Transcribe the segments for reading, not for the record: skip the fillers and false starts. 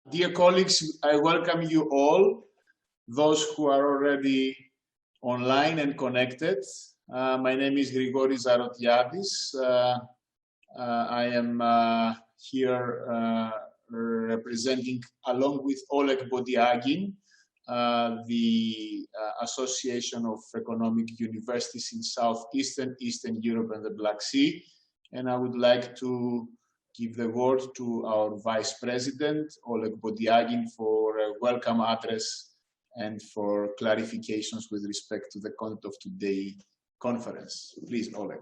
Dear colleagues, I welcome you all, those who are already online and connected. My name is Grigoris Zarotiadis. I am here representing, along with Oleg Bodiagin, the Association of Economic Universities in Southeastern, Eastern Europe and the Black Sea. And I would like to give the word to our Vice President, Oleg Bodiagin, for a welcome address and for clarifications with respect to the content of today's conference. Please, Oleg.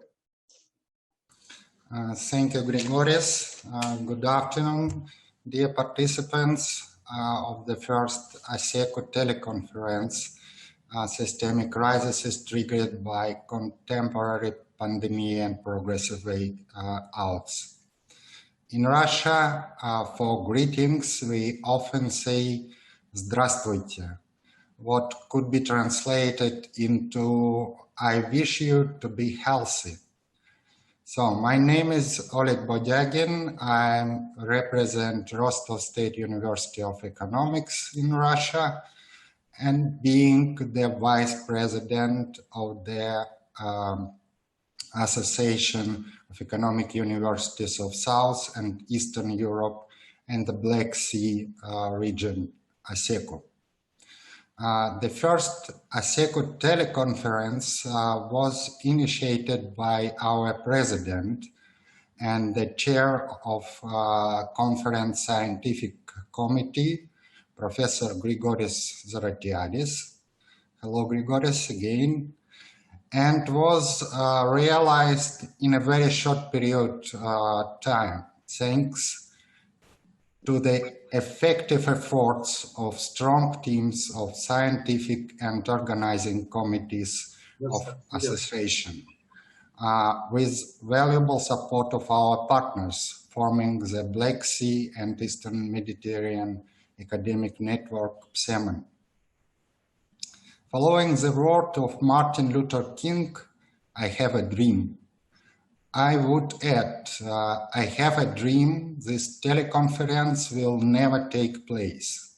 Thank you, Grigoris. Good afternoon, dear participants of the first ASECU Teleconference, Systemic Crises Triggered by Contemporary Pandemia and Progressive Way Outs. In Russia, for greetings, we often say "Здравствуйте," what could be translated into "I wish you to be healthy." So my name is Oleg Bodiagin. I represent Rostov State University of Economics in Russia, and being the vice president of the Association of Economic Universities of South and Eastern Europe and the Black Sea region, ASECU. The first ASECU teleconference was initiated by our president and the chair of conference scientific committee, Professor Grigoris Zarotiadis. Hello, Grigoris, again. And was realized in a very short period of time, thanks to the effective efforts of strong teams of scientific and organizing committees of association, with valuable support of our partners forming the Black Sea and Eastern Mediterranean Academic Network, PSEMON. Following the word of Martin Luther King, I have a dream. I would add, I have a dream this teleconference will never take place.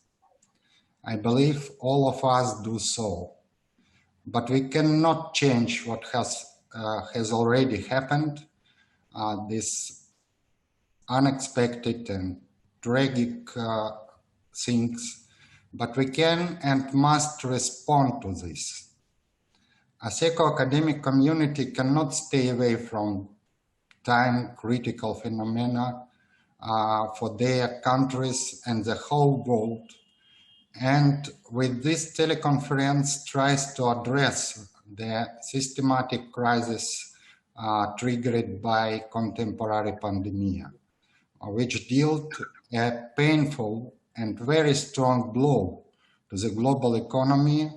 I believe all of us do so, but we cannot change what has already happened, these unexpected and tragic things, but we can and must respond to this. ASECU academic community cannot stay away from time-critical phenomena for their countries and the whole world, and with this teleconference tries to address the systematic crisis triggered by contemporary pandemia, which dealt a painful and very strong blow to the global economy,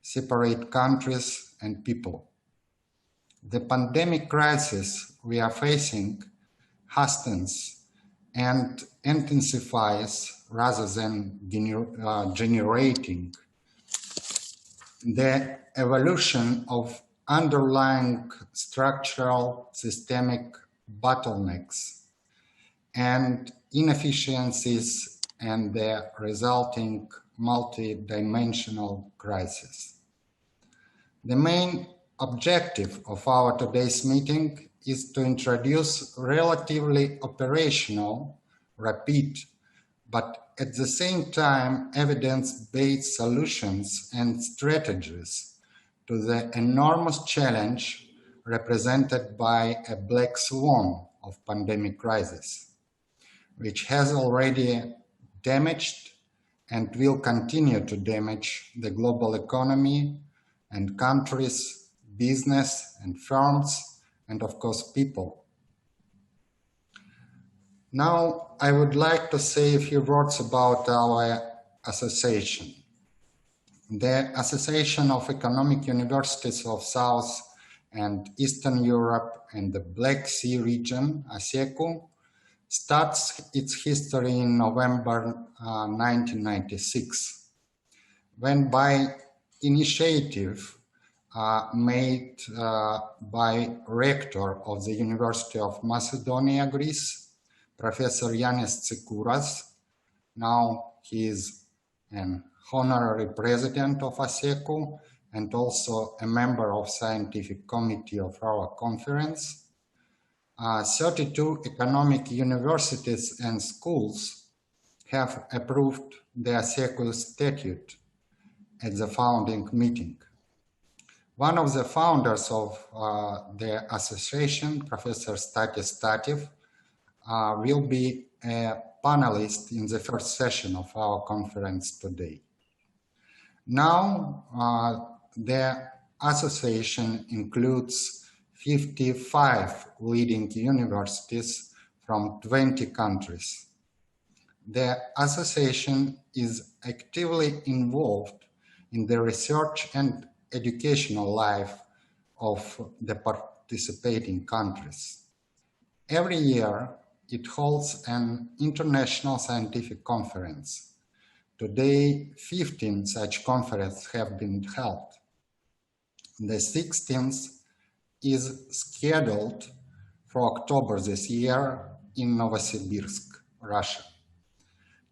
separate countries and people. The pandemic crisis we are facing hastens and intensifies rather than generating the evolution of underlying structural systemic bottlenecks and inefficiencies and the resulting multi-dimensional crisis. The main objective of our today's meeting is to introduce relatively operational, rapid, but at the same time evidence-based solutions and strategies to the enormous challenge represented by a black swan of pandemic crisis, which has already damaged and will continue to damage the global economy and countries, business and firms, and of course people. Now I would like to say a few words about our association. The Association of Economic Universities of South and Eastern Europe and the Black Sea region, ASECU, starts its history in November 1996, when by initiative made by rector of the University of Macedonia, Greece, Professor Yanis Tsikouras. Now he is an honorary president of ASECU and also a member of scientific committee of our conference. 32 economic universities and schools have approved the ASECU statute at the founding meeting. One of the founders of the association, Professor Statis Stativ, will be a panelist in the first session of our conference today. Now, the association includes 55 leading universities from 20 countries. The association is actively involved in the research and educational life of the participating countries. Every year, it holds an international scientific conference. Today, 15 such conferences have been held. The 16th is scheduled for October this year in Novosibirsk, Russia.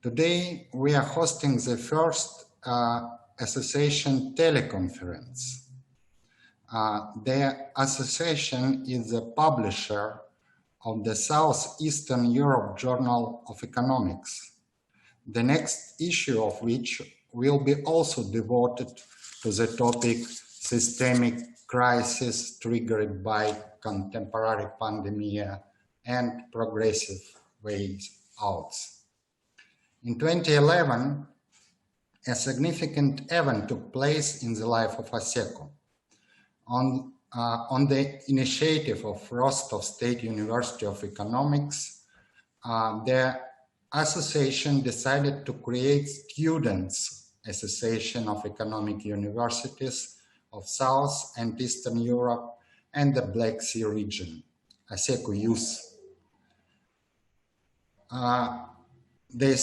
Today, we are hosting the first Association Teleconference. The association is the publisher of the Southeastern Europe Journal of Economics, the next issue of which will be also devoted to the topic systemic crisis triggered by contemporary pandemia and progressive ways out. In 2011, a significant event took place in the life of ASECU. On the initiative of Rostov State University of Economics, the association decided to create Students' Association of Economic Universities of South and Eastern Europe and the Black Sea region, ASECU Youth. The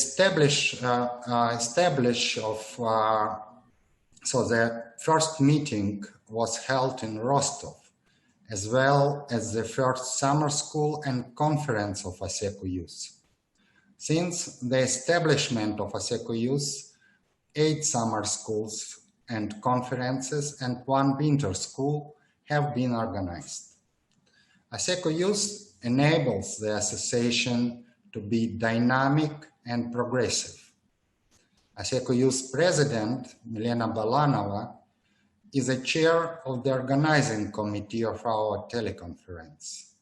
first meeting was held in Rostov, as well as the first summer school and conference of ASECU Youth. Since the establishment of ASECU Youth, 8 summer schools and conferences and 1 winter school have been organized. ASECU Youth enables the association to be dynamic and progressive. ASECU Youth President, Milena Balanova, is the chair of the organizing committee of our teleconference.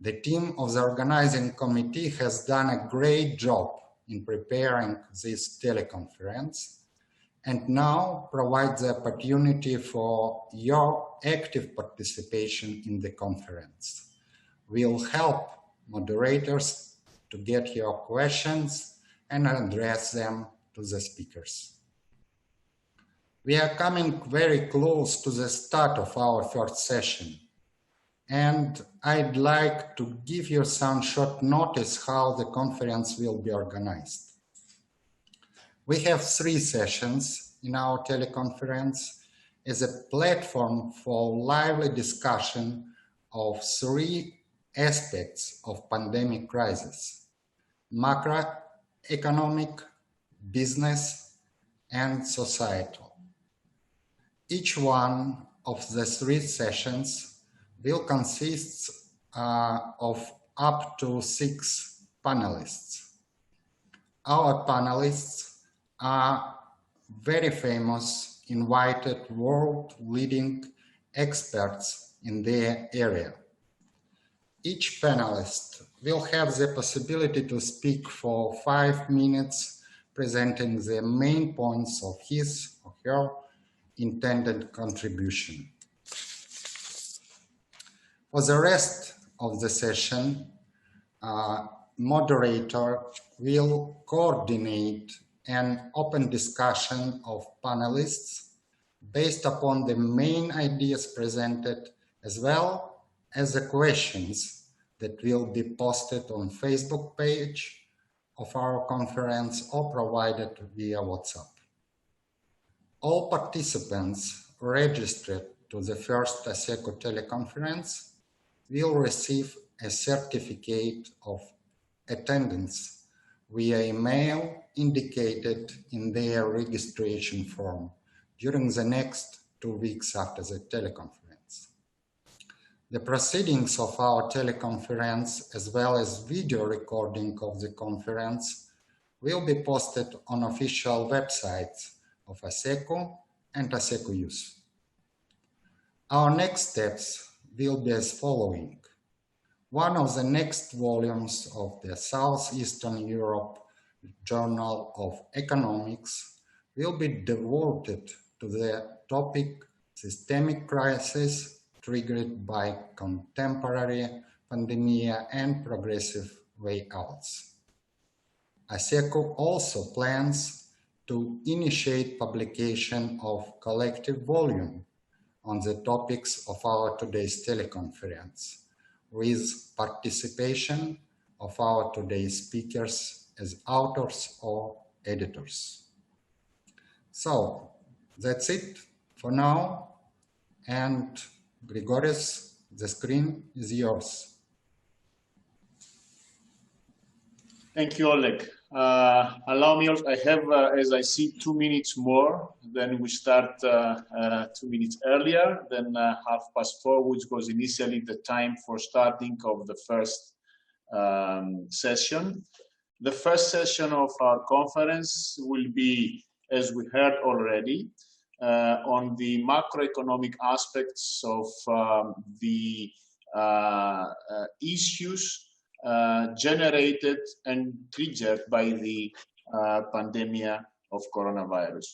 The team of the organizing committee has done a great job in preparing this teleconference and now provides the opportunity for your active participation in the conference. We'll help moderators to get your questions and address them to the speakers. We are coming very close to the start of our first session, and I'd like to give you some short notice how the conference will be organized. We have 3 sessions in our teleconference as a platform for lively discussion of 3 aspects of pandemic crisis: macroeconomic, business, and societal. Each one of the 3 sessions will consist of up to 6 panelists. Our panelists are very famous, invited world-leading experts in their area. Each panelist will have the possibility to speak for 5 minutes, presenting the main points of his or her intended contribution. For the rest of the session, moderator will coordinate an open discussion of panelists based upon the main ideas presented, as well as the questions that will be posted on Facebook page of our conference or provided via WhatsApp. All participants registered to the first ASECU teleconference will receive a certificate of attendance via email indicated in their registration form during the next 2 weeks after the teleconference. The proceedings of our teleconference, as well as video recording of the conference, will be posted on official websites of ASECU and ASECU Youth. Our next steps will be as following. One of the next volumes of the Southeastern Europe Journal of Economics will be devoted to the topic Systemic Crisis Triggered by Contemporary Pandemia and Progressive Way Outs. ASECU also plans to initiate publication of collective volume on the topics of our today's teleconference, with participation of our today's speakers as authors or editors. So that's it for now, and Grigoris, the screen is yours. Thank you, Oleg. Allow me, I have, as I see, 2 minutes more. Then we start 2 minutes earlier than 4:30, which was initially the time for starting of the first session. The first session of our conference will be, as we heard already, on the macroeconomic aspects of the issues generated and triggered by the pandemia of coronavirus.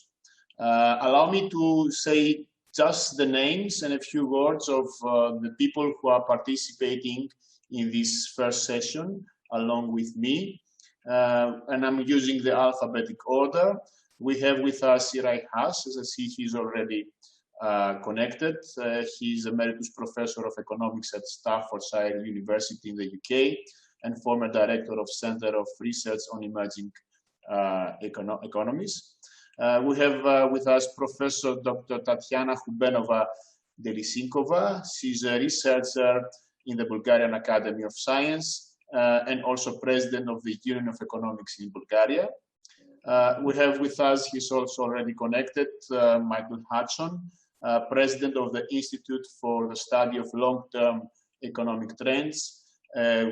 Allow me to say just the names and a few words of the people who are participating in this first session along with me. And I'm using the alphabetic order. We have with us Irai Haas, as I see he's already connected. He's Emeritus Professor of Economics at Staffordshire University in the UK and former Director of Center of Research on Emerging Economies. We have with us Professor Dr. Tatiana Hubenova-Delisinkova. She's a researcher in the Bulgarian Academy of Science and also President of the Union of Economics in Bulgaria. We have with us, he's also already connected, Michael Hudson, President of the Institute for the Study of Long-Term Economic Trends,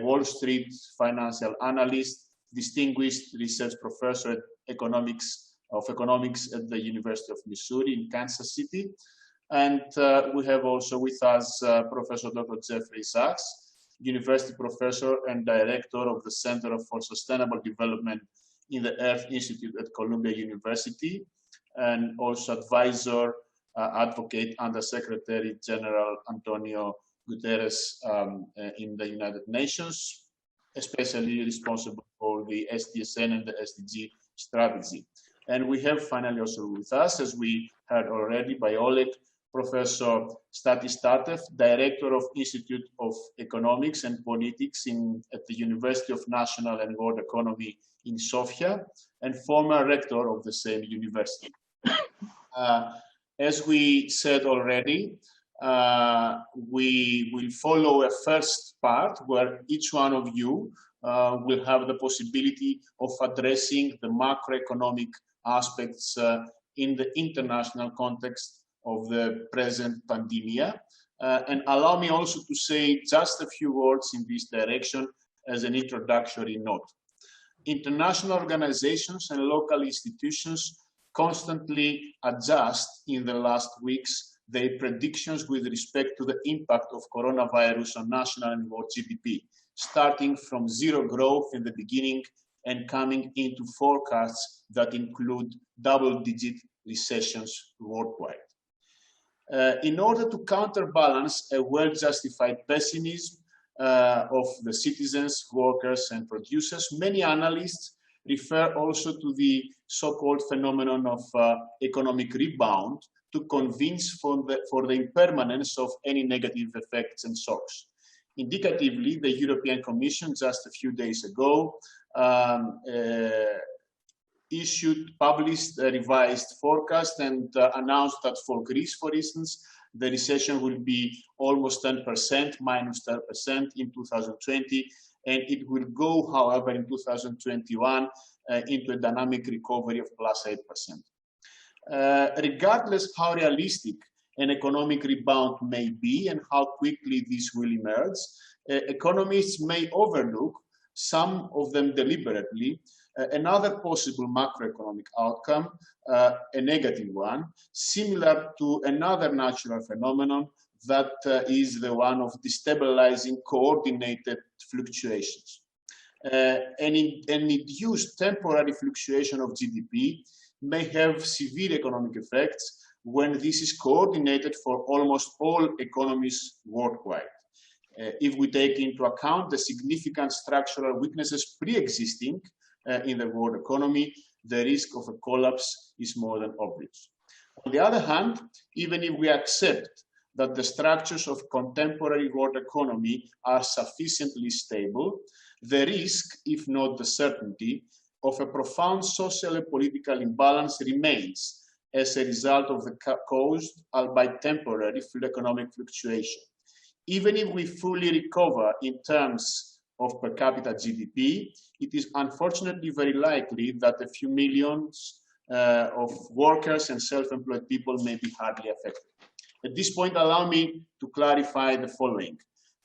Wall Street financial analyst, distinguished research professor at economics at the University of Missouri in Kansas City. And we have also with us Professor Dr. Jeffrey Sachs, University Professor and Director of the Center for Sustainable Development in the Earth Institute at Columbia University, and also advisor, advocate under Secretary General Antonio Guterres in the United Nations, especially responsible for the SDSN and the SDG strategy. And we have finally also with us, as we heard already by Oleg, Professor Statis Tatev, Director of Institute of Economics and Politics at the University of National and World Economy in Sofia, and former rector of the same university. As we said already, we will follow a first part where each one of you will have the possibility of addressing the macroeconomic aspects in the international context of the present pandemia. And allow me also to say just a few words in this direction as an introductory note. International organizations and local institutions constantly adjust in the last weeks their predictions with respect to the impact of coronavirus on national and world GDP, starting from zero growth in the beginning and coming into forecasts that include double-digit recessions worldwide. In order to counterbalance a well-justified pessimism of the citizens, workers, and producers, many analysts refer also to the so-called phenomenon of economic rebound to convince for the impermanence of any negative effects and shocks. Indicatively, the European Commission just a few days ago published a revised forecast and announced that for Greece, for instance, the recession will be almost 10%, minus 10% in 2020, and it will go, however, in 2021 into a dynamic recovery of +8%. Regardless how realistic an economic rebound may be and how quickly this will emerge, economists may overlook, some of them deliberately, another possible macroeconomic outcome, a negative one, similar to another natural phenomenon that is the one of destabilizing coordinated fluctuations. An induced temporary fluctuation of GDP may have severe economic effects when this is coordinated for almost all economies worldwide. If we take into account the significant structural weaknesses pre-existing in the world economy, the risk of a collapse is more than obvious. On the other hand, even if we accept that the structures of contemporary world economy are sufficiently stable, the risk, if not the certainty, of a profound social and political imbalance remains as a result of the caused, albeit temporary, economic fluctuation. Even if we fully recover in terms of per capita GDP, it is unfortunately very likely that a few millions of workers and self-employed people may be hardly affected. At this point, allow me to clarify the following.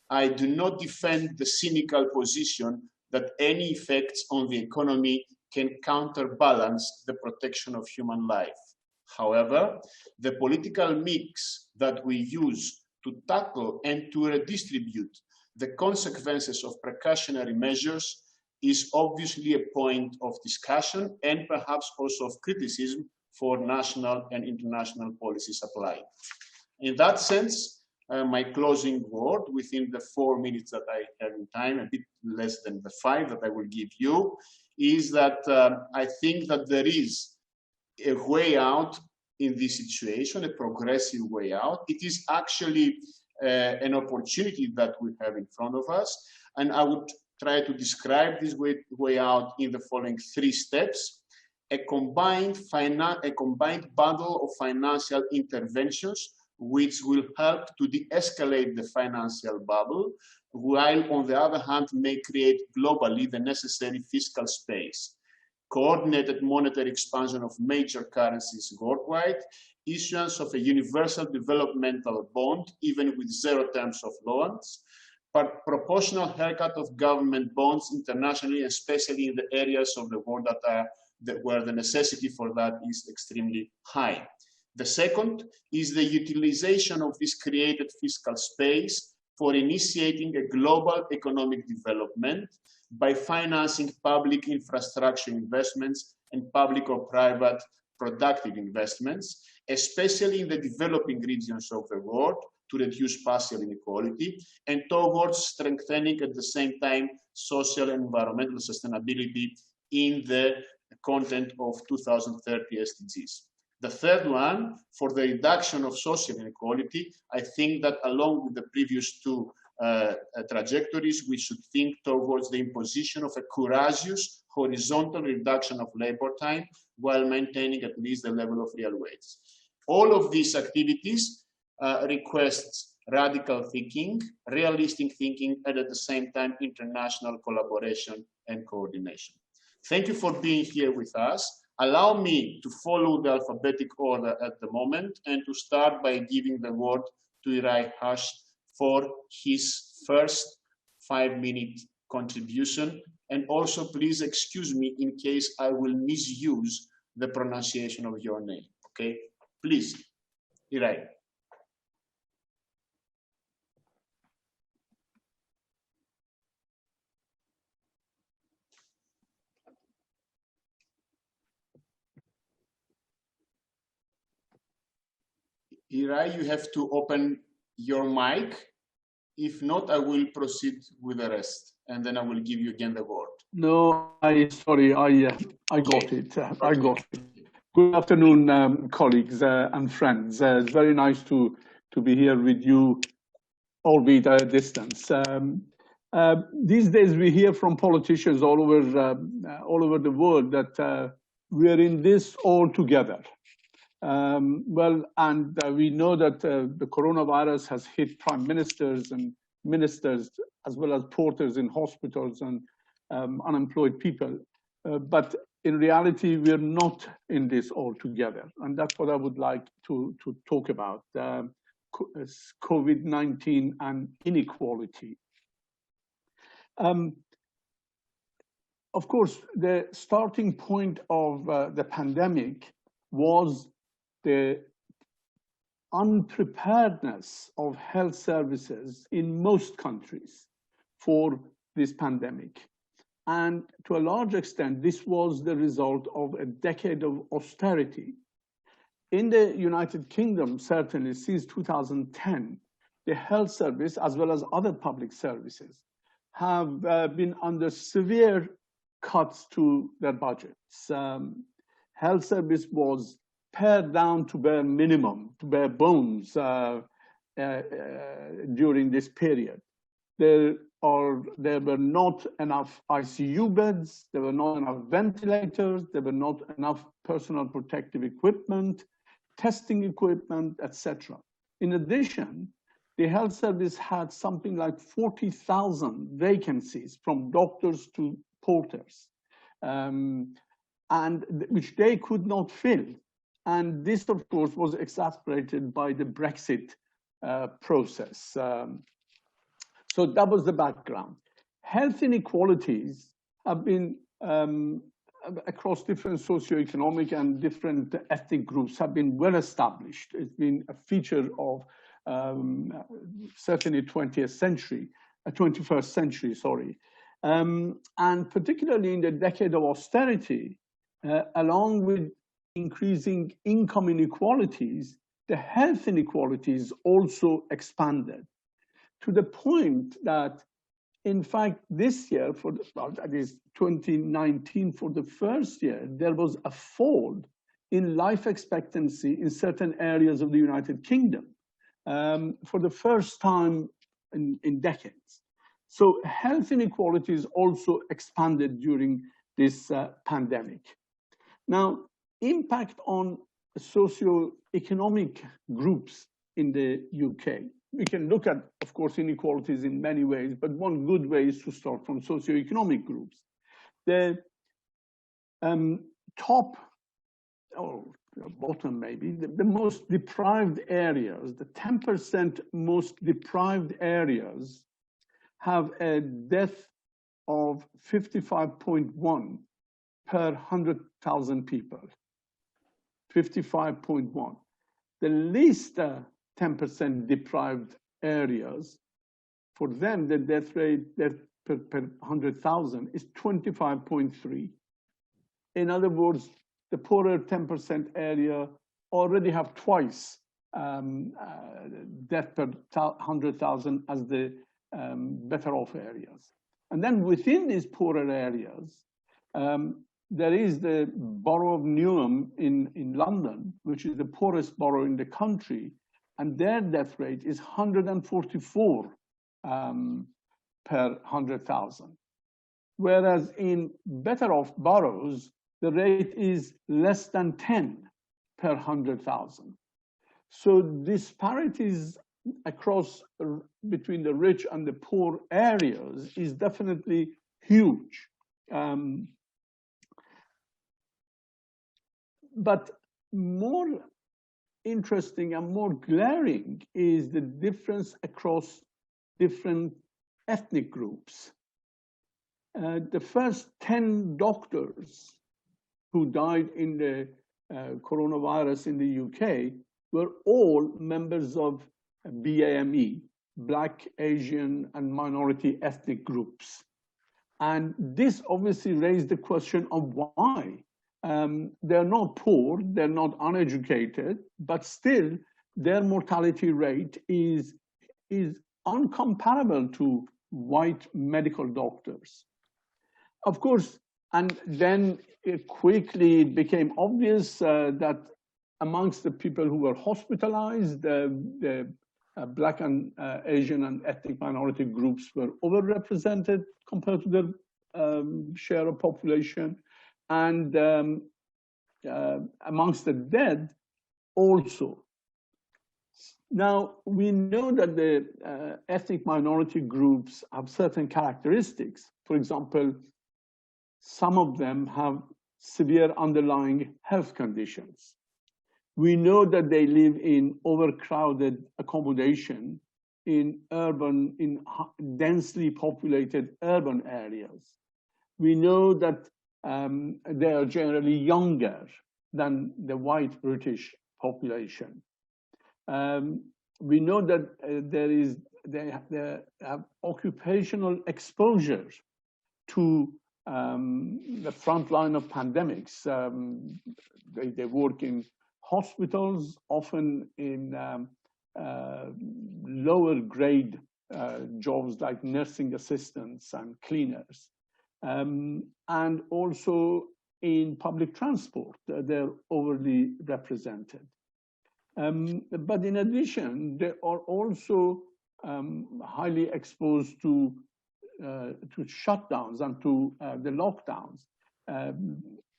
I do not defend the cynical position that any effects on the economy can counterbalance the protection of human life. However, the political mix that we use to tackle and to redistribute the consequences of precautionary measures is obviously a point of discussion and perhaps also of criticism for national and international policies applied. In that sense, my closing word within the 4 minutes that I have in time, a bit less than the 5 that I will give you, is that I think that there is a way out in this situation, a progressive way out. It is actually an opportunity that we have in front of us, and I would try to describe this way out in the following 3 steps. A combined bundle of financial interventions which will help to de-escalate the financial bubble, while on the other hand may create globally the necessary fiscal space. Coordinated monetary expansion of major currencies worldwide, issuance of a universal developmental bond, even with 0 terms of loans, but proportional haircut of government bonds internationally, especially in the areas of the world where the necessity for that is extremely high. The second is the utilization of this created fiscal space for initiating a global economic development by financing public infrastructure investments and public or private productive investments, especially in the developing regions of the world, to reduce spatial inequality and towards strengthening at the same time social and environmental sustainability in the content of 2030 SDGs. The third one, for the reduction of social inequality, I think that along with the previous 2 trajectories, we should think towards the imposition of a courageous horizontal reduction of labor time while maintaining at least the level of real wage. All of these activities requests radical thinking, realistic thinking, and at the same time international collaboration and coordination. Thank you for being here with us. Allow me to follow the alphabetic order at the moment and to start by giving the word to Irai Hash for his first 5-minute contribution. And also please excuse me in case I will misuse the pronunciation of your name, okay? Please, Irai. Irai, you have to open your mic. If not, I will proceed with the rest, and then I will give you again the word. No, sorry, I got it. I got it. Good afternoon, colleagues and friends. It's very nice to be here with you, albeit at a distance. These days, we hear from politicians all over the world that we are in this all together. We know that the coronavirus has hit prime ministers and ministers as well as porters in hospitals and unemployed people. But in reality, we're not in this all together. And that's what I would like to talk about, COVID-19 and inequality. Of course, the starting point of the pandemic was the unpreparedness of health services in most countries for this pandemic. And to a large extent, this was the result of a decade of austerity. In the United Kingdom, certainly since 2010, the health service, as well as other public services, have been under severe cuts to their budgets. Health service was pared down to bare minimum, to bare bones during this period. There were not enough ICU beds, there were not enough ventilators, there were not enough personal protective equipment, testing equipment, etc. In addition, the health service had something like 40,000 vacancies from doctors to porters, and which they could not fill. And this, of course, was exacerbated by the Brexit process. So that was the background. Health inequalities have been across different socioeconomic and different ethnic groups have been well established. It's been a feature of certainly 21st century, sorry. And particularly in the decade of austerity, along with increasing income inequalities, the health inequalities also expanded to the point that, in fact, this year, that is 2019, for the first year, there was a fall in life expectancy in certain areas of the United Kingdom for the first time in decades. So health inequalities also expanded during this pandemic. Now, impact on socio-economic groups in the UK. We can look at, of course, inequalities in many ways, but one good way is to start from socio-economic groups. The top, or bottom maybe, the most deprived areas, the 10% most deprived areas have a death of 55.1 per 100,000 people, 55.1. The least 10% deprived areas, for them, the death rate per 100,000 is 25.3. In other words, the poorer 10% area already have twice death per 100,000 as the better off areas. And then within these poorer areas, there is the borough of Newham in London, which is the poorest borough in the country, and their death rate is 144 per 100,000. Whereas in better off boroughs, the rate is less than 10 per 100,000. So disparities across between the rich and the poor areas is definitely huge. But more interesting and more glaring is the difference across different ethnic groups. The first 10 doctors who died in the coronavirus in the UK were all members of BAME, Black, Asian, and minority ethnic groups. And this obviously raised the question of why. They're not poor, they're not uneducated, but still their mortality rate is uncomparable to white medical doctors. Of course, and then it quickly became obvious that amongst the people who were hospitalized, the Black and Asian and ethnic minority groups were overrepresented compared to their share of population. And amongst the dead also. Now, we know that the ethnic minority groups have certain characteristics. For example, some of them have severe underlying health conditions. We know that they live in overcrowded accommodation in densely populated urban areas. We know that they are generally younger than the white British population. We know that they have occupational exposure to the front line of pandemics. They work in hospitals, often in lower grade jobs like nursing assistants and cleaners. And also in public transport, they're overly represented. But in addition, they are also highly exposed to shutdowns and to the lockdowns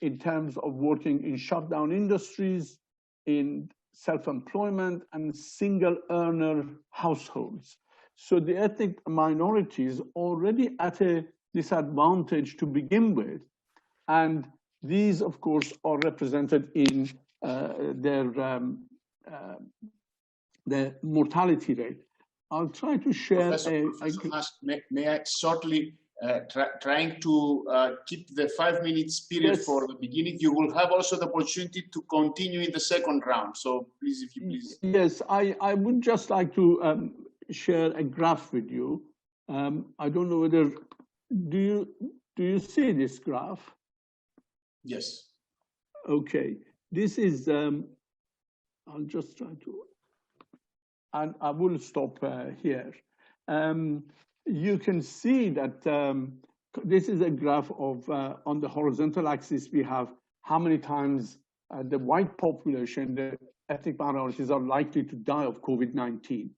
in terms of working in shutdown industries, in self-employment and single earner households. So the ethnic minorities already at a disadvantage to begin with. And these, of course, are represented in their mortality rate. I'll try to share. Professor may I shortly trying to keep the 5 minutes period Yes. for the beginning. You will have also the opportunity to continue in the second round. So please, if you please. Yes, I would just like to share a graph with you. I don't know whether do you see this graph? Yes. Okay, this is. I'll just try to, and I will stop here. You can see that this is a graph of, on the horizontal axis, we have how many times the white population, the ethnic minorities, are likely to die of COVID-19.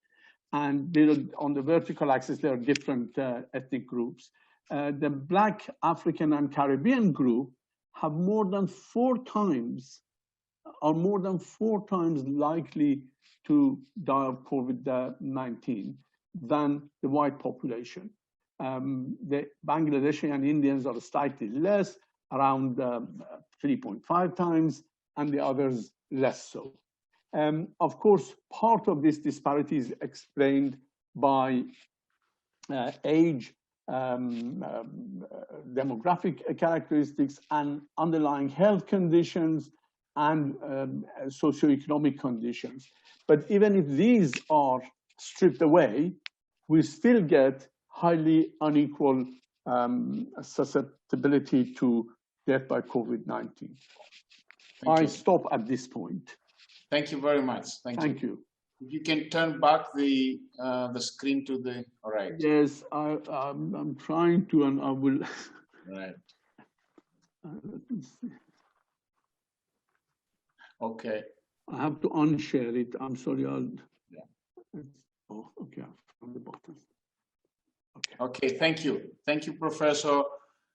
And on the vertical axis, there are different ethnic groups. The Black, African, and Caribbean group have more than 4 times likely to die of COVID-19 than the white population. The Bangladeshi and Indians are slightly less, around 3.5 times, and the others less so. Of course, part of this disparity is explained by age, demographic characteristics, and underlying health conditions, and socio-economic conditions. But even if these are stripped away, we still get highly unequal susceptibility to death by COVID-19. I stop at this point. Thank you very much. Thank you. You can turn back the screen to the right. Yes, I'm trying to, and I will. Right. Let me see. Okay. I have to unshare it. I'm sorry. Yeah. Oh, okay. From the bottom. Okay. Okay. Thank you. Thank you, Professor.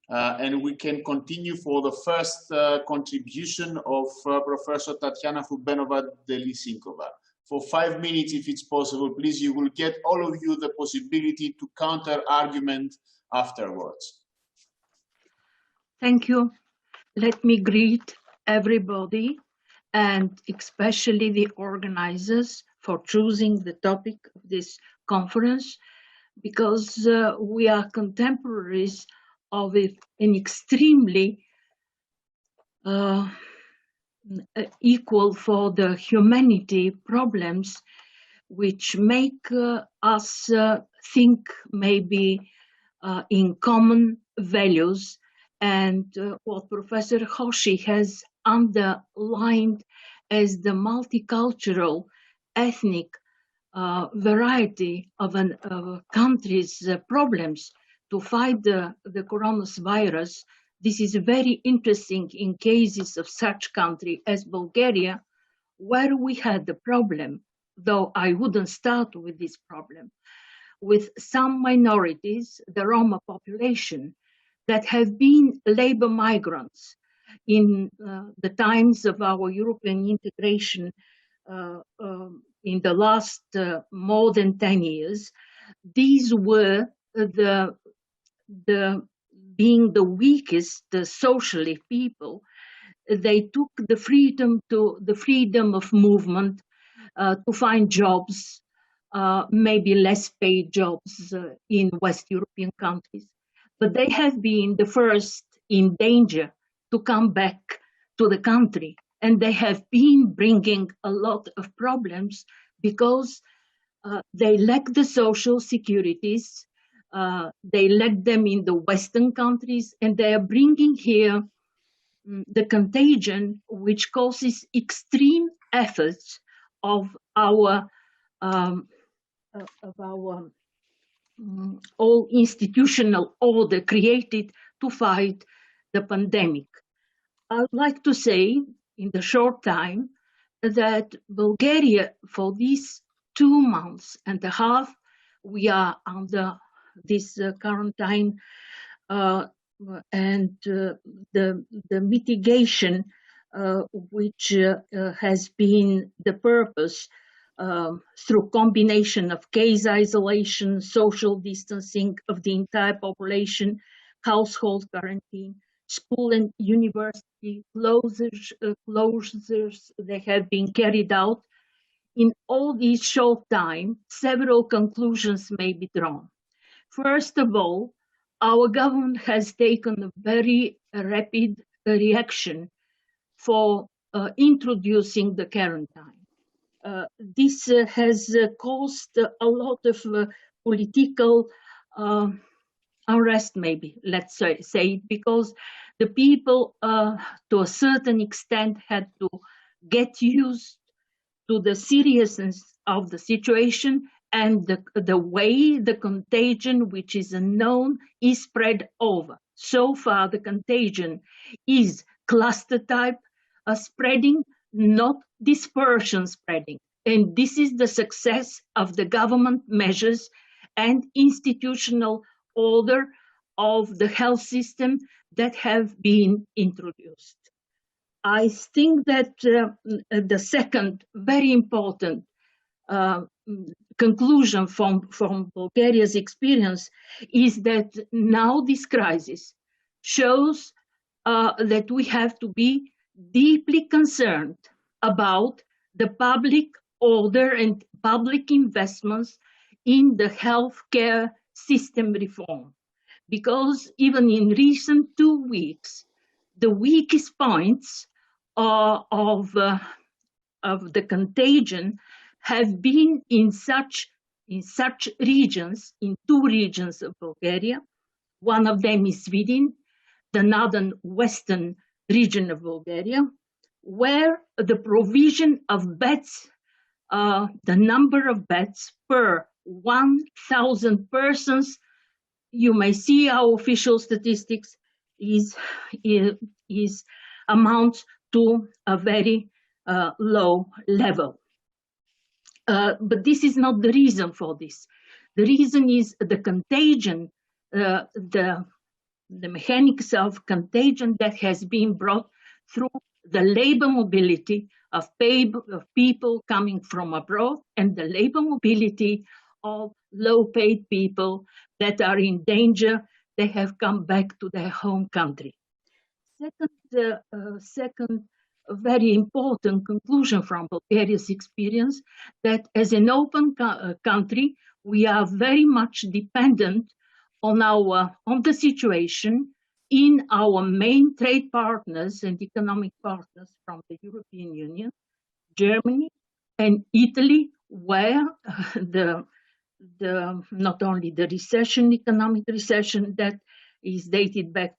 And we can continue for the first contribution of Professor Tatiana Fubenova-Delisinkova. For 5 minutes, if it's possible, please, you will get all of you the possibility to counter argument afterwards. Thank you. Let me greet everybody, and especially the organizers, for choosing the topic of this conference, because we are contemporaries of an extremely equal for the humanity problems, which make us think maybe in common values. And what Professor Hoshi has underlined as the multicultural, ethnic variety of a country's problems to fight the coronavirus. This is very interesting in cases of such country as Bulgaria, where we had the problem, though I wouldn't start with this problem, with some minorities, the Roma population, that have been labor migrants in the times of our European integration in the last more than 10 years, these were being the weakest socially people. They took the freedom of movement to find jobs, maybe less paid jobs in West European countries. But they have been the first in danger to come back to the country. And they have been bringing a lot of problems because they lack the social securities. They lack them in the Western countries, and they are bringing here the contagion, which causes extreme efforts of our all institutional order created to fight the pandemic. I'd like to say in the short time that Bulgaria, for these 2 months and a half, we are under this quarantine and the mitigation which has been the purpose through combination of case isolation, social distancing of the entire population, household quarantine, school and university closures that have been carried out. In all this short time, several conclusions may be drawn. First of all, our government has taken a very rapid reaction for introducing the quarantine. This has caused a lot of political unrest, maybe, let's say, because the people, to a certain extent, had to get used to the seriousness of the situation and the way the contagion, which is unknown, is spread over. So far, the contagion is cluster type spreading, not dispersion spreading. And this is the success of the government measures and institutional order of the health system that have been introduced. I think that the second very important conclusion from Bulgaria's experience is that now this crisis shows that we have to be deeply concerned about the public order and public investments in the healthcare system reform. Because even in recent 2 weeks, the weakest points of the contagion have been in such regions, in 2 regions of Bulgaria. One of them is within the northern western region of Bulgaria, where the provision of beds, the number of beds per 1,000 persons, you may see our official statistics, amounts to a very low level. But this is not the reason for this. The reason is the contagion, the mechanics of contagion that has been brought through the labor mobility of people coming from abroad and the labor mobility of low-paid people that are in danger. They have come back to their home country. Second very important conclusion from Bulgaria's experience, that as an open country, we are very much dependent on the situation in our main trade partners and economic partners from the European Union, Germany and Italy, where not only the economic recession that is dated back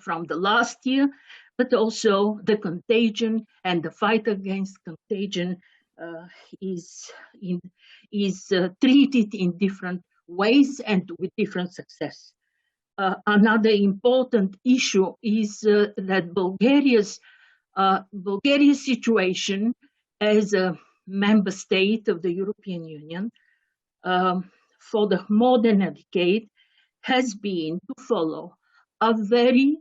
from the last year, but also the contagion and the fight against contagion is treated in different ways and with different success. Another important issue is that Bulgaria's situation as a member state of the European Union for more than a decade has been to follow a very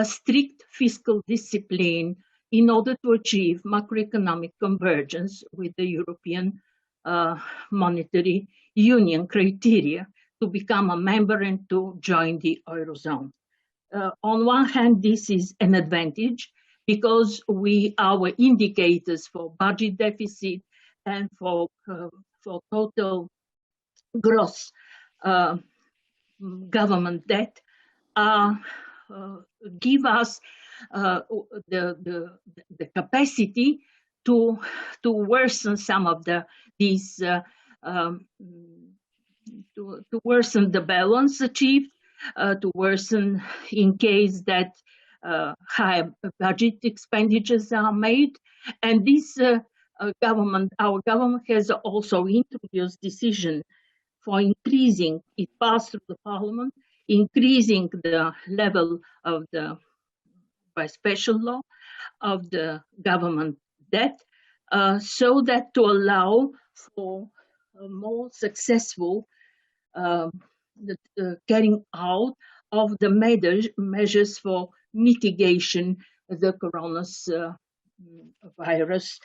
strict fiscal discipline in order to achieve macroeconomic convergence with the European Monetary Union criteria to become a member and to join the Eurozone. On one hand, this is an advantage because our indicators for budget deficit and for total gross government debt give us the capacity to worsen some of these to worsen the balance achieved, to worsen in case that high budget expenditures are made. And this our government has also introduced decision for increasing, it passed through the parliament, increasing the level of by special law of the government debt, so that to allow for a more successful carrying out of the measures for mitigation of the coronavirus,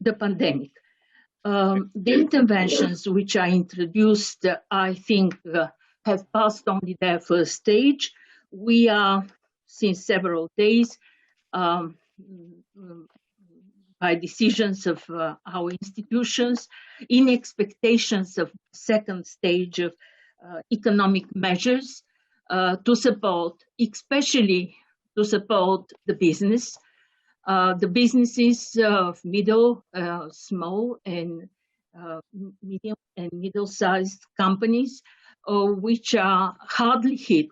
the pandemic. The interventions which are introduced, I think, have passed only their first stage. We are, since several days, by decisions of our institutions, in expectations of second stage of economic measures to support, especially to support the business, the businesses of middle, small, and medium and middle-sized companies, which are hardly hit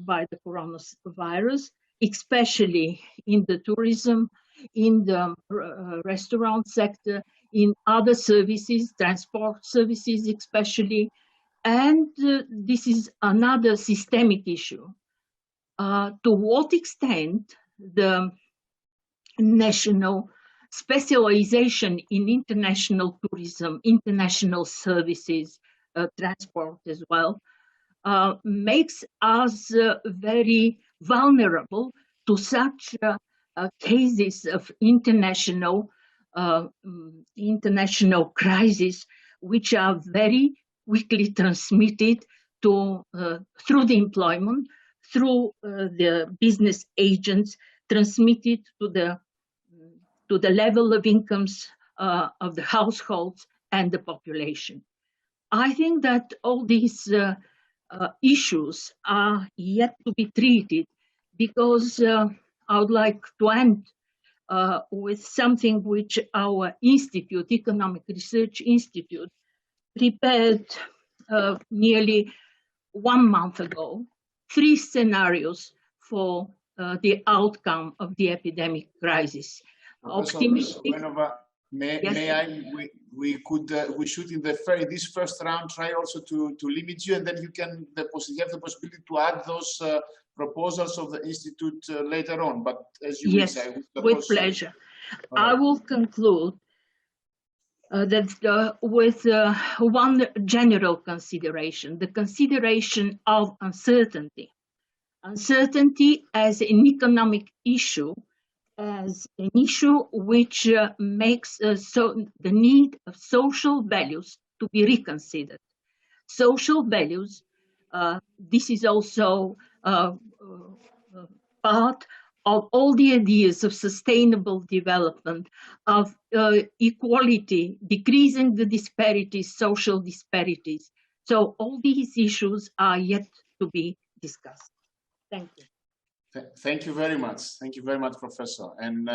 by the coronavirus, especially in the tourism, in the restaurant sector, in other services, transport services especially. And this is another systemic issue. To what extent the national specialization in international tourism, international services, transport as well, makes us very vulnerable to such cases of international crises, which are very quickly transmitted to through the employment, through the business agents, transmitted to the level of incomes of the households and the population. I think that all these issues are yet to be treated, because I would like to end with something which our institute, Economic Research Institute, prepared nearly 1 month ago, 3 scenarios for the outcome of the epidemic crisis. Optimistic. We should in this first round try also to limit you, and then you can have the possibility to add those proposals of the institute later on. But as you yes, wish, with pleasure. I will conclude with one general consideration: the consideration of uncertainty. Uncertainty as an economic issue, as an issue which makes the need of social values to be reconsidered. Social values, this is also part of all the ideas of sustainable development, of equality, decreasing the disparities, social disparities. So all these issues are yet to be discussed. Thank you. Thank you very much. Thank you very much, Professor. And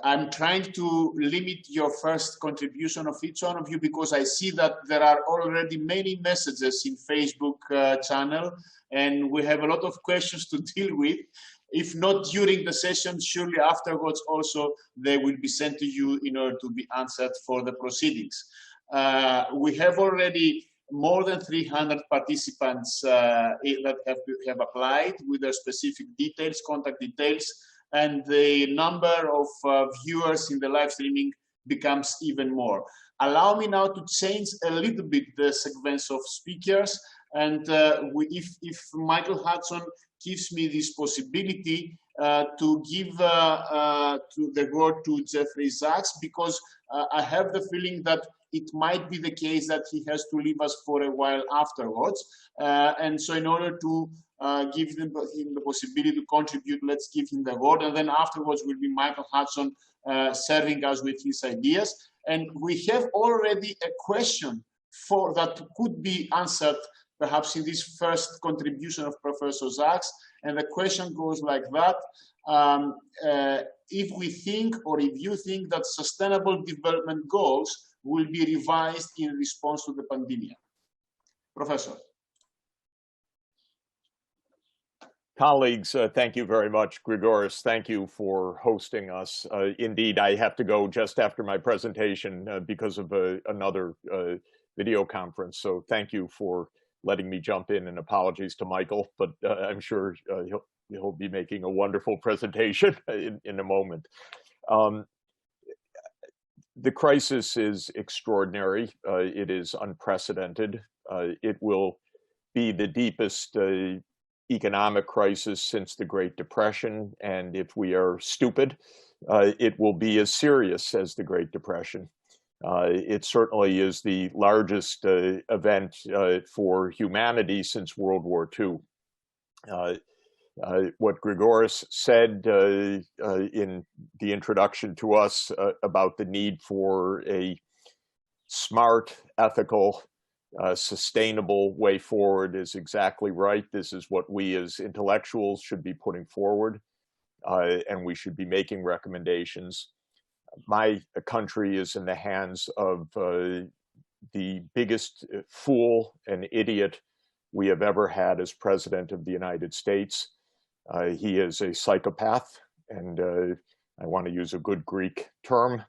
I'm trying to limit your first contribution of each one of you, because I see that there are already many messages in Facebook channel, and we have a lot of questions to deal with. If not during the session, surely afterwards also they will be sent to you in order to be answered for the proceedings. We have already more than 300 participants that have applied with their specific details, contact details, and the number of viewers in the live streaming becomes even more. Allow me now to change a little bit the sequence of speakers, and if Michael Hudson gives me this possibility to give the word to Jeffrey Sachs, because I have the feeling that it might be the case that he has to leave us for a while afterwards. And so in order to give him the possibility to contribute, let's give him the word. And then afterwards will be Michael Hudson serving us with his ideas. And we have already a question that could be answered perhaps in this first contribution of Professor Sachs. And the question goes like that. If we think, or if you think that sustainable development goals will be revised in response to the pandemic. Professor. Colleagues, thank you very much. Grigoris, thank you for hosting us. Indeed, I have to go just after my presentation because of another video conference. So thank you for letting me jump in, and apologies to Michael, but I'm sure he'll be making a wonderful presentation in a moment. The crisis is extraordinary. It is unprecedented. It will be the deepest economic crisis since the Great Depression. And if we are stupid, it will be as serious as the Great Depression. It certainly is the largest event for humanity since World War II. What Grigoris said in the introduction to us about the need for a smart, ethical, sustainable way forward is exactly right. This is what we as intellectuals should be putting forward, and we should be making recommendations. My country is in the hands of the biggest fool and idiot we have ever had as President of the United States. He is a psychopath, and I want to use a good Greek term,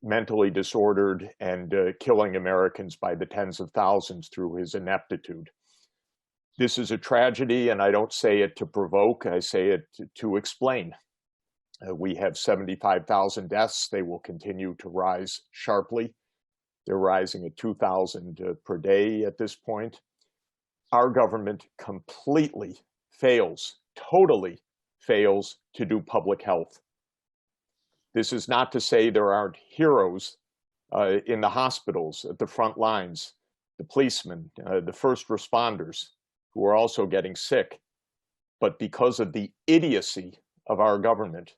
mentally disordered and killing Americans by the tens of thousands through his ineptitude. This is a tragedy, and I don't say it to provoke, I say it to explain. We have 75,000 deaths. They will continue to rise sharply. They're rising at 2,000 per day at this point. Our government completely fails, totally fails to do public health. This is not to say there aren't heroes in the hospitals, at the front lines, the policemen, the first responders who are also getting sick. But because of the idiocy of our government,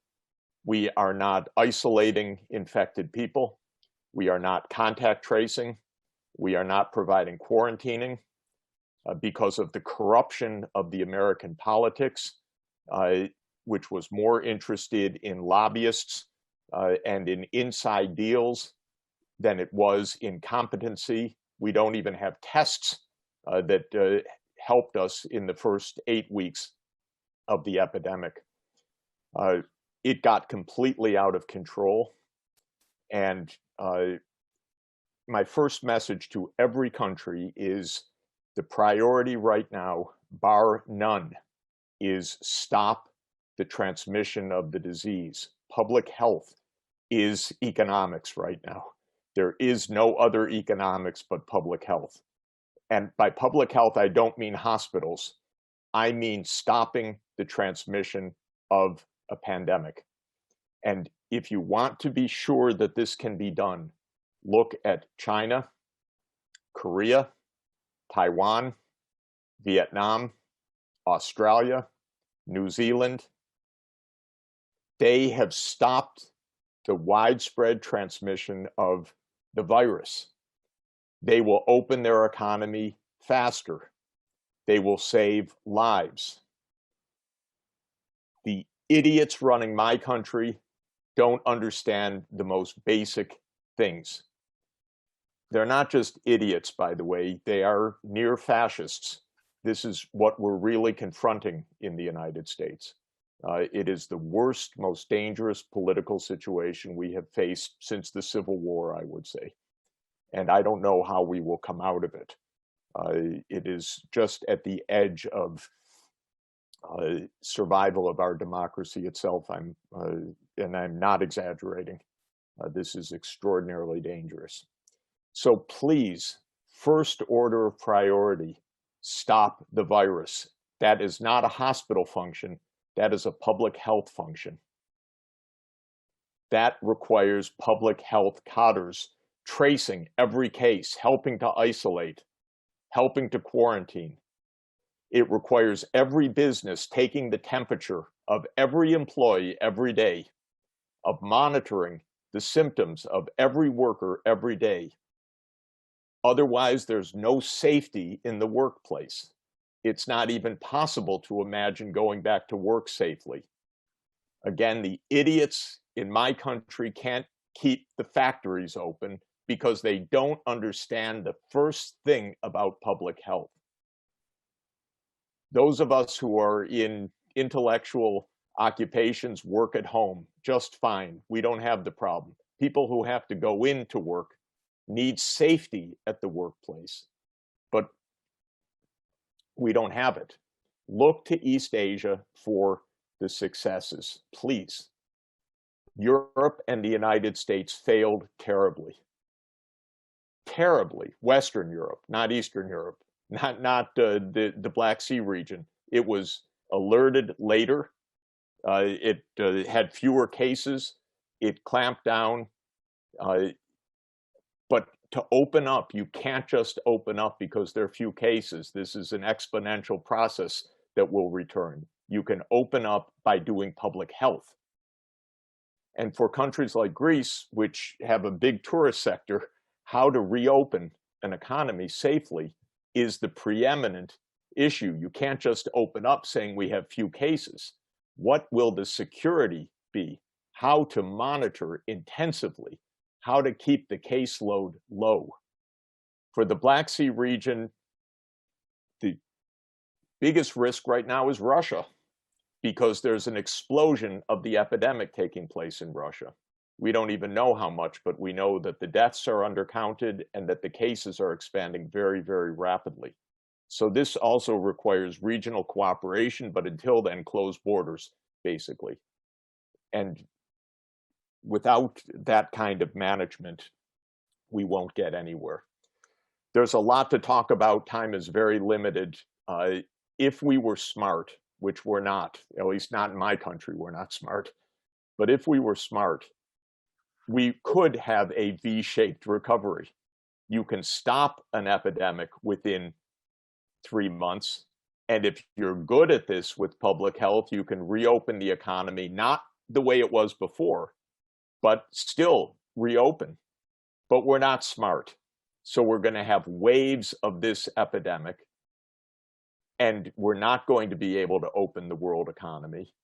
we are not isolating infected people. We are not contact tracing. We are not providing quarantining because of the corruption of the American politics, which was more interested in lobbyists and in inside deals than it was in competency. We don't even have tests that helped us in the first 8 weeks of the epidemic. It got completely out of control. And my first message to every country is the priority right now, bar none, is stop the transmission of the disease. Public health is economics right now. There is no other economics but public health. And by public health, I don't mean hospitals. I mean stopping the transmission of a pandemic. And if you want to be sure that this can be done, look at China, Korea, Taiwan, Vietnam, Australia, New Zealand. They have stopped the widespread transmission of the virus. They will open their economy faster. They will save lives. The idiots running my country don't understand the most basic things. They're not just idiots, by the way, they are near fascists. This is what we're really confronting in the United States. It is the worst, most dangerous political situation we have faced since the Civil War, I would say. And I don't know how we will come out of it. It is just at the edge of survival of our democracy itself. And I'm not exaggerating. This is extraordinarily dangerous. So please, first order of priority, stop the virus. That is not a hospital function. That is a public health function. That requires public health cadres tracing every case, helping to isolate, helping to quarantine. It requires every business taking the temperature of every employee every day, of monitoring the symptoms of every worker every day. Otherwise, there's no safety in the workplace. It's not even possible to imagine going back to work safely. Again, the idiots in my country can't keep the factories open because they don't understand the first thing about public health. Those of us who are in intellectual occupations work at home just fine. We don't have the problem. People who have to go into work need safety at the workplace, but we don't have it. Look to East Asia for the successes, please. Europe and the United States failed terribly. Terribly. Western Europe, not Eastern Europe, not the Black Sea region. It was alerted later. It had fewer cases. It clamped down. But to open up, you can't just open up because there are few cases. This is an exponential process that will return. You can open up by doing public health. And for countries like Greece, which have a big tourist sector, how to reopen an economy safely is the preeminent issue. You can't just open up saying we have few cases. What will the security be? How to monitor intensively? How to keep the caseload low? For the Black Sea region, the biggest risk right now is Russia, because there's an explosion of the epidemic taking place in Russia. We don't even know how much, but we know that the deaths are undercounted and that the cases are expanding very, very rapidly. So this also requires regional cooperation, but until then, closed borders, basically. And without that kind of management, we won't get anywhere. There's a lot to talk about. Time is very limited. If we were smart, which we're not, at least not in my country, we're not smart. But if we were smart, we could have a V-shaped recovery. You can stop an epidemic within 3 months. And if you're good at this with public health, you can reopen the economy, not the way it was before, but still reopen. But we're not smart. So we're going to have waves of this epidemic. And we're not going to be able to open the world economy.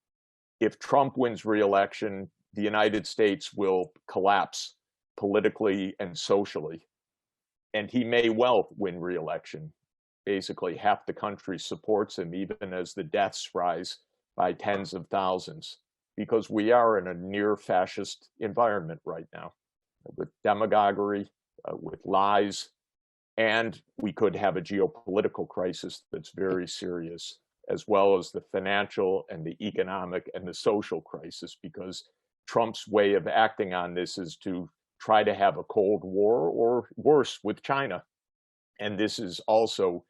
If Trump wins re-election, the United States will collapse politically and socially. And he may well win re-election. Basically, half the country supports him, even as the deaths rise by tens of thousands, because we are in a near fascist environment right now, with demagoguery, with lies, and we could have a geopolitical crisis that's very serious, as well as the financial and the economic and the social crisis, because Trump's way of acting on this is to try to have a Cold War or worse with China. And this is also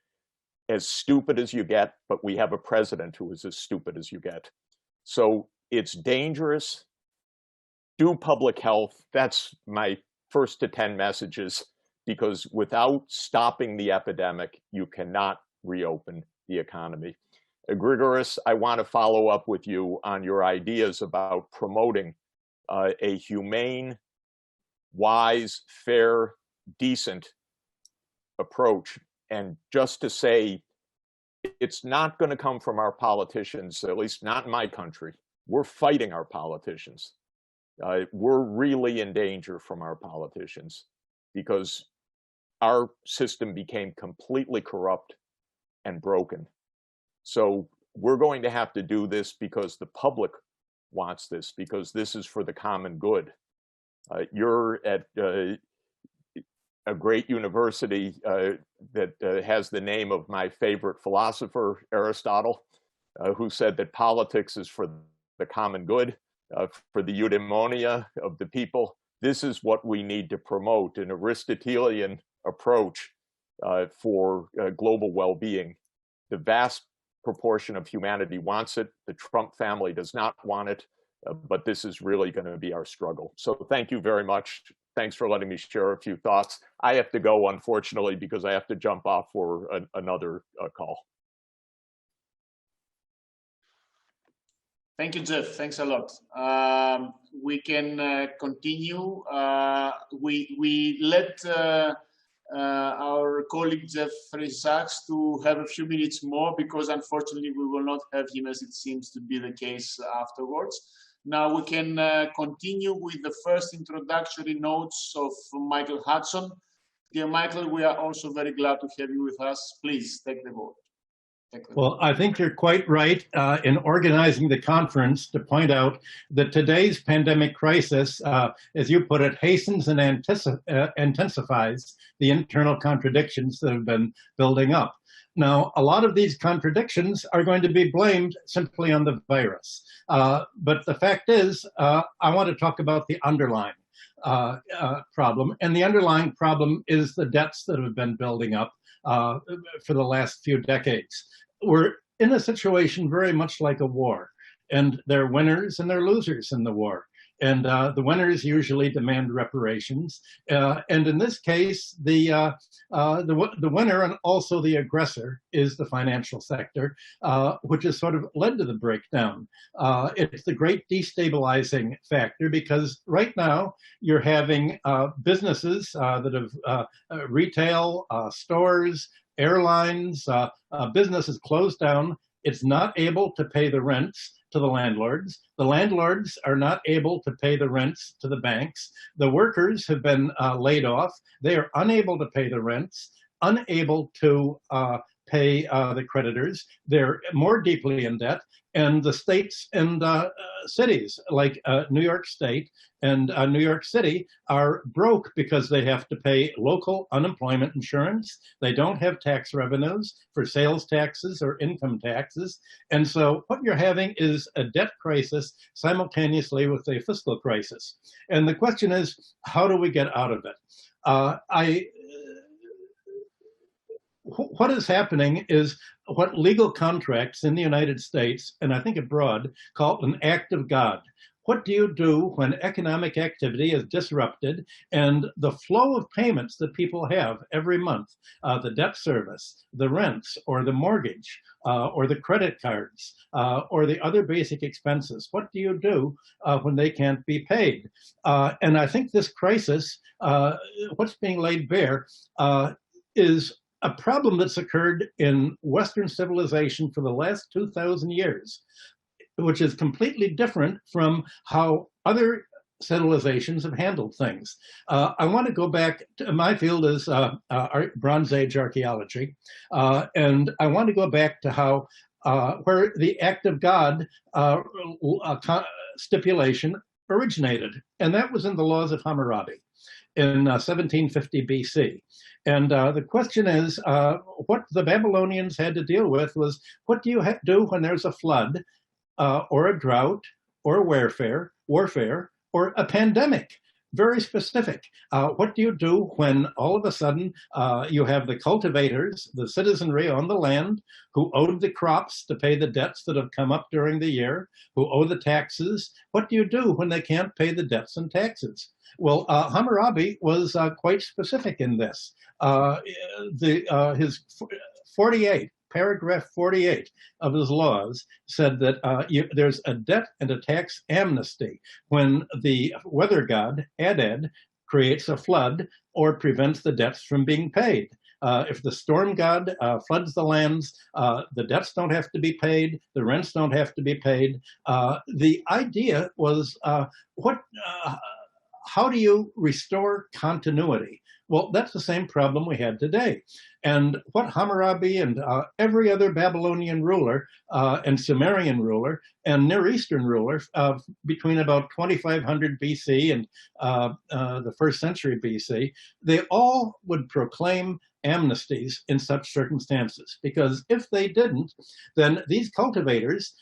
as stupid as you get, but we have a president who is as stupid as you get. So it's dangerous. Do public health. That's my first to 10 messages, because without stopping the epidemic, you cannot reopen the economy. Grigoris, I want to follow up with you on your ideas about promoting a humane, wise, fair, decent approach. And just to say, it's not going to come from our politicians, at least not in my country. We're fighting our politicians. We're really in danger from our politicians because our system became completely corrupt and broken. So we're going to have to do this because the public wants this, because this is for the common good. You're at a great university that has the name of my favorite philosopher, Aristotle, who said that politics is for the common good, for the eudaimonia of the people. This is what we need to promote, an Aristotelian approach for global well-being. The vast proportion of humanity wants it. The Trump family does not want it, but this is really going to be our struggle. So thank you very much. Thanks for letting me share a few thoughts. I have to go, unfortunately, because I have to jump off for another call. Thank you, Jeff. Thanks a lot. We can continue. We let our colleague Jeffrey Sachs to have a few minutes more, because unfortunately we will not have him, as it seems to be the case, afterwards. Now we can continue with the first introductory notes of Michael Hudson. Dear Michael, we are also very glad to have you with us. Please take the vote. Well, I think you're quite right in organizing the conference to point out that today's pandemic crisis, as you put it, hastens and intensifies the internal contradictions that have been building up. Now, a lot of these contradictions are going to be blamed simply on the virus. But the fact is, I want to talk about the underlying problem. And the underlying problem is the debts that have been building up for the last few decades. We're in a situation very much like a war, and there are winners and there are losers in the war. And the winners usually demand reparations. And in this case, the winner and also the aggressor is the financial sector, which has sort of led to the breakdown. It's the great destabilizing factor, because right now you're having businesses that have retail, stores, airlines, businesses closed down. It's not able to pay the rents to the landlords. The landlords are not able to pay the rents to the banks. The workers have been laid off. They are unable to pay the rents, unable to pay the creditors. They're more deeply in debt. And the states and cities like New York State and New York City are broke because they have to pay local unemployment insurance. They don't have tax revenues for sales taxes or income taxes. And so what you're having is a debt crisis simultaneously with a fiscal crisis. And the question is, how do we get out of it? What is happening is what legal contracts in the United States, and I think abroad, call an act of God. What do you do when economic activity is disrupted and the flow of payments that people have every month, the debt service, the rents, or the mortgage, or the credit cards, or the other basic expenses? What do you do when they can't be paid? And I think this crisis, what's being laid bare, is a problem that's occurred in Western civilization for the last 2,000 years, which is completely different from how other civilizations have handled things. I want to go back to, my field is Bronze Age archaeology, and I want to go back to how, where the act of God stipulation originated, and that was in the laws of Hammurabi in 1750 BC. And the question is, what the Babylonians had to deal with was, what do you do when there's a flood, or a drought, or warfare, or a pandemic? Very specific. What do you do when all of a sudden you have the cultivators, the citizenry on the land, who owed the crops to pay the debts that have come up during the year, who owe the taxes? What do you do when they can't pay the debts and taxes? Well, Hammurabi was quite specific in this. His 48, paragraph 48 of his laws said that there's a debt and a tax amnesty when the weather god, Adad, creates a flood or prevents the debts from being paid. If the storm god floods the lands, the debts don't have to be paid, the rents don't have to be paid. The idea was, how do you restore continuity? Well, that's the same problem we had today. And what Hammurabi and every other Babylonian ruler and Sumerian ruler and Near Eastern ruler between about 2500 BC and the 1st century BC, they all would proclaim amnesties in such circumstances, because if they didn't, then these cultivators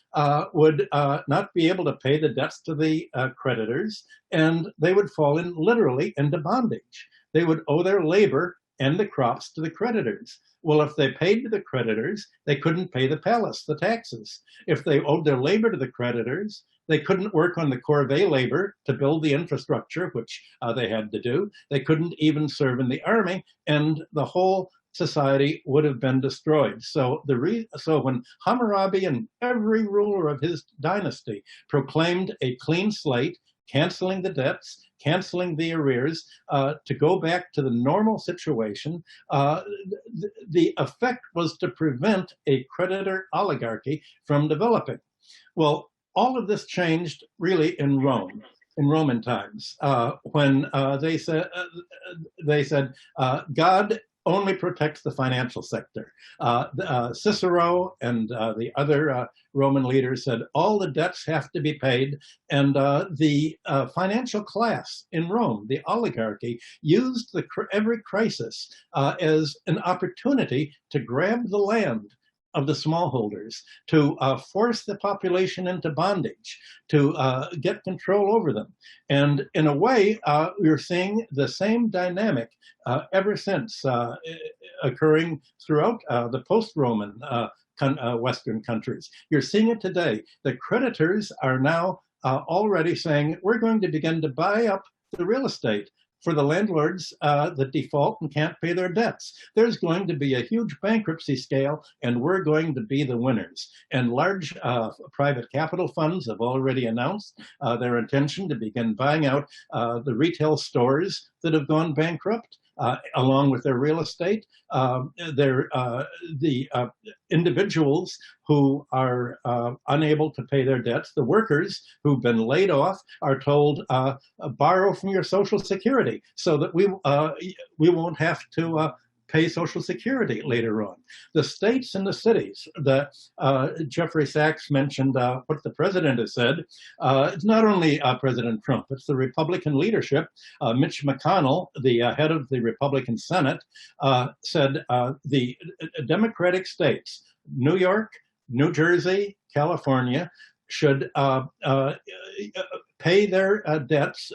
would not be able to pay the debts to the creditors, and they would fall in literally into bondage. They would owe their labor and the crops to the creditors. Well, if they paid to the creditors, they couldn't pay the palace, the taxes. If they owed their labor to the creditors, they couldn't work on the corvée labor to build the infrastructure, which they had to do. They couldn't even serve in the army, and the whole society would have been destroyed. So when Hammurabi and every ruler of his dynasty proclaimed a clean slate, canceling the debts, canceling the arrears, to go back to the normal situation, the effect was to prevent a creditor oligarchy from developing. Well, all of this changed really in Rome, in Roman times, when they said God only protects the financial sector. Cicero and the other Roman leaders said all the debts have to be paid, and the financial class in Rome, the oligarchy, used every crisis as an opportunity to grab the land of the smallholders, to force the population into bondage, to get control over them. And in a way, we're seeing the same dynamic ever since occurring throughout the post-Roman Western countries. You're seeing it today. The creditors are now already saying, we're going to begin to buy up the real estate for the landlords that default and can't pay their debts. There's going to be a huge bankruptcy scale, and we're going to be the winners. And large private capital funds have already announced their intention to begin buying out the retail stores that have gone bankrupt, along with their real estate. The individuals who are unable to pay their debts, the workers who've been laid off, are told, borrow from your Social Security so that we won't have to pay Social Security later on. The states and the cities that Jeffrey Sachs mentioned, what the president has said, it's not only President Trump, it's the Republican leadership. Mitch McConnell, the head of the Republican Senate, said the Democratic states, New York, New Jersey, California, should pay their debts,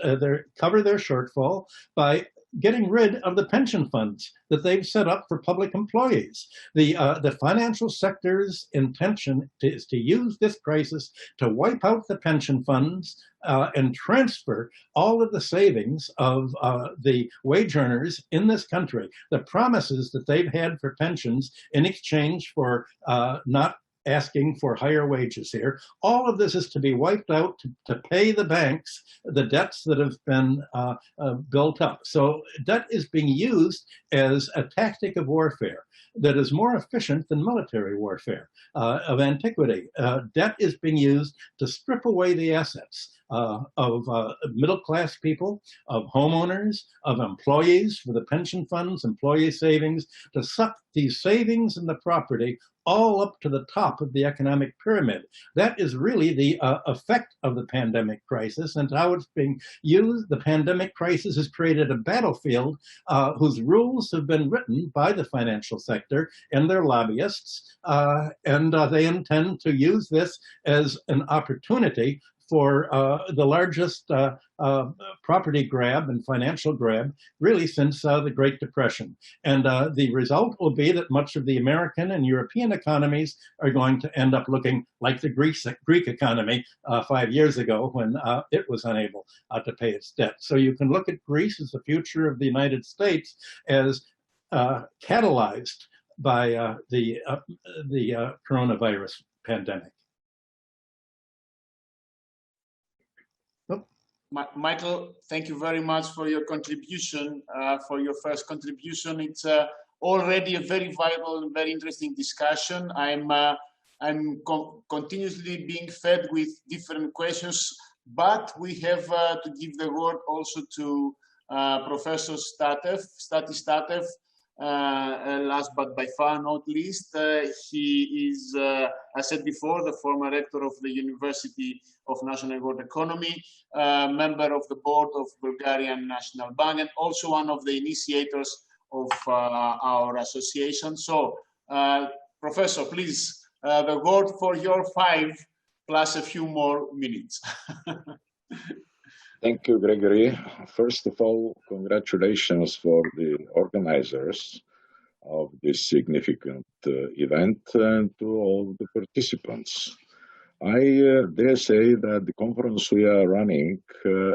cover their shortfall by getting rid of the pension funds that they've set up for public employees. The financial sector's intention is to use this crisis to wipe out the pension funds and transfer all of the savings of the wage earners in this country, the promises that they've had for pensions in exchange for not asking for higher wages here. All of this is to be wiped out to pay the banks the debts that have been built up. So debt is being used as a tactic of warfare that is more efficient than military warfare of antiquity. Debt is being used to strip away the assets of middle-class people, of homeowners, of employees for the pension funds, employee savings, to suck these savings and the property all up to the top of the economic pyramid. That is really the effect of the pandemic crisis and how it's being used. The pandemic crisis has created a battlefield whose rules have been written by the financial sector and their lobbyists, and they intend to use this as an opportunity for the largest property grab and financial grab really since the Great Depression. And the result will be that much of the American and European economies are going to end up looking like the Greek economy 5 years ago when it was unable to pay its debt. So you can look at Greece as the future of the United States as catalyzed by the coronavirus pandemic. Michael, thank you very much for your contribution, for your first contribution. It's already a very vital and very interesting discussion. I'm continuously being fed with different questions, but we have to give the word also to Professor Stati Statev. Last but by far not least, he is, as said before, the former rector of the University of National and World Economy, member of the board of Bulgarian National Bank, and also one of the initiators of our association. So, Professor, please, the word for your 5 plus a few more minutes. Thank you, Gregory. First of all, congratulations for the organizers of this significant event and to all the participants. I dare say that the conference we are running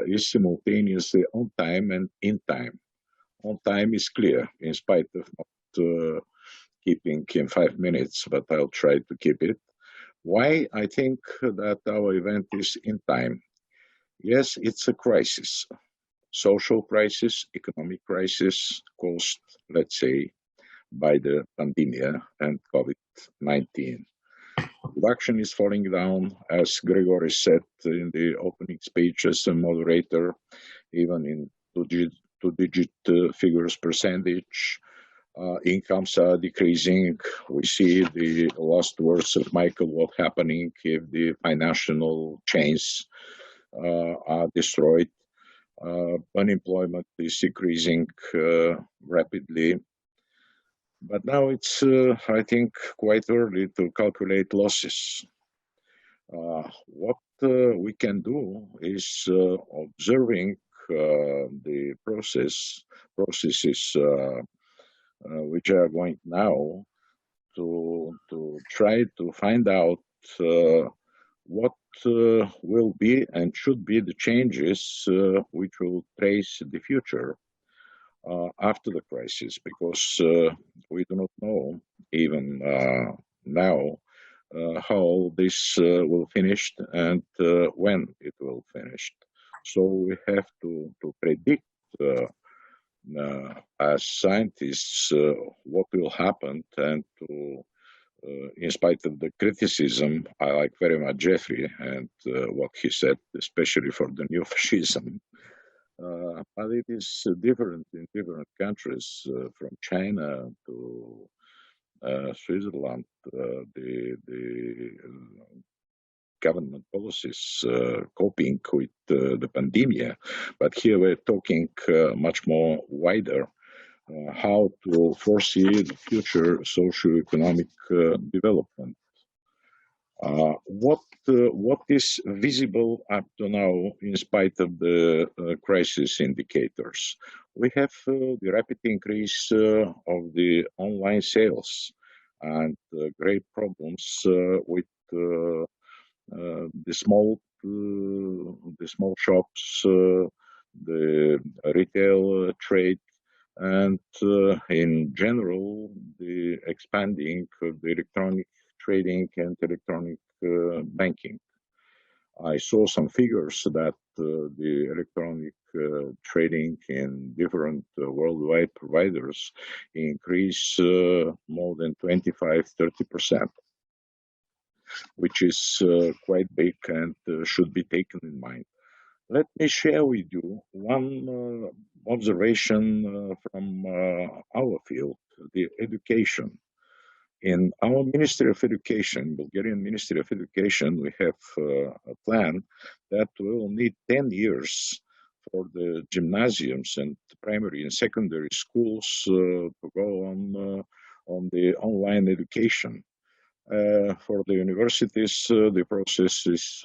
is simultaneously on time and in time. On time is clear, in spite of not keeping in 5 minutes, but I'll try to keep it. Why I think that our event is in time? Yes, it's a crisis. Social crisis, economic crisis caused, let's say, by the pandemia and COVID-19. Production is falling down, as Gregory said in the opening speech as a moderator, even in two-digit figures percentage. Incomes are decreasing. We see the last words of Michael, what happening if the financial chains are destroyed. Unemployment is decreasing rapidly. But now it's, I think, quite early to calculate losses. What we can do is observing the processes which are going now to try to find out what will be and should be the changes which will trace the future after the crisis, because we do not know even now how this will finish and when it will finish. So we have to predict as scientists what will happen, and to in spite of the criticism, I like very much Jeffrey and what he said, especially for the new fascism. But it is different in different countries, from China to Switzerland. The government policies coping with the pandemia, but here we're talking much more wider. How to foresee the future socio-economic development. What is visible up to now in spite of the crisis indicators? We have the rapid increase of the online sales and great problems with the small shops, the retail trade, and in general, the expanding of the electronic trading and electronic banking. I saw some figures that the electronic trading in different worldwide providers increase more than 25-30%, which is quite big and should be taken in mind. Let me share with you one observation from our field, the education. In our Ministry of Education, Bulgarian Ministry of Education, we have a plan that will need 10 years for the gymnasiums and primary and secondary schools to go on the online education. For the universities, the process is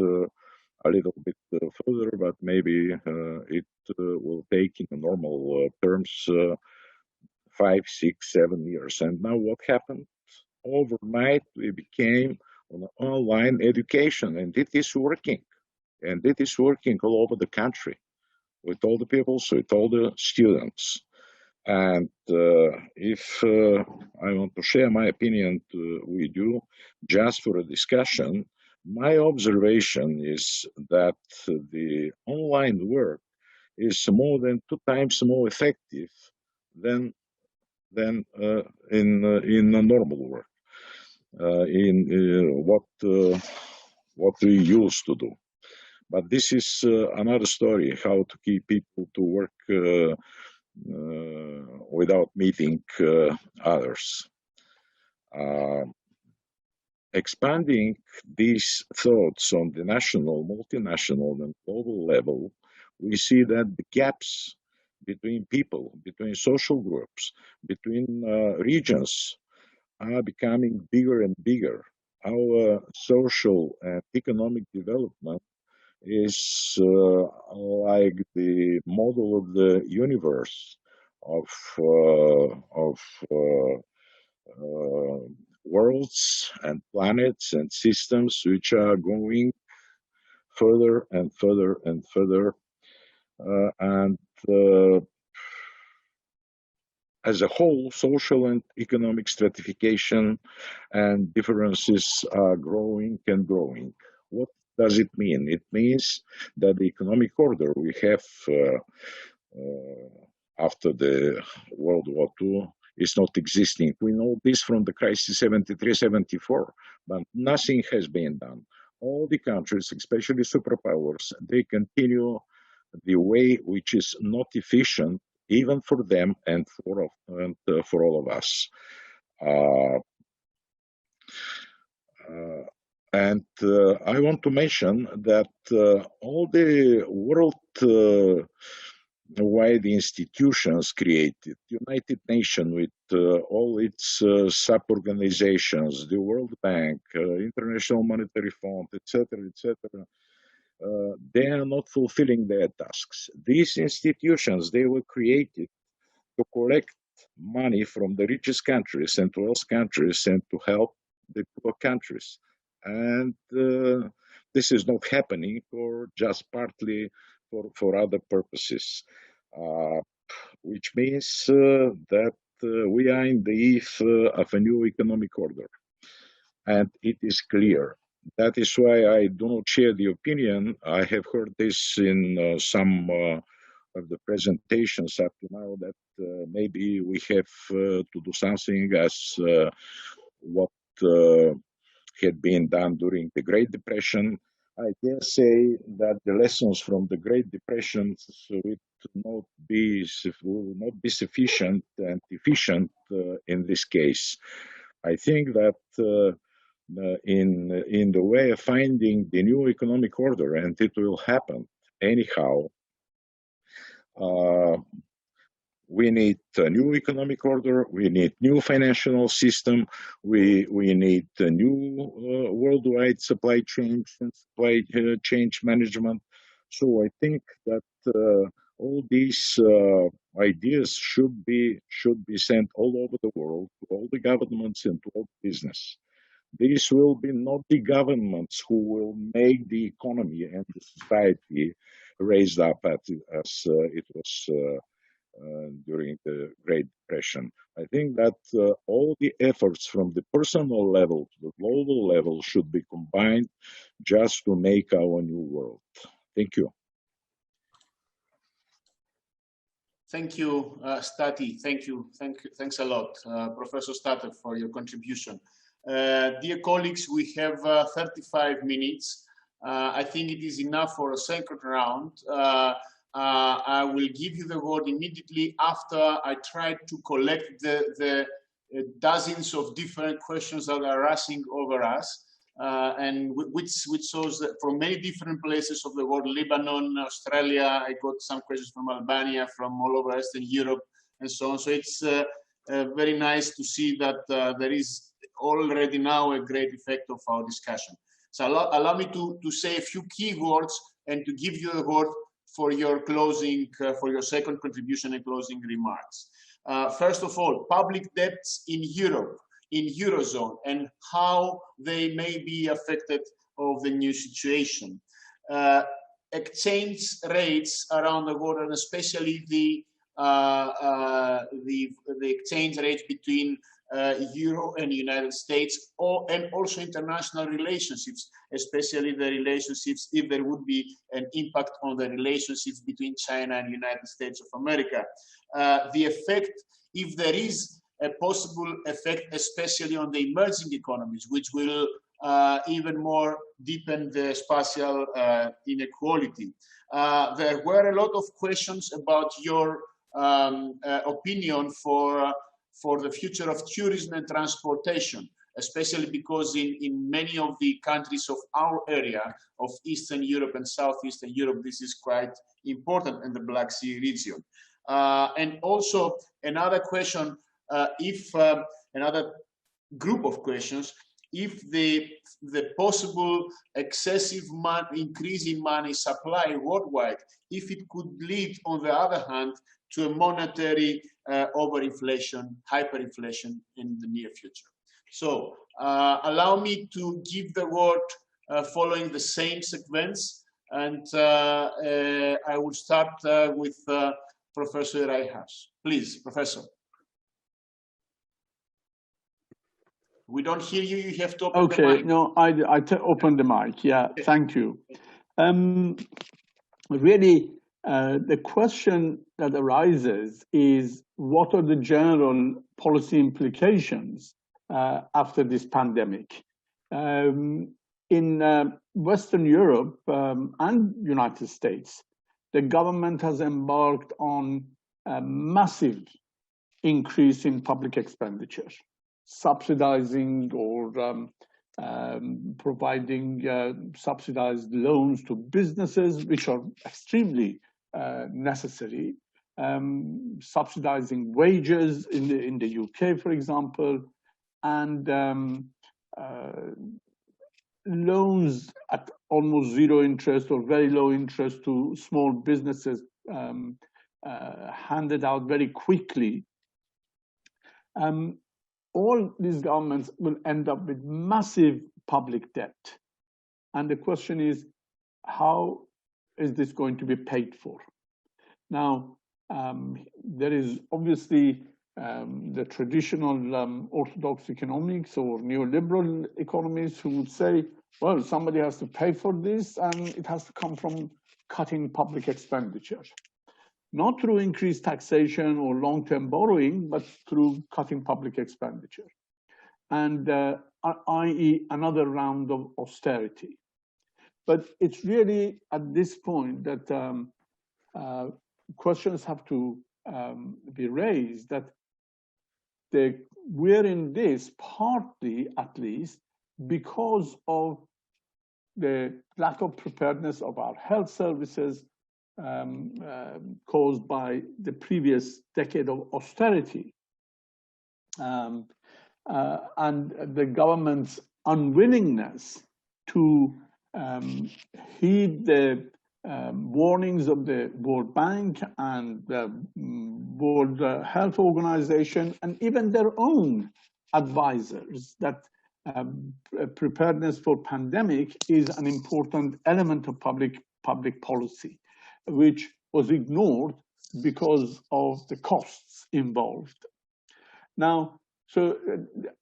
a little bit further, but maybe it will take in normal terms 5, 6, 7 years. And now what happened? Overnight, we became an online education, and it is working. And it is working all over the country with all the people, so with all the students. And if I want to share my opinion with you, just for a discussion, my observation is that the online work is more than 2 times more effective than in a normal work, in what we used to do. But this is another story: how to keep people to work without meeting others. Expanding these thoughts on the national, multinational, and global level, we see that the gaps between people, between social groups, between regions are becoming bigger and bigger. Our social and economic development is like the model of the universe of worlds and planets and systems which are going further and further and further, and as a whole, social and economic stratification and differences are growing and growing. What does it mean? It means that the economic order we have after the World War II is not existing. We know this from the crisis 73-74, but nothing has been done. All the countries, especially superpowers, they continue the way which is not efficient even for them and for all of us. And I want to mention that all the world-wide institutions created, United Nations with all its sub-organizations, the World Bank, International Monetary Fund, etc., they are not fulfilling their tasks. These institutions, they were created to collect money from the richest countries and wealthy countries and to help the poor countries. And this is not happening, or just partly for other purposes, which means that we are in the eve of a new economic order. And it is clear. That is why I do not share the opinion. I have heard this in some of the presentations up to now, that maybe we have to do something as what had been done during the Great Depression. I dare say that the lessons from the Great Depression will not be sufficient and efficient in this case. I think that in the way of finding the new economic order, and it will happen anyhow, we need a new economic order, we need new financial system, we need a new worldwide supply chain and supply chain management. So I think that all these ideas should be sent all over the world, to all the governments and to all business. These will be not the governments who will make the economy and the society raised up as it was during the Great Depression. I think that all the efforts from the personal level to the global level should be combined just to make our new world. Thank you. Thank you, Stati. Thanks a lot, Professor Statev, for your contribution. Dear colleagues, we have 35 minutes. I think it is enough for a second round. I will give you the word immediately after I try to collect the dozens of different questions that are rushing over us, and which shows that from many different places of the world, Lebanon, Australia, I got some questions from Albania, from all over Eastern Europe, and so on. So it's very nice to see that there is already now a great effect of our discussion. So allow me to say a few key words and to give you the word for your closing, for your second contribution and closing remarks. First of all, public debts in Europe, in Eurozone, and how they may be affected of the new situation. Exchange rates around the world, and especially the exchange rate between Euro and United States, and also international relationships, especially the relationships, if there would be an impact on the relationships between China and United States of America. The effect, if there is a possible effect, especially on the emerging economies, which will even more deepen the spatial inequality. There were a lot of questions about your opinion for the future of tourism and transportation, especially because in many of the countries of our area of Eastern Europe and Southeastern Europe, this is quite important in the Black Sea region. And also another question, another group of questions, if the possible excessive increase in money supply worldwide, if it could lead, on the other hand, to a monetary overinflation, hyperinflation in the near future. So allow me to give the word following the same sequence, and I will start with Professor Reijers. Please, Professor. We don't hear you. You have to open the mic. Okay, no, I opened the mic. Yeah, thank you. Really, the question that arises is, what are the general policy implications after this pandemic? In Western Europe and United States, the government has embarked on a massive increase in public expenditure, subsidizing or providing subsidized loans to businesses, which are extremely necessary, subsidizing wages in the UK, for example, and loans at almost zero interest or very low interest to small businesses handed out very quickly. All these governments will end up with massive public debt. And the question is, how is this going to be paid for? Now, there is obviously the traditional orthodox economics or neoliberal economists who would say, well, somebody has to pay for this and it has to come from cutting public expenditure. Not through increased taxation or long-term borrowing, but through cutting public expenditure. And i.e. another round of austerity. But it's really at this point that questions have to be raised that we're in this partly, at least, because of the lack of preparedness of our health services caused by the previous decade of austerity, and the government's unwillingness to heed the warnings of the World Bank and the World Health Organization, and even their own advisors, that preparedness for pandemic is an important element of public policy, which was ignored because of the costs involved. Now, so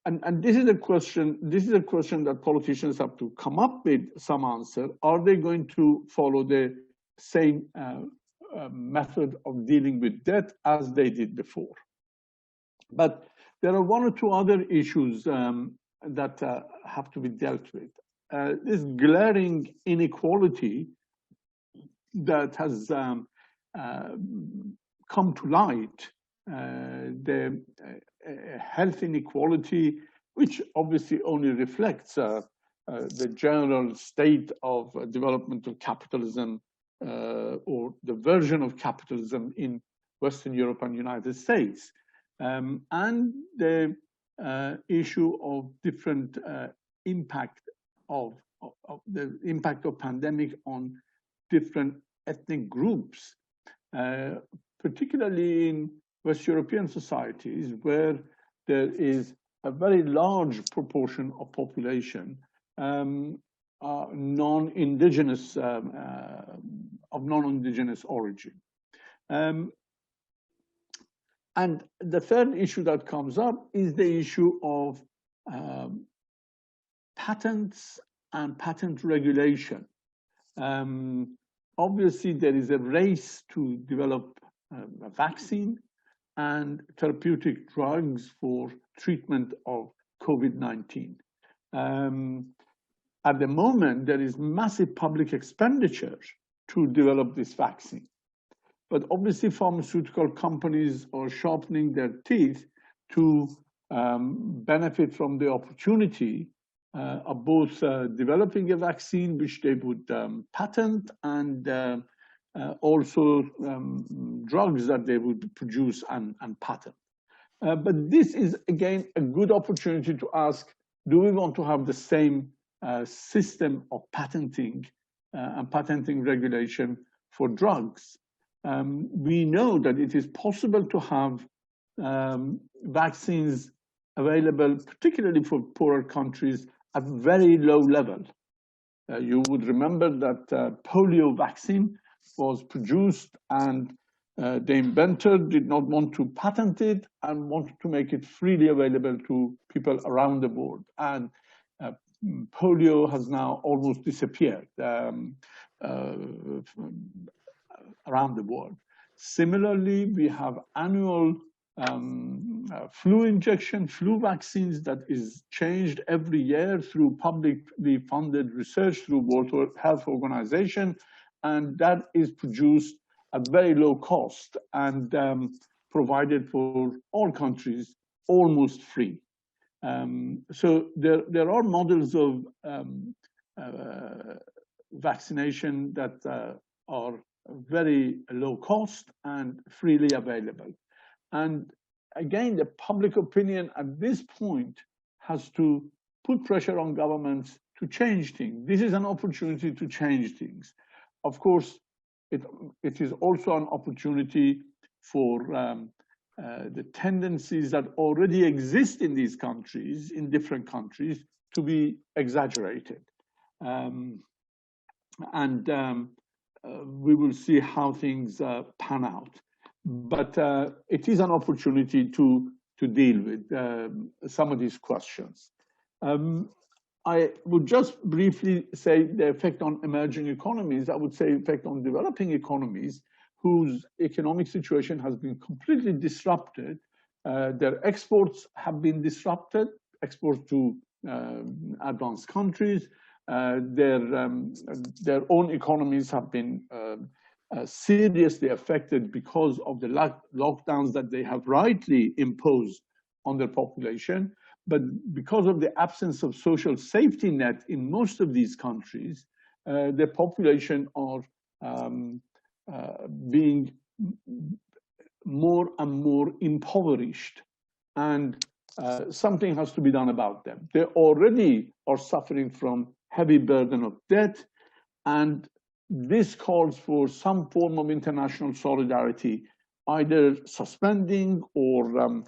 and this is a question. This is a question that politicians have to come up with some answer. Are they going to follow the same method of dealing with debt as they did before? But there are one or two other issues that have to be dealt with. This glaring inequality that has come to light, the health inequality, which obviously only reflects the general state of development of capitalism or the version of capitalism in Western Europe and United States, and the issue of different impact of the impact of pandemic on different ethnic groups, particularly in West European societies, where there is a very large proportion of population non-indigenous of non-indigenous origin. And the third issue that comes up is the issue of patents and patent regulation. Obviously, there is a race to develop a vaccine and therapeutic drugs for treatment of COVID-19. At the moment, there is massive public expenditure to develop this vaccine. But obviously, pharmaceutical companies are sharpening their teeth to benefit from the opportunity of both developing a vaccine, which they would patent, and also drugs that they would produce and patent. But this is, again, a good opportunity to ask, do we want to have the same system of patenting and patenting regulation for drugs? We know that it is possible to have vaccines available, particularly for poorer countries, at very low level. You would remember that polio vaccine was produced and the inventor did not want to patent it and wanted to make it freely available to people around the world. And polio has now almost disappeared around the world. Similarly, we have annual flu injection, flu vaccines that is changed every year through publicly funded research through World Health Organization, and that is produced at very low cost and provided for all countries almost free. So there are models of vaccination that are very low cost and freely available. And again, the public opinion at this point has to put pressure on governments to change things. This is an opportunity to change things. Of course, it is also an opportunity for the tendencies that already exist in these countries, in different countries, to be exaggerated. We will see how things pan out. But it is an opportunity to deal with some of these questions. I would just briefly say the effect on emerging economies. I would say effect on developing economies whose economic situation has been completely disrupted. Their exports have been disrupted, exports to advanced countries. Their own economies have been seriously affected because of the lockdowns that they have rightly imposed on their population. But because of the absence of social safety net in most of these countries, the population are being more and more impoverished, and something has to be done about them. They already are suffering from heavy burden of debt, and this calls for some form of international solidarity, either suspending or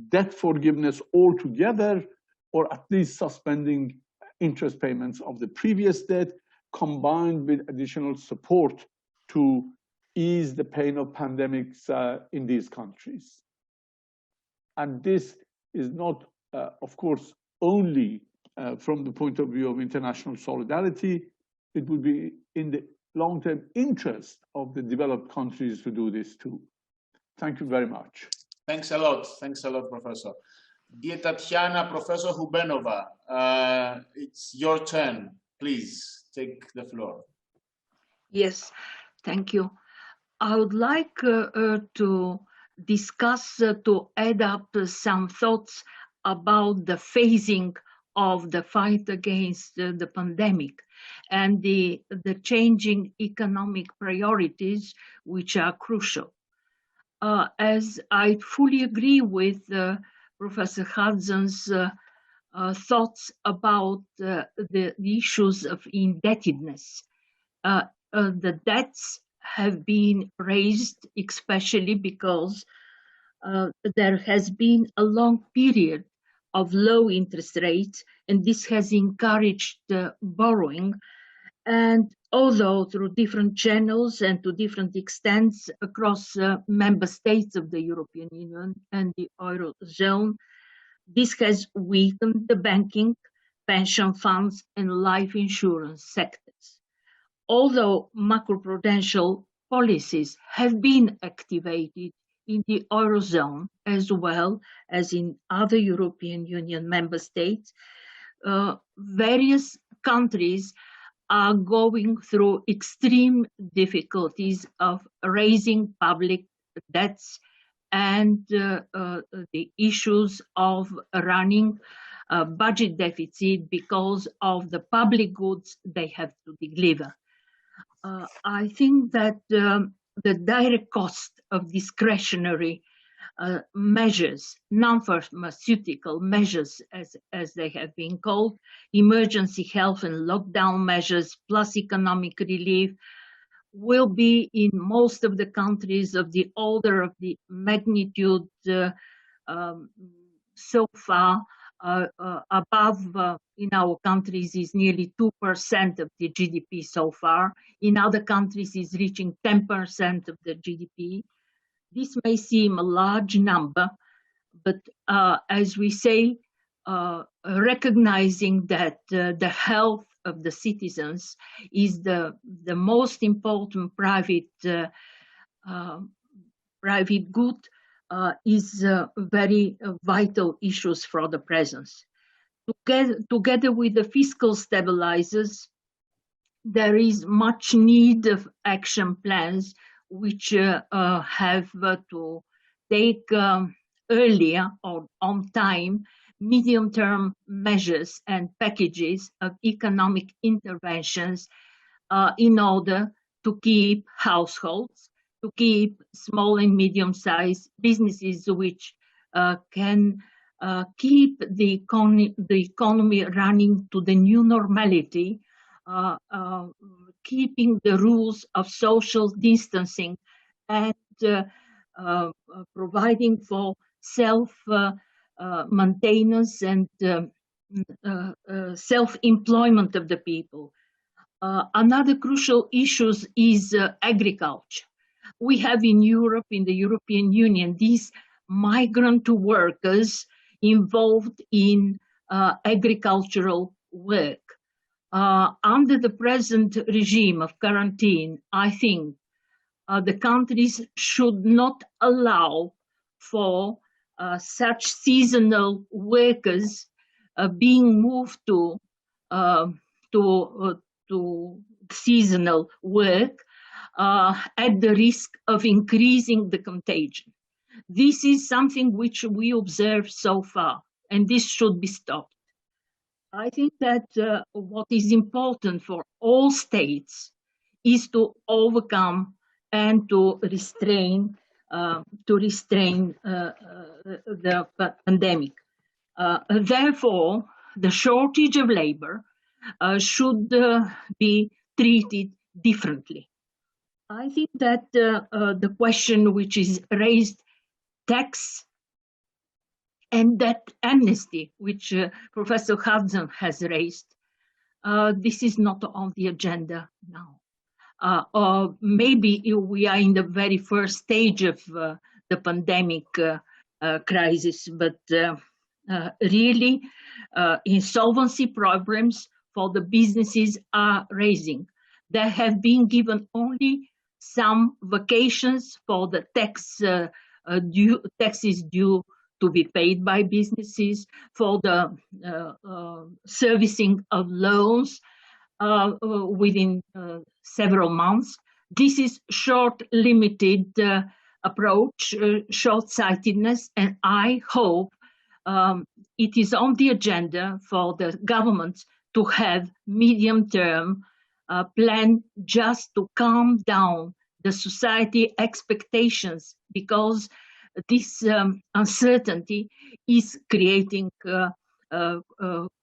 debt forgiveness altogether, or at least suspending interest payments of the previous debt, combined with additional support to ease the pain of pandemics in these countries. And this is not, of course, only from the point of view of international solidarity. It would be in the long-term interest of the developed countries to do this too. Thank you very much. Thanks a lot. Thanks a lot, Professor. Dear Tatiana, Professor Hubenova, it's your turn. Please take the floor. Yes, thank you. I would like to discuss, to add up some thoughts about the phasing of the fight against the pandemic and the changing economic priorities, which are crucial. As I fully agree with Professor Hudson's thoughts about the issues of indebtedness. The debts have been raised, especially because there has been a long period of low interest rates, and this has encouraged borrowing. And although through different channels and to different extents across member states of the European Union and the Eurozone, this has weakened the banking, pension funds, and life insurance sectors. Although macroprudential policies have been activated in the Eurozone as well as in other European Union member states, various countries are going through extreme difficulties of raising public debts and the issues of running a budget deficit because of the public goods they have to deliver. I think that the direct cost of discretionary measures, non-pharmaceutical measures, as they have been called, emergency health and lockdown measures, plus economic relief, will be in most of the countries of the order of the magnitude so far above in our countries is nearly 2% of the GDP so far. In other countries is reaching 10% of the GDP. This may seem a large number, but as we say, recognizing that the health of the citizens is the most important private good is very vital issues for the present. Together with the fiscal stabilizers, there is much need of action plans which have to take earlier or on time medium-term measures and packages of economic interventions in order to keep households, to keep small and medium-sized businesses which can keep the economy running to the new normality, keeping the rules of social distancing and providing for self-maintenance and self-employment of the people. Another crucial issue is agriculture. We have in Europe, in the European Union, these migrant workers involved in agricultural work. Under the present regime of quarantine, I think the countries should not allow for such seasonal workers being moved to seasonal work at the risk of increasing the contagion. This is something which we observe so far, and this should be stopped. I think that what is important for all states is to overcome and to restrain the pandemic. Therefore, the shortage of labor should be treated differently. I think that the question which is raised, tax and that amnesty, which Professor Hudson has raised, this is not on the agenda now. Or maybe we are in the very first stage of the pandemic crisis, but really insolvency problems for the businesses are raising. There have been given only some vacations for the taxes due to be paid by businesses, for the servicing of loans within several months. This is short, limited approach, short-sightedness, and I hope it is on the agenda for the governments to have medium-term plan just to calm down the society expectations, because this uncertainty is creating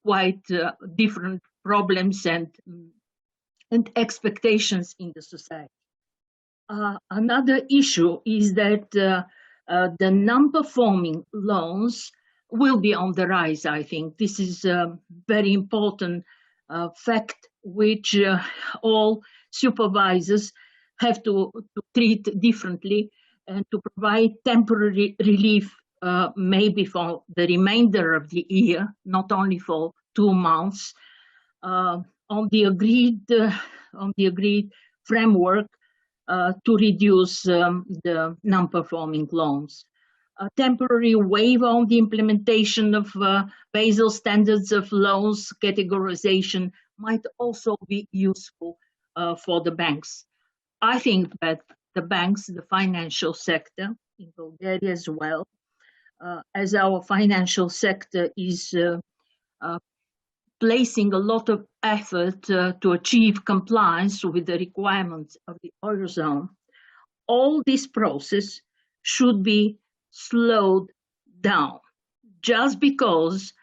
quite different problems and expectations in the society. Another issue is that the non-performing loans will be on the rise, I think. This is a very important fact which all supervisors have to treat differently and to provide temporary relief maybe for the remainder of the year, not only for 2 months, on the agreed framework to reduce the non-performing loans. A temporary waiver on the implementation of Basel standards of loans categorization might also be useful for the banks. I think that the banks, the financial sector in Bulgaria as well, as our financial sector is placing a lot of effort to achieve compliance with the requirements of the Eurozone, all this process should be slowed down, just because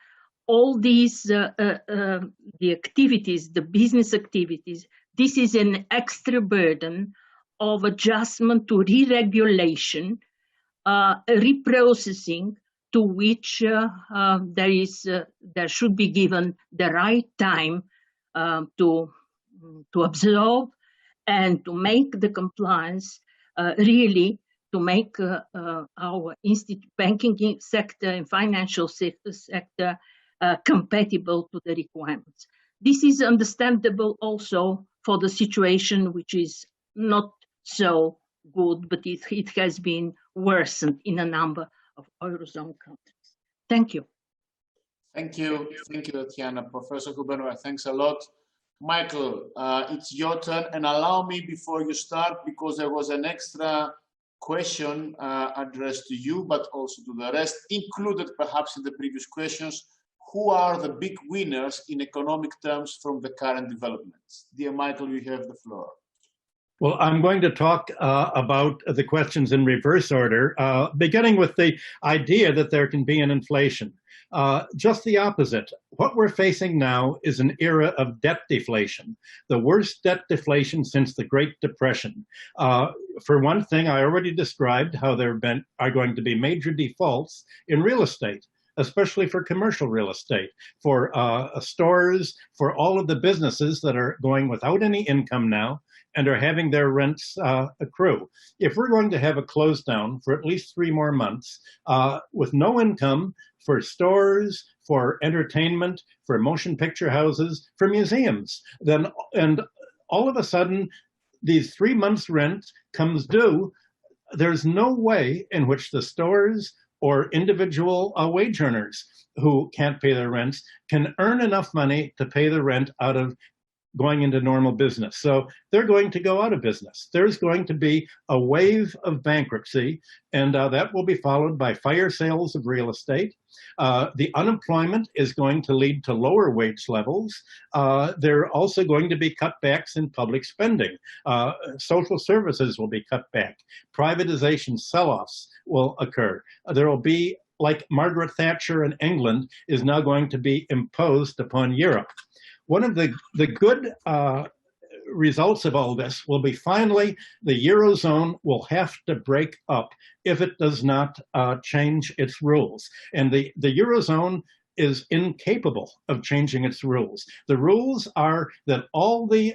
all these the activities, the business activities, this is an extra burden of adjustment to re-regulation, reprocessing, to which there should be given the right time to absorb and to make the compliance really, to make our banking sector and financial sector compatible to the requirements. This is understandable also for the situation which is not so good, but it has been worsened in a number of Eurozone countries. Thank you. Thank you, Tatiana. Professor Hubenauer, thanks a lot. Michael, it's your turn, and allow me before you start, because there was an extra question addressed to you, but also to the rest, included perhaps in the previous questions. Who are the big winners in economic terms from the current developments? Dear Michael, you have the floor. Well, I'm going to talk about the questions in reverse order, beginning with the idea that there can be an inflation. Just the opposite. What we're facing now is an era of debt deflation, the worst debt deflation since the Great Depression. For one thing, I already described how there are going to be major defaults in real estate, especially for commercial real estate, for stores, for all of the businesses that are going without any income now and are having their rents accrue. If we're going to have a close down for at least 3 more months with no income for stores, for entertainment, for motion picture houses, for museums, and all of a sudden these 3 months rent comes due, there's no way in which the stores or individual wage earners who can't pay their rents can earn enough money to pay the rent out of going into normal business. So they're going to go out of business. There's going to be a wave of bankruptcy, and that will be followed by fire sales of real estate. The unemployment is going to lead to lower wage levels. There are also going to be cutbacks in public spending. Social services will be cut back. Privatization sell-offs will occur. There will be, like Margaret Thatcher in England, is now going to be imposed upon Europe. One of the good results of all this will be finally the Eurozone will have to break up if it does not change its rules. And the Eurozone is incapable of changing its rules. The rules are that all the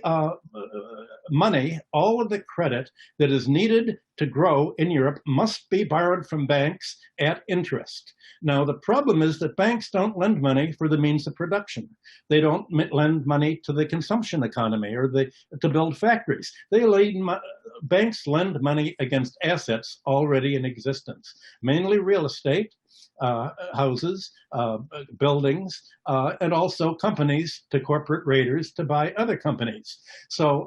money, all of the credit that is needed to grow in Europe must be borrowed from banks at interest. Now, the problem is that banks don't lend money for the means of production. They don't lend money to the consumption economy or to build factories. Banks lend money against assets already in existence, mainly real estate, houses, buildings, and also companies to corporate raiders to buy other companies. So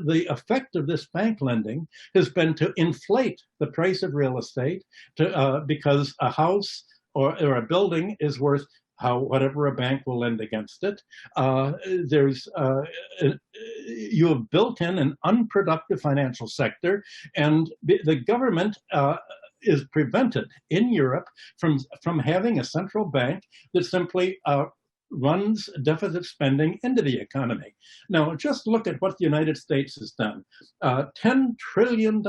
the effect of this bank lending has been to inflate the price of real estate because a house or a building is worth whatever a bank will lend against it. You have built in an unproductive financial sector, and the government is prevented in Europe from having a central bank that simply runs deficit spending into the economy. Now, just look at what the United States has done. $10 trillion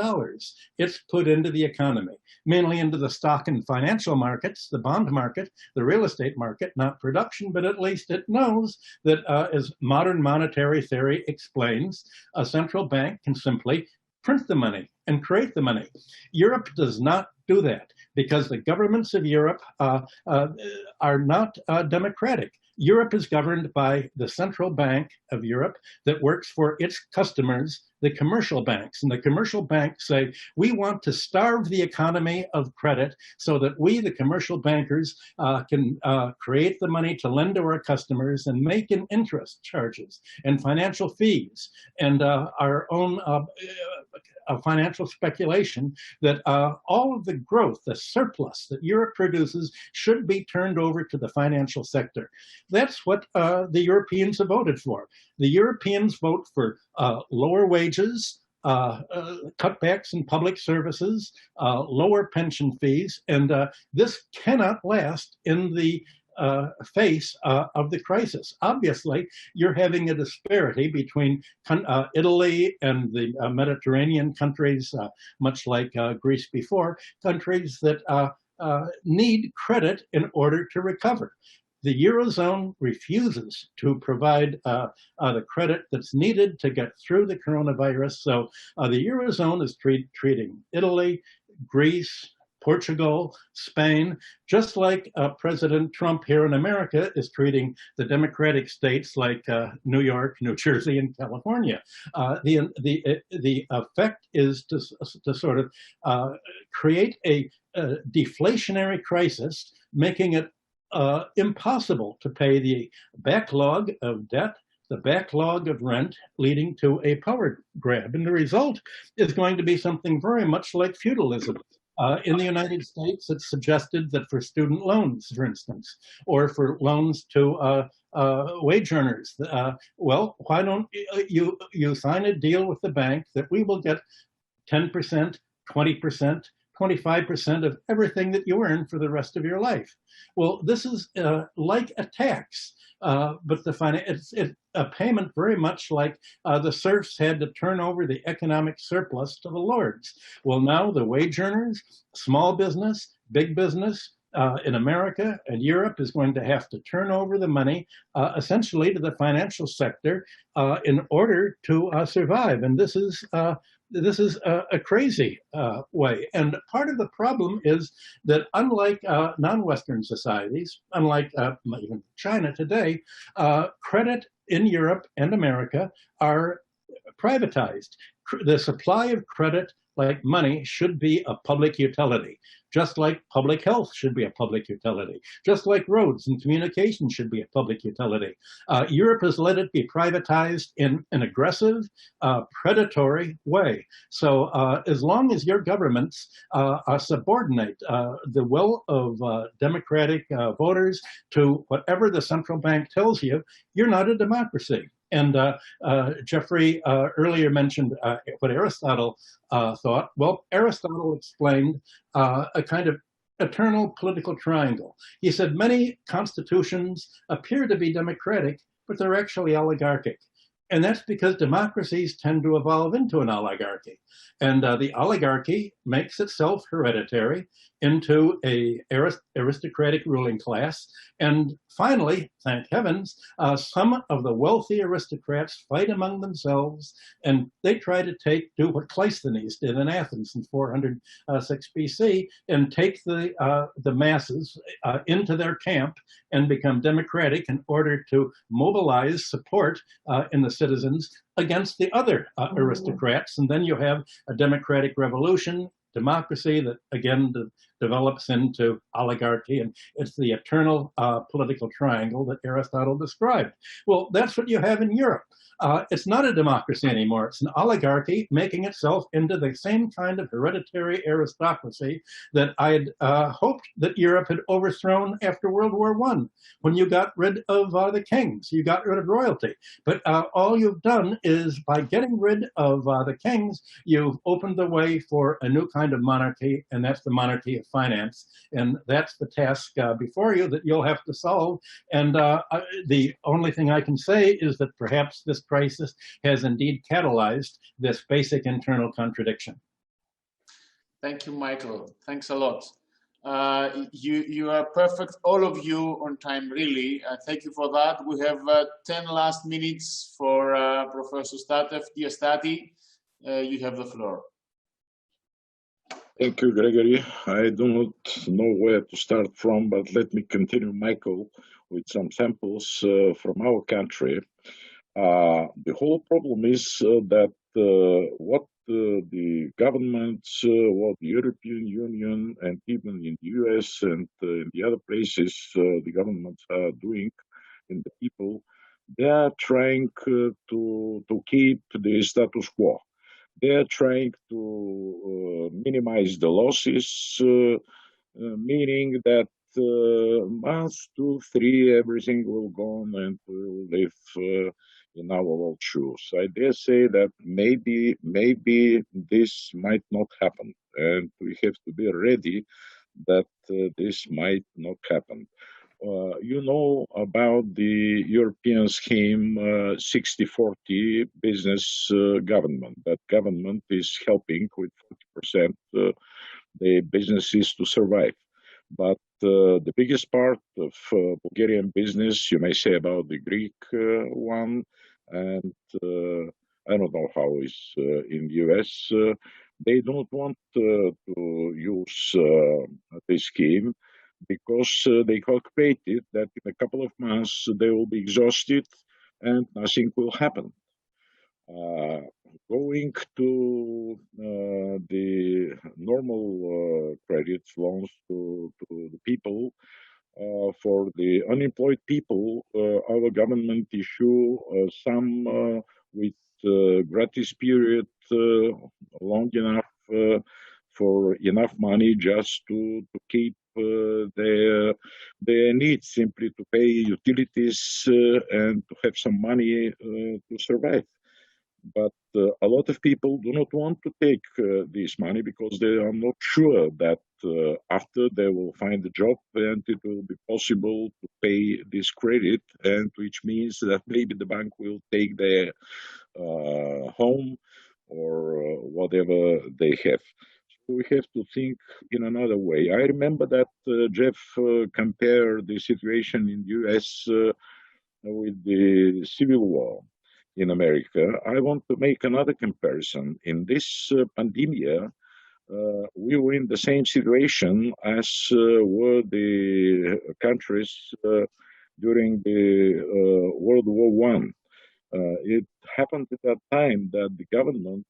it's put into the economy, mainly into the stock and financial markets, the bond market, the real estate market, not production, but at least it knows that, as modern monetary theory explains, a central bank can simply print the money and create the money. Europe does not do that because the governments of Europe are not democratic. Europe is governed by the central bank of Europe that works for its customers, the commercial banks. And the commercial banks say, we want to starve the economy of credit so that we, the commercial bankers, can create the money to lend to our customers and make in interest charges and financial fees and our own financial speculation that all of the growth, the surplus that Europe produces should be turned over to the financial sector. That's what the Europeans have voted for. The Europeans vote for lower wages, cutbacks in public services, lower pension fees, and this cannot last in the face of the crisis. Obviously, you're having a disparity between Italy and the Mediterranean countries, much like Greece before, countries that need credit in order to recover. The Eurozone refuses to provide the credit that's needed to get through the coronavirus. So the Eurozone is treating Italy, Greece, Portugal, Spain, just like President Trump here in America is treating the democratic states like New York, New Jersey, and California. The effect is to sort of create a deflationary crisis, making it impossible to pay the backlog of debt, the backlog of rent, leading to a power grab. And the result is going to be something very much like feudalism. In the United States, it's suggested that for student loans, for instance, or for loans to wage earners, well, why don't you sign a deal with the bank that we will get 10%, 20%, 25% of everything that you earn for the rest of your life. Well, this is like a tax, but it's a payment very much like the serfs had to turn over the economic surplus to the lords. Well, now the wage earners, small business, big business, in America and Europe is going to have to turn over the money essentially to the financial sector in order to survive. And this is a crazy way. And part of the problem is that unlike non-Western societies, unlike even China today, credit in Europe and America are privatized. The supply of credit, like money, should be a public utility, just like public health should be a public utility, just like roads and communication should be a public utility. Europe has let it be privatized in an aggressive, predatory way. So as long as your governments subordinate the will of democratic voters to whatever the central bank tells you, you're not a democracy. And Jeffrey earlier mentioned what Aristotle thought. Well, Aristotle explained a kind of eternal political triangle. He said many constitutions appear to be democratic, but they're actually oligarchic. And that's because democracies tend to evolve into an oligarchy. And the oligarchy makes itself hereditary into a aristocratic ruling class. And finally, thank heavens, some of the wealthy aristocrats fight among themselves, and they try to do what Cleisthenes did in Athens in 406 BC, and take the masses into their camp and become democratic in order to mobilize support in the citizens against the other aristocrats. And then you have a democratic revolution, democracy that again develops into oligarchy, and it's the eternal political triangle that Aristotle described. Well, that's what you have in Europe. It's not a democracy anymore. It's an oligarchy making itself into the same kind of hereditary aristocracy that I'd hoped that Europe had overthrown after World War I, when you got rid of the kings, you got rid of royalty. But all you've done is, by getting rid of the kings, you've opened the way for a new kind of monarchy, and that's the monarchy of finance. And that's the task before you that you'll have to solve. And the only thing I can say is that perhaps this crisis has indeed catalyzed this basic internal contradiction. Thank you, Michael. Thanks a lot. You are perfect, all of you, on time, really. Thank you for that. We have 10 last minutes for Professor Statev. Dear Stati, you have the floor. Thank you, Gregory. I do not know where to start from, but let me continue, Michael, with some samples from our country. The whole problem is that what the governments, what the European Union, and even in the US and in the other places the governments are doing in the people, they are trying to keep the status quo. They are trying to minimize the losses, meaning that month, 2, 3, everything will go on and we'll live in our old shoes. I dare say that maybe this might not happen, and we have to be ready that this might not happen. You know about the European scheme 60-40 business government. That government is helping with 40% the businesses to survive. But the biggest part of Bulgarian business, you may say about the Greek one, and I don't know how it's in the US. They don't want to use this scheme because they calculated that in a couple of months they will be exhausted and nothing will happen. Going to the normal credit loans to the people, for the unemployed people, our government issue some with gratis period long enough for enough money just to keep their needs, simply to pay utilities and to have some money to survive. But a lot of people do not want to take this money because they are not sure that after they will find a job and it will be possible to pay this credit, and which means that maybe the bank will take their home or whatever they have. So we have to think in another way. I remember that Jeff compared the situation in the US with the Civil War in America. I want to make another comparison. In this pandemia, we were in the same situation as were the countries during the World War One. It happened at that time that the governments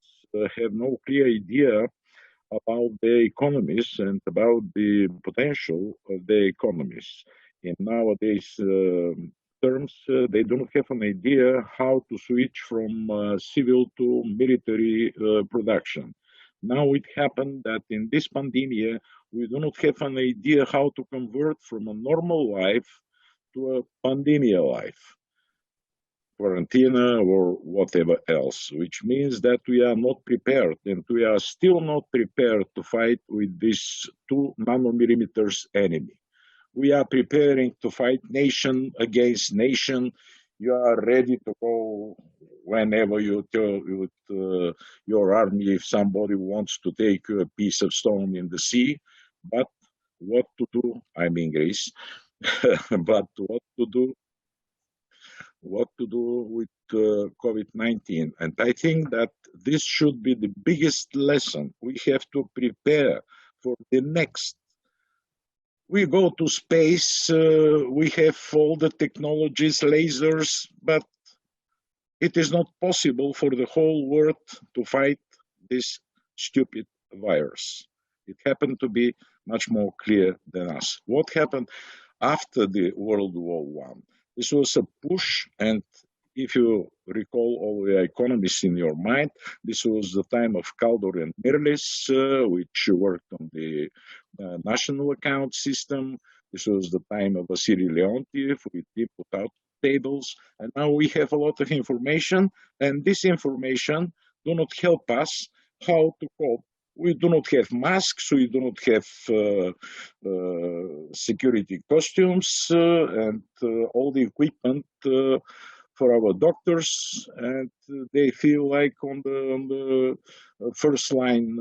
had no clear idea about their economies and about the potential of their economies. In nowadays terms, they don't have an idea how to switch from civil to military production. Now it happened that in this pandemia, we do not have an idea how to convert from a normal life to a pandemia life, quarantine or whatever else, which means that we are not prepared, and we are still not prepared to fight with this 2 nanometers enemy. We are preparing to fight nation against nation. You are ready to go whenever you tell with your army if somebody wants to take a piece of stone in the sea. But what to do? I'm in Greece. But what to do with COVID-19? And I think that this should be the biggest lesson. We have to prepare for the next. We go to space, we have all the technologies, lasers, but it is not possible for the whole world to fight this stupid virus. It happened to be much more clear than us. What happened after the World War One? This was a push, and if you recall all the economists in your mind, this was the time of Kaldor and Mirlis, which worked on the national account system. This was the time of Vasily Leontiev with input out tables. And now we have a lot of information, and this information do not help us how to cope. We do not have masks, we do not have security costumes and all the equipment for our doctors, and they feel like on the first line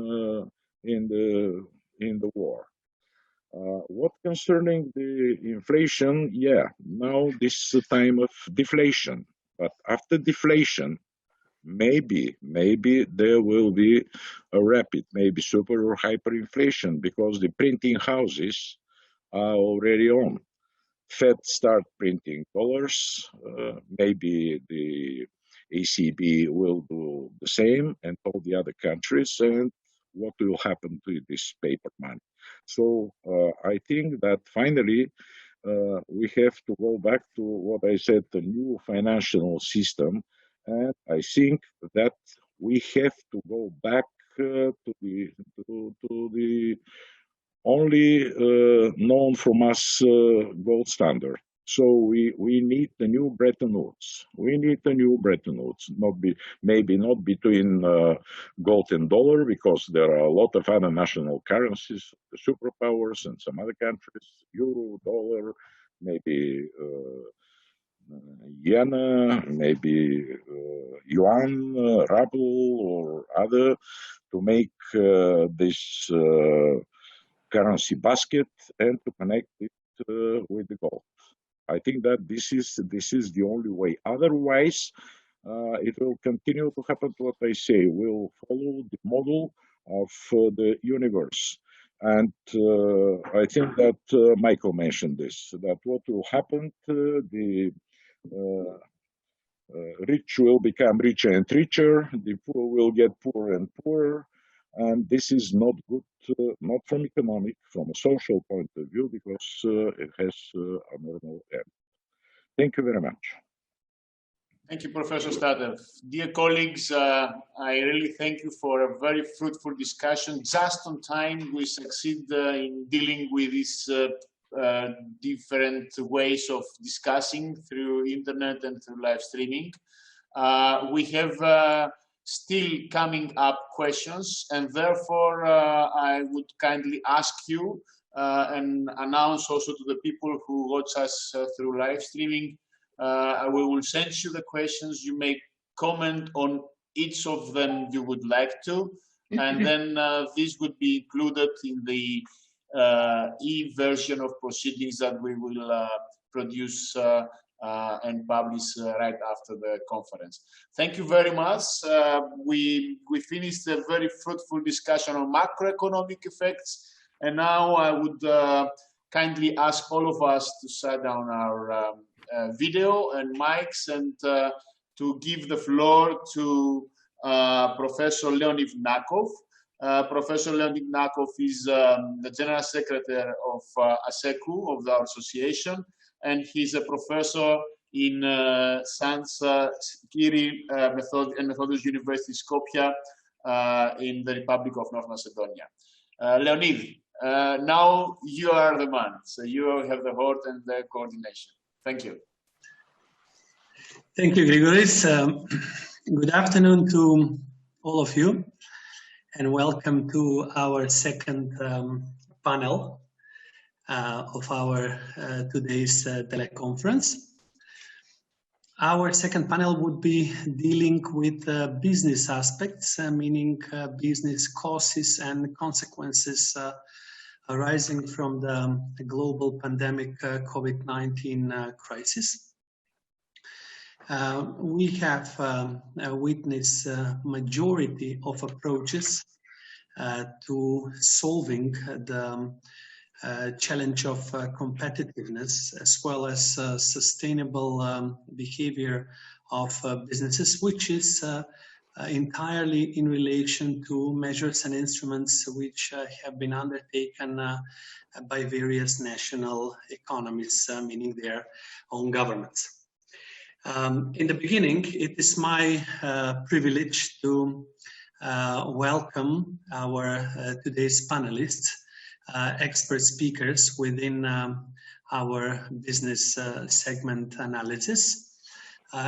in the war. What concerning the inflation? Yeah, now this is a time of deflation, but after deflation, maybe there will be a rapid, maybe super or hyperinflation, because the printing houses are already on. Fed start printing dollars, maybe the ECB will do the same, and all the other countries, and what will happen to this paper money. So I think that finally we have to go back to what I said, the new financial system, and I think that we have to go back to the only known from us gold standard. So we need the new Bretton Woods. We need the new Bretton Woods, maybe not between gold and dollar, because there are a lot of other national currencies, the superpowers and some other countries, euro, dollar, maybe yen, maybe yuan, ruble, or other, to make this currency basket and to connect it with the gold. I think that this is the only way. Otherwise, it will continue to happen to what I say. We'll follow the model of the universe. And I think that Michael mentioned this, that what will happen, the rich will become richer and richer, the poor will get poorer and poorer. And this is not good, not from economic, from a social point of view, because it has a normal end. Thank you very much. Thank you, Professor Statev. Dear colleagues, I really thank you for a very fruitful discussion. Just on time, we succeed in dealing with these different ways of discussing through internet and through live streaming. We have still coming up questions, and therefore I would kindly ask you and announce also to the people who watch us through live streaming, we will send you the questions. You may comment on each of them you would like to, and then this would be included in the e-version of proceedings that we will produce and publish right after the conference. Thank you very much. We finished a very fruitful discussion on macroeconomic effects, and now I would kindly ask all of us to shut down our video and mics and to give the floor to Professor Leonid Nakov. Professor Leonid Nakov is the General Secretary of ASECU, of our association, and he's a professor in Kiri and Methodist University, Skopje, in the Republic of North Macedonia. Leonid, now you are the man, so you have the heart and the coordination. Thank you. Thank you, Grigoris. Good afternoon to all of you, and welcome to our second panel of our today's teleconference. Our second panel would be dealing with business aspects, meaning business causes and consequences arising from the global pandemic COVID-19 crisis. We have witnessed a majority of approaches to solving the challenge of competitiveness, as well as sustainable behavior of businesses, which is entirely in relation to measures and instruments which have been undertaken by various national economies, meaning their own governments. In the beginning, it is my privilege to welcome our today's panelists, expert speakers within our business segment analysis.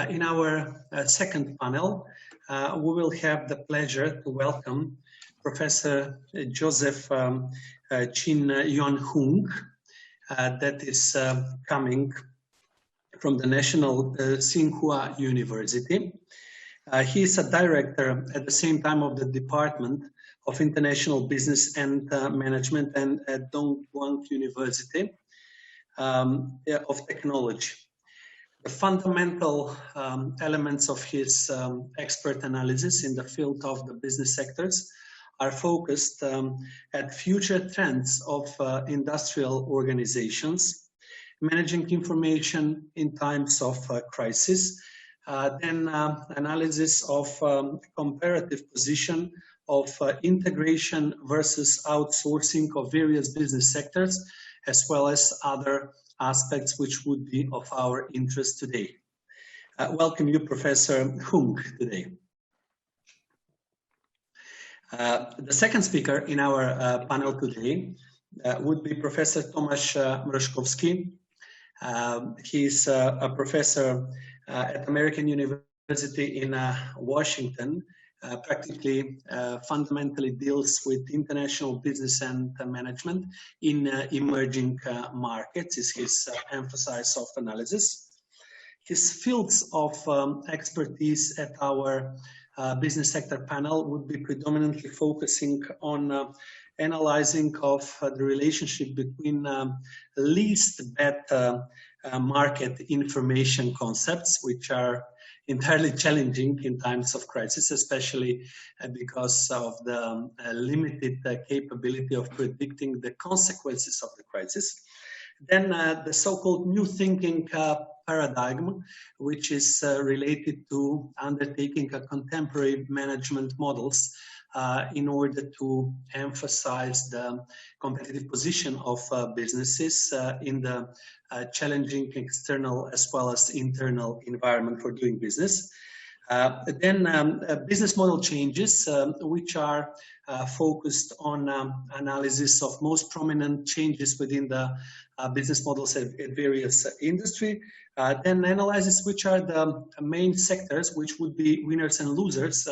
In our second panel, we will have the pleasure to welcome Professor Joseph Chin Yuan Hung, that is coming from the National Tsinghua University. He is a director at the same time of the Department of International Business and Management and at Dong Guang University of Technology. The fundamental elements of his expert analysis in the field of the business sectors are focused at future trends of industrial organizations, managing information in times of crisis, then analysis of comparative position of integration versus outsourcing of various business sectors, as well as other aspects which would be of our interest today. Welcome you, Professor Hung, today. The second speaker in our panel today would be Professor Tomasz Mroczkowski. He's a professor at American University in Washington. Practically fundamentally deals with international business and management in emerging markets, is his emphasis of analysis. His fields of expertise at our business sector panel would be predominantly focusing on analyzing of the relationship between least bad market information concepts, which are entirely challenging in times of crisis, especially because of the limited capability of predicting the consequences of the crisis. Then the so-called new thinking paradigm, which is related to undertaking a contemporary management models in order to emphasize the competitive position of businesses in the challenging external as well as internal environment for doing business. Then business model changes, which are focused on analysis of most prominent changes within the business models at various industry. Then analysis which are the main sectors which would be winners and losers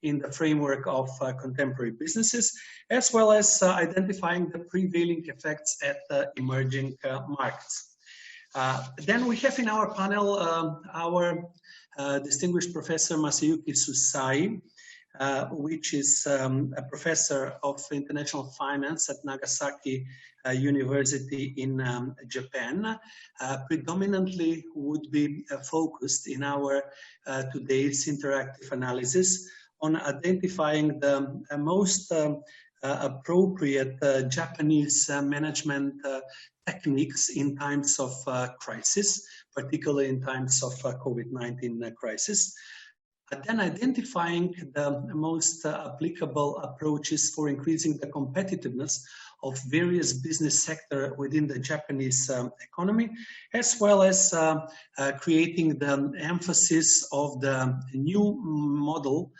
in the framework of contemporary businesses, as well as identifying the prevailing effects at emerging markets. Then we have in our panel our distinguished Professor Masayuki Susai, which is a professor of international finance at Nagasaki University in Japan. Predominantly would be focused in our today's interactive analysis on identifying the most appropriate Japanese management techniques in times of crisis, particularly in times of COVID-19 crisis. Then identifying the most applicable approaches for increasing the competitiveness of various business sectors within the Japanese economy, as well as creating the emphasis of the new model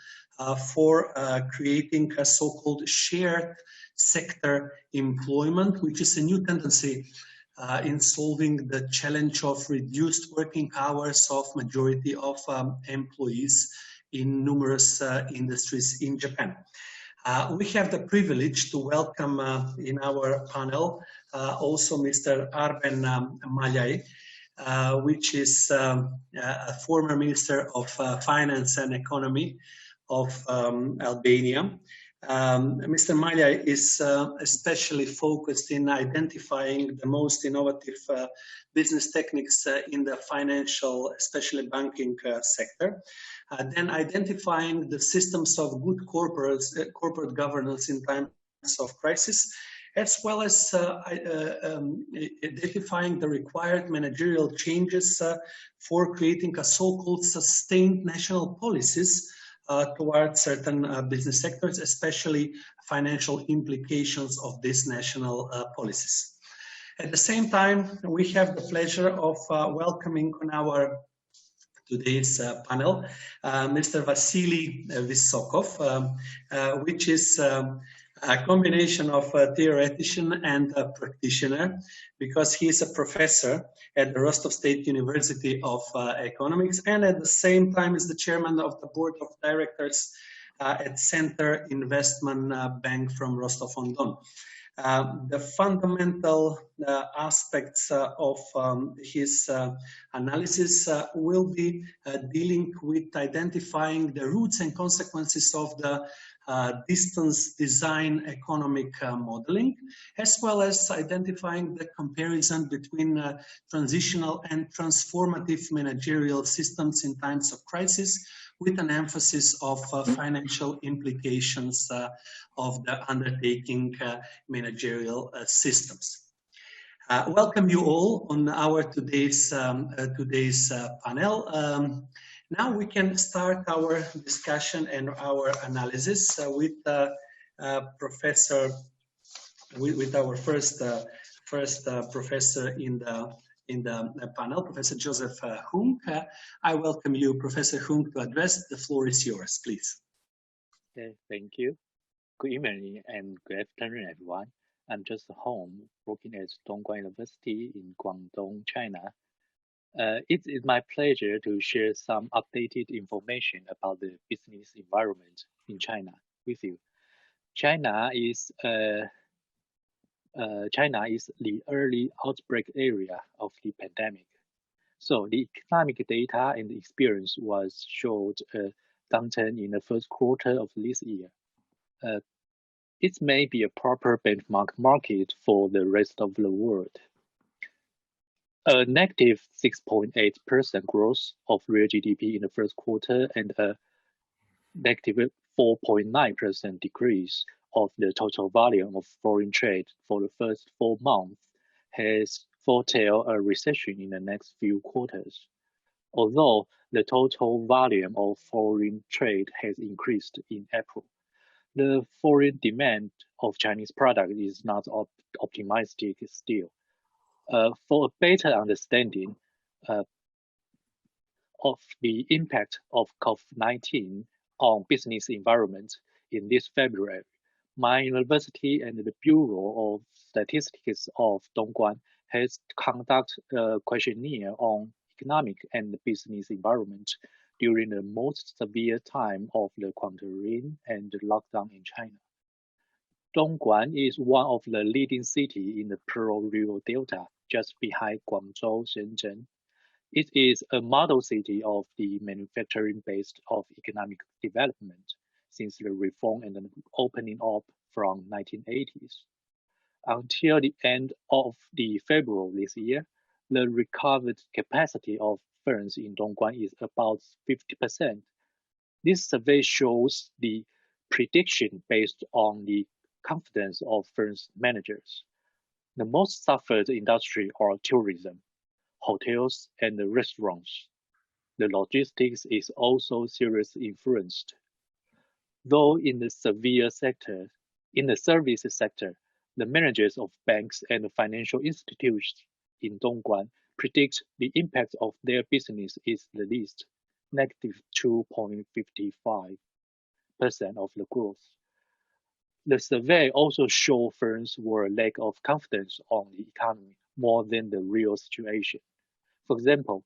for creating a so-called shared sector employment, which is a new tendency in solving the challenge of reduced working hours of majority of employees in numerous industries in Japan. We have the privilege to welcome in our panel also Mr. Arben Maljai, which is a former Minister of Finance and Economy of Albania. Mr. Maljai is especially focused in identifying the most innovative business techniques in the financial, especially banking sector. Then identifying the systems of good corporate governance in times of crisis, as well as identifying the required managerial changes for creating a so-called sustained national policies towards certain business sectors, especially financial implications of these national policies. At the same time, we have the pleasure of welcoming on our today's panel Mr. Vasily Vysokov, which is a combination of a theoretician and a practitioner, because he is a professor at the Rostov State University of Economics, and at the same time is the chairman of the board of directors at Center Investment Bank from Rostov-on-Don. The fundamental aspects of his analysis will be dealing with identifying the roots and consequences of the distance design economic modeling, as well as identifying the comparison between transitional and transformative managerial systems in times of crisis, with an emphasis of financial implications of the undertaking managerial systems. Welcome you all on our today's panel. Now we can start our discussion and our analysis with our first professor in the panel, Professor Joseph Hung. I welcome you, Professor Hung, to address. The floor is yours, please. Okay, thank you. Good evening and good afternoon, everyone. I'm just home working at Dongguan University in Guangdong, China. It is my pleasure to share some updated information about the business environment in China with you. China is the early outbreak area of the pandemic. So the economic data and experience was showed a downturn in the first quarter of this year. It may be a proper benchmark market for the rest of the world. A negative 6.8% growth of real GDP in the first quarter and a negative 4.9% decrease of the total volume of foreign trade for the first 4 months has foretold a recession in the next few quarters. Although the total volume of foreign trade has increased in April, the foreign demand of Chinese products is not optimistic still. For a better understanding of the impact of COVID-19 on business environment in this February, my university and the Bureau of Statistics of Dongguan has conducted a questionnaire on economic and business environment during the most severe time of the quarantine and lockdown in China. Dongguan is one of the leading cities in the Pearl River Delta, just behind Guangzhou, Shenzhen. It is a model city of the manufacturing base of economic development since the reform and the opening up from 1980s. Until the end of the February this year, the recovered capacity of firms in Dongguan is about 50%. This survey shows the prediction based on the confidence of firms' managers. The most suffered industry are tourism, hotels, and restaurants. The logistics is also seriously influenced. Though in the service sector, the managers of banks and financial institutions in Dongguan predict the impact of their business is the least, negative 2.55% of the growth. The survey also showed firms were lack of confidence on the economy more than the real situation. For example,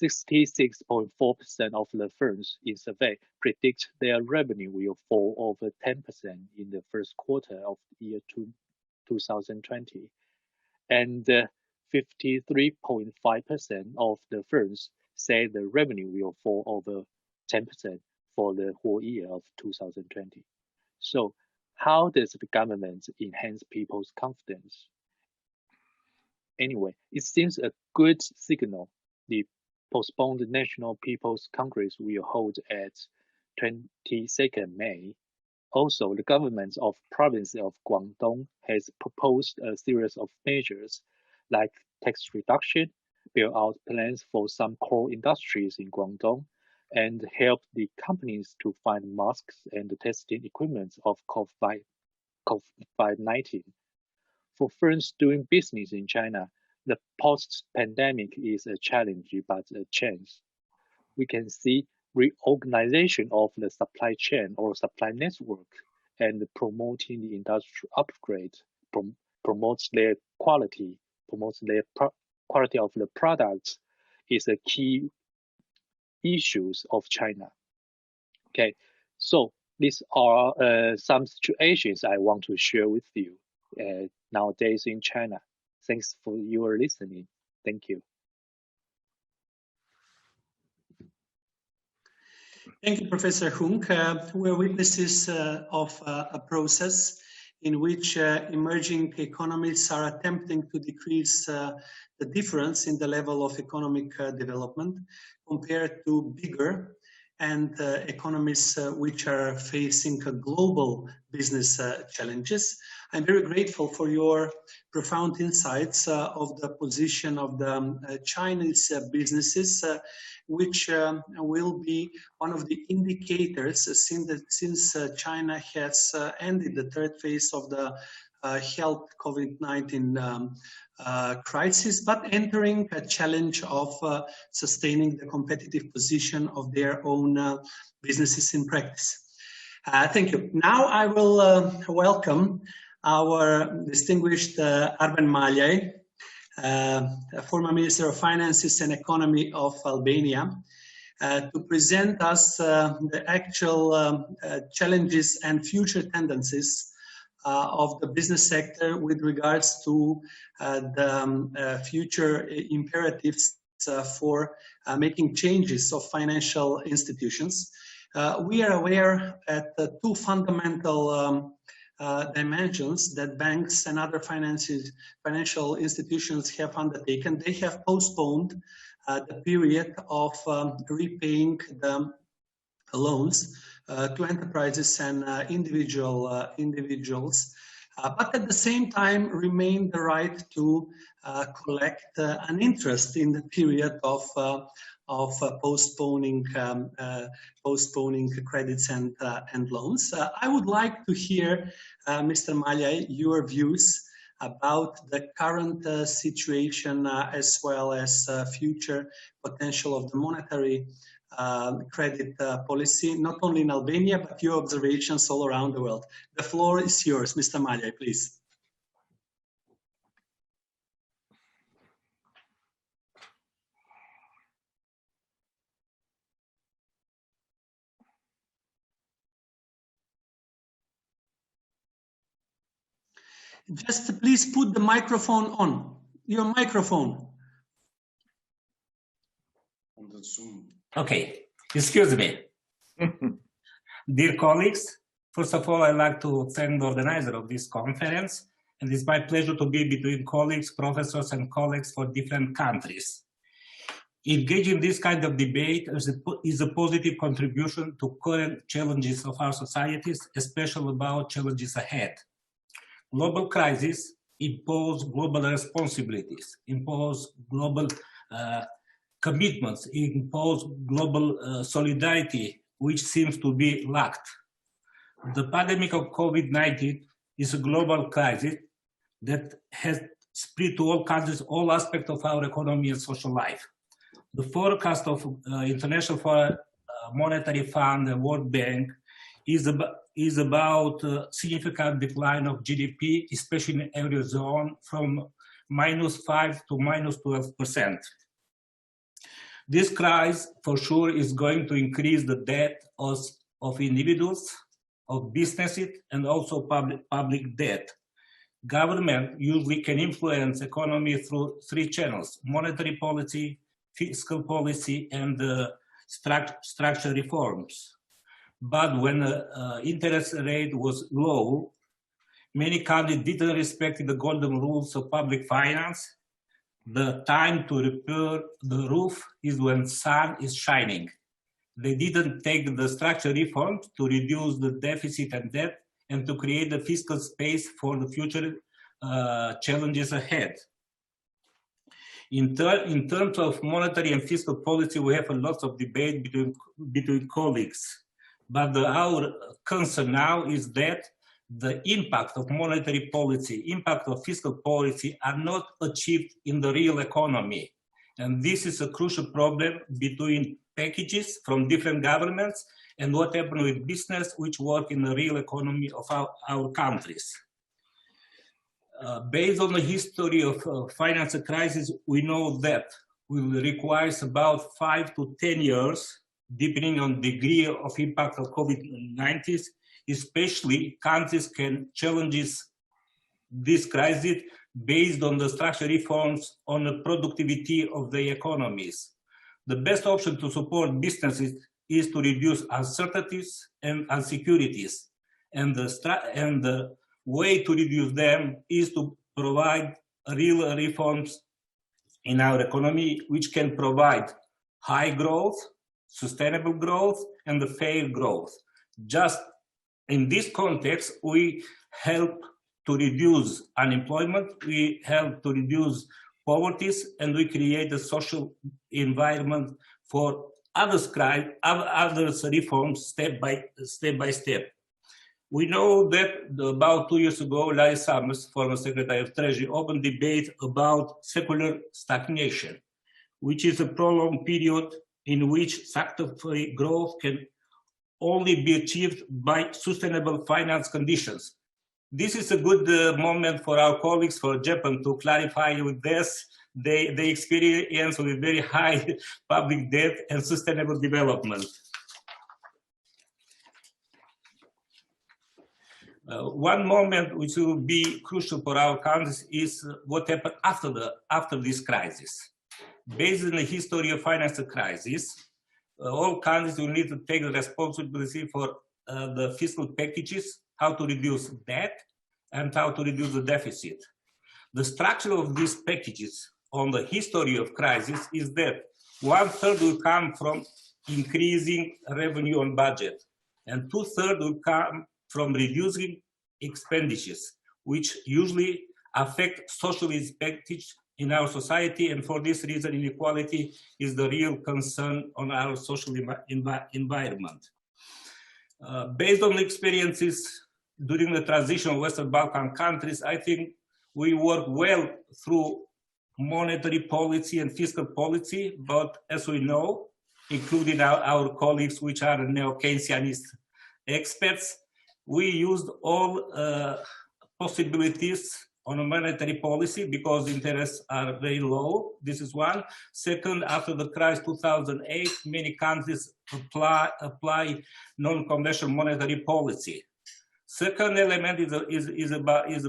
66.4% of the firms in survey predict their revenue will fall over 10% in the first quarter of the year 2020, and 53.5% of the firms say the revenue will fall over 10% for the whole year of 2020. So, how does the government enhance people's confidence? Anyway, it seems a good signal. The postponed National People's Congress will hold at 22nd May. Also, the government of province of Guangdong has proposed a series of measures like tax reduction, build-out plans for some core industries in Guangdong, and help the companies to find masks and testing equipment of COVID-19. For firms doing business in China, the post-pandemic is a challenge but a chance. We can see reorganization of the supply chain or supply network and promoting the industrial upgrade promotes their quality of the products is a key issues of China. Okay, so these are some situations I want to share with you nowadays in China. Thanks for your listening. Thank you. Thank you, Professor Hung. We're witnesses of a process in which emerging economies are attempting to decrease the difference in the level of economic development compared to bigger and economies which are facing global business challenges. I'm very grateful for your profound insights of the position of the Chinese businesses, which will be one of the indicators since China has ended the third phase of the health COVID-19 crisis, but entering a challenge of sustaining the competitive position of their own businesses in practice. Thank you. Now I will welcome our distinguished Arben Maljai, former Minister of Finances and Economy of Albania, to present us the actual challenges and future tendencies of the business sector with regards to the future imperatives for making changes of financial institutions. We are aware at the two fundamental dimensions that banks and other financial institutions have undertaken. They have postponed the period of repaying the loans to enterprises and individuals, but at the same time remain the right to collect an interest in the period of postponing credits and loans. I would like to hear, Mr. Maljai, your views about the current situation as well as future potential of the monetary credit policy, not only in Albania, but your observations all around the world. The floor is yours, Mr. Maljai, please. Just please put the microphone on. Your microphone. On the Zoom. Okay, excuse me. Dear colleagues, first of all, I'd like to thank the organizer of this conference, and it's my pleasure to be between colleagues, professors, and colleagues for different countries. Engaging this kind of debate is a positive contribution to current challenges of our societies, especially about challenges ahead. Global crises impose global responsibilities, impose global commitments, impose global solidarity, which seems to be lacked. The pandemic of COVID-19 is a global crisis that has spread to all countries, all aspects of our economy and social life. The forecast of International Monetary Fund and World Bank is about significant decline of GDP, especially in Eurozone, from -5 to -12%. This crisis, for sure, is going to increase the debt of individuals, of businesses, and also public debt. Government usually can influence economy through three channels: monetary policy, fiscal policy, and structural reforms. But when the interest rate was low, many countries didn't respect the golden rules of public finance. The time to repair the roof is when sun is shining. They didn't take the structural reforms to reduce the deficit and debt and to create the fiscal space for the future challenges ahead. In terms of monetary and fiscal policy, we have a lot of debate between colleagues. But our concern now is that the impact of monetary policy, impact of fiscal policy are not achieved in the real economy. And this is a crucial problem between packages from different governments and what happened with business which work in the real economy of our countries. Based on the history of financial crisis, we know that will require about 5 to 10 years, depending on the degree of impact of COVID-19, especially countries can challenge this crisis based on the structural reforms on the productivity of the economies. The best option to support businesses is to reduce uncertainties and insecurities. And the way to reduce them is to provide real reforms in our economy, which can provide high growth, sustainable growth, and the fair growth. Just in this context, we help to reduce unemployment, we help to reduce poverty, and we create a social environment for other reforms step by step. We know that about 2 years ago, Larry Summers, former Secretary of Treasury, opened debate about secular stagnation, which is a prolonged period in which satisfactory growth can only be achieved by sustainable finance conditions. This is a good moment for our colleagues for Japan to clarify with this. They experience with very high public debt and sustainable development. One moment which will be crucial for our countries is what happened after this crisis. Based on the history of financial crisis, all countries will need to take the responsibility for the fiscal packages, how to reduce debt, and how to reduce the deficit. The structure of these packages on the history of crisis is that 1/3 will come from increasing revenue on budget, and 2/3 will come from reducing expenditures, which usually affect social expectations in our society, and for this reason inequality is the real concern on our social environment. Based on the experiences during the transition of Western Balkan countries, I think we work well through monetary policy and fiscal policy, but as we know, including our colleagues which are neo-Keynesianist experts, we used all possibilities on a monetary policy because interests are very low. This is one. Second, after the crisis 2008, many countries apply non-conventional monetary policy. Second element is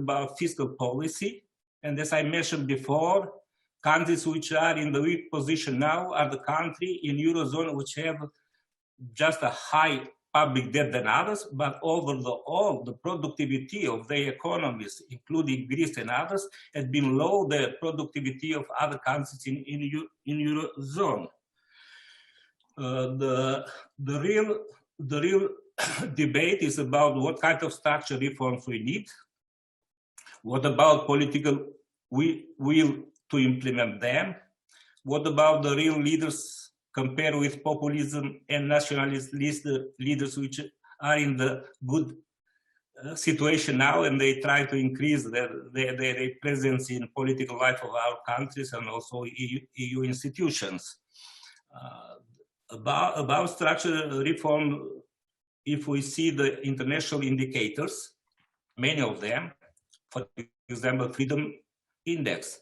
about fiscal policy. And as I mentioned before, countries which are in the weak position now are the country in Eurozone which have just a high public debt than others, but overall the productivity of their economies, including Greece and others, has been below the productivity of other countries in Eurozone. The real debate is about what kind of structural reforms we need, what about political will to implement them, what about the real leaders compared with populism and nationalist leaders which are in the good situation now and they try to increase their presence in political life of our countries and also EU institutions. About structural reform, if we see the international indicators, many of them, for example, freedom index,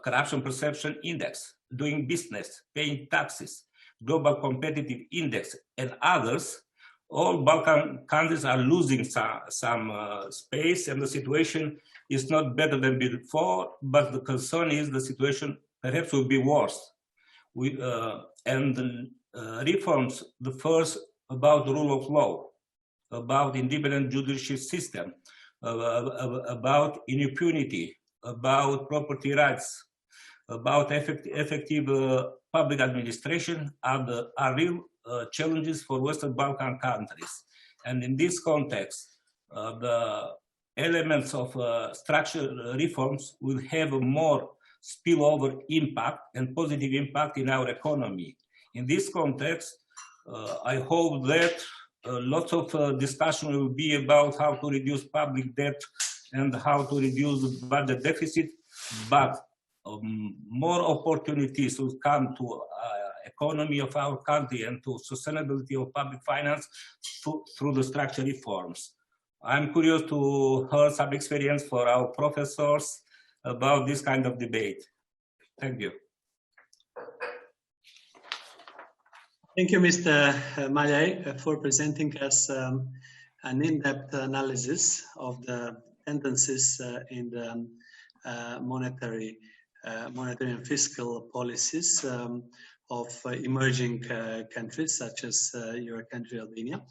corruption perception index, doing business, paying taxes, global competitive index, and others, all Balkan countries are losing some space, and the situation is not better than before, but the concern is the situation perhaps will be worse. And the reforms, the first about the rule of law, about independent judicial system, about impunity, about property rights, about effective public administration are real challenges for Western Balkan countries. And in this context, the elements of structural reforms will have a more spillover impact and positive impact in our economy. In this context, I hope that lots of discussion will be about how to reduce public debt and how to reduce the budget deficit, but more opportunities will come to economy of our country and to sustainability of public finance through the structural reforms. I'm curious to hear some experience for our professors about this kind of debate. Thank you. Thank you, Mr. Malay, for presenting us an in-depth analysis of the tendencies in the monetary and fiscal policies of emerging countries such as your country, Albania.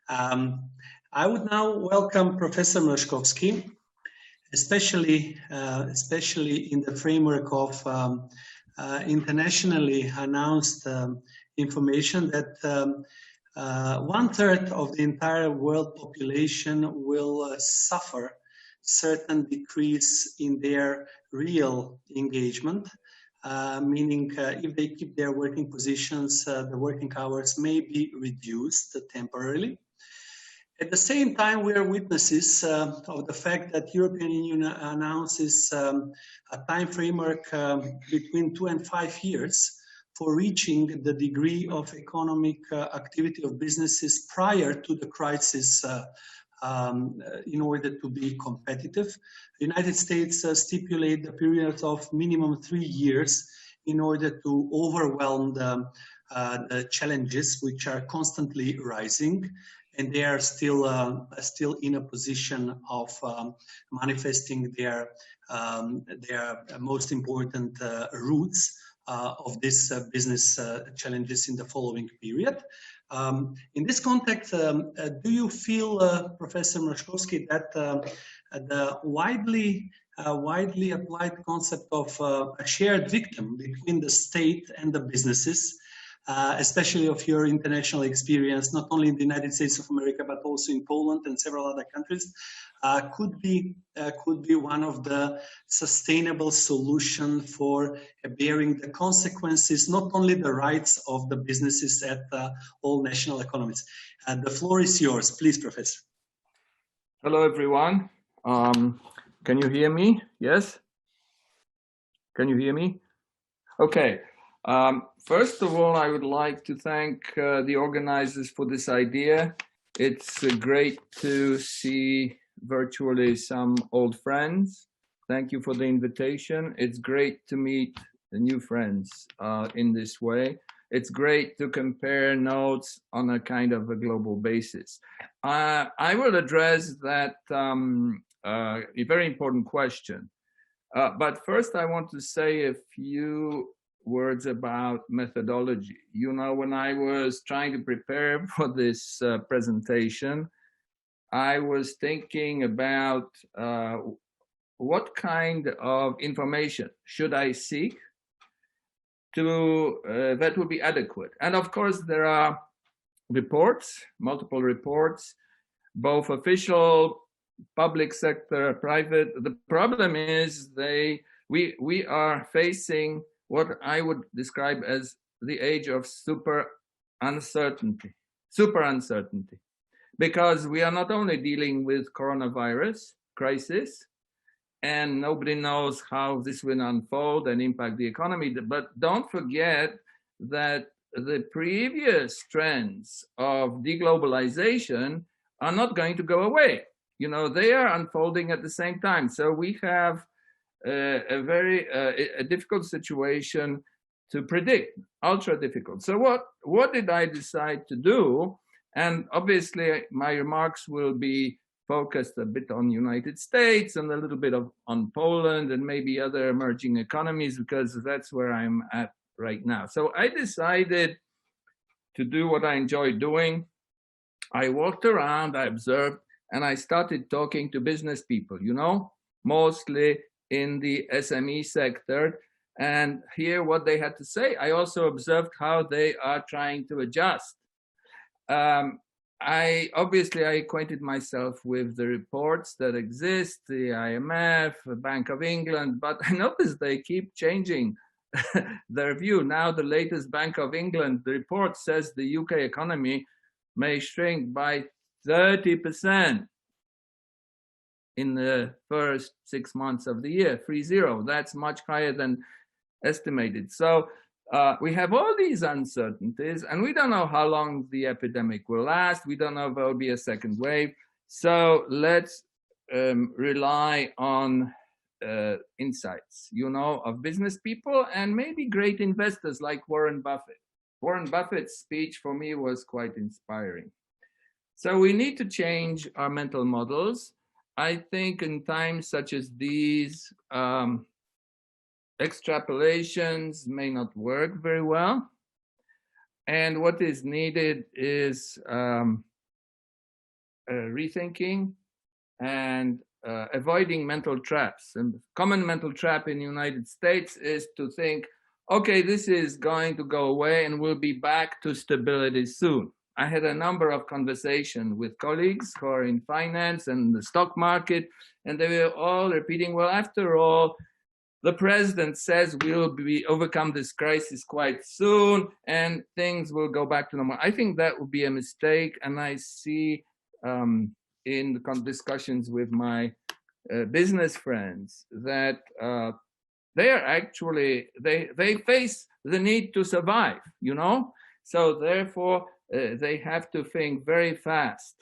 I would now welcome Professor Mleczkowski, especially in the framework of internationally announced information that 1/3 of the entire world population will suffer certain decrease in their real engagement, meaning if they keep their working positions, the working hours may be reduced temporarily. At the same time, we are witnesses of the fact that European Union announces a time framework between 2 and 5 years for reaching the degree of economic activity of businesses prior to the crisis in order to be competitive. The United States stipulate a period of minimum 3 years in order to overwhelm the challenges which are constantly rising, and they are still in a position of manifesting their most important roots of this business challenges in the following period. In this context, do you feel, Professor Mroczkowski, that the widely applied concept of a shared victim between the state and the businesses, especially of your international experience, not only in the United States of America, but also in Poland and several other countries, could be one of the sustainable solution for bearing the consequences, not only the rights of the businesses at all national economies. The floor is yours, please, Professor. Hello, everyone. Can you hear me? Yes? Can you hear me? Okay. First of all, I would like to thank the organizers for this idea. It's great to see virtually some old friends. Thank you for the invitation. It's great to meet new friends in this way. It's great to compare notes on a kind of a global basis. I will address that a very important question. But first, I want to say a few words about methodology. You know, when I was trying to prepare for this presentation, I was thinking about what kind of information should I seek to that would be adequate. And of course, there are reports, multiple reports, both official, public sector, private. The problem is we are facing what I would describe as the age of super uncertainty, because we are not only dealing with coronavirus crisis, and nobody knows how this will unfold and impact the economy, but don't forget that the previous trends of deglobalization are not going to go away. You know, they are unfolding at the same time. So we have a very difficult situation to predict, ultra difficult. So what did I decide to do? And obviously my remarks will be focused a bit on United States and a little bit on Poland and maybe other emerging economies, because that's where I'm at right now. So I decided to do what I enjoy doing. I walked around, I observed, and I started talking to business people, you know, mostly in the SME sector, and hear what they had to say. I also observed how they are trying to adjust. I acquainted myself with the reports that exist, the IMF, the Bank of England, but I noticed they keep changing their view. Now the latest Bank of England, the report says the UK economy may shrink by 30% in the first 6 months of the year, 30. That's much higher than estimated. So we have all these uncertainties, and we don't know how long the epidemic will last. We don't know if there will be a second wave. So let's rely on insights, you know, of business people and maybe great investors like Warren Buffett. Warren Buffett's speech for me was quite inspiring. So we need to change our mental models. I think in times such as these, extrapolations may not work very well. And what is needed is rethinking and avoiding mental traps. And common mental trap in the United States is to think, okay, this is going to go away and we'll be back to stability soon. I had a number of conversations with colleagues who are in finance and the stock market, and they were all repeating, well, after all, the president says we'll overcome this crisis quite soon and things will go back to normal. I think that would be a mistake, and I see in the discussions with my business friends that they are actually, they face the need to survive, you know? So therefore, they have to think very fast.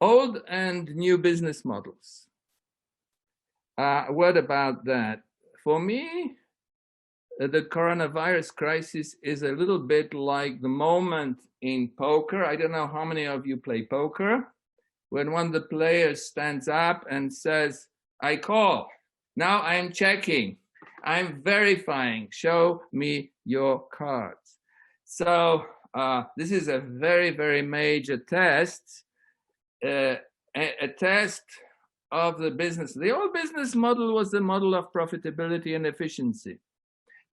Old and new business models. What about that? For me, the coronavirus crisis is a little bit like the moment in poker. I don't know how many of you play poker. When one of the players stands up and says, I call, now I'm checking, I'm verifying, show me your cards. So this is a very, very major test, a test of the business. The old business model was the model of profitability and efficiency.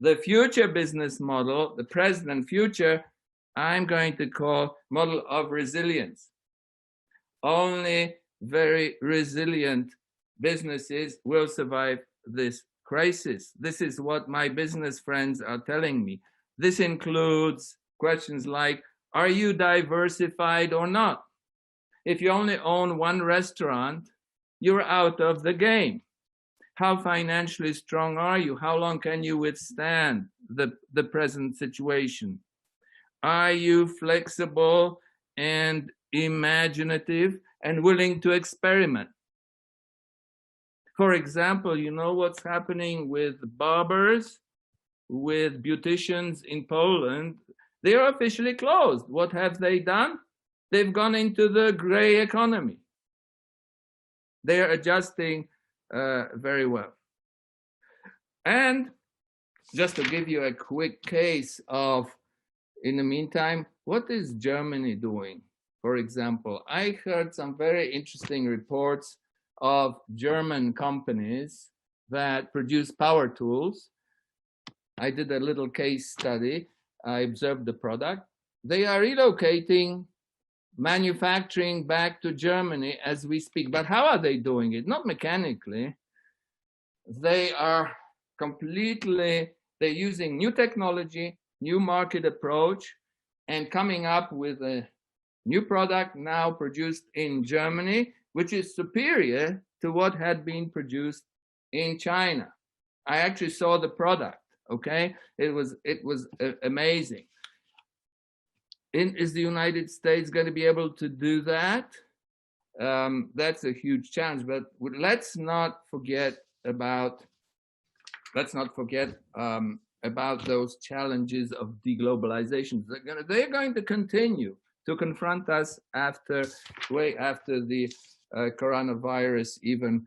The future business model, the present and future, I'm going to call model of resilience. Only very resilient businesses will survive this crisis. This is what my business friends are telling me. This includes questions like, are you diversified or not? If you only own one restaurant, you're out of the game. How financially strong are you? How long can you withstand the present situation? Are you flexible and imaginative and willing to experiment? For example, you know what's happening with barbers, with beauticians in Poland? They are officially closed. What have they done? They've gone into the gray economy. They are adjusting very well. And just to give you a quick case of, in the meantime, what is Germany doing? For example, I heard some very interesting reports of German companies that produce power tools. I did a little case study. I observed the product. They are relocating manufacturing back to Germany as we speak. But how are they doing it? Not mechanically. They are completely, they're using new technology, new market approach, and coming up with a new product now produced in Germany, which is superior to what had been produced in China. I actually saw the product, okay? It was amazing. Is the United States going to be able to do that? That's a huge challenge, but let's not forget about those challenges of deglobalization. They're going to continue to confront us way after the coronavirus even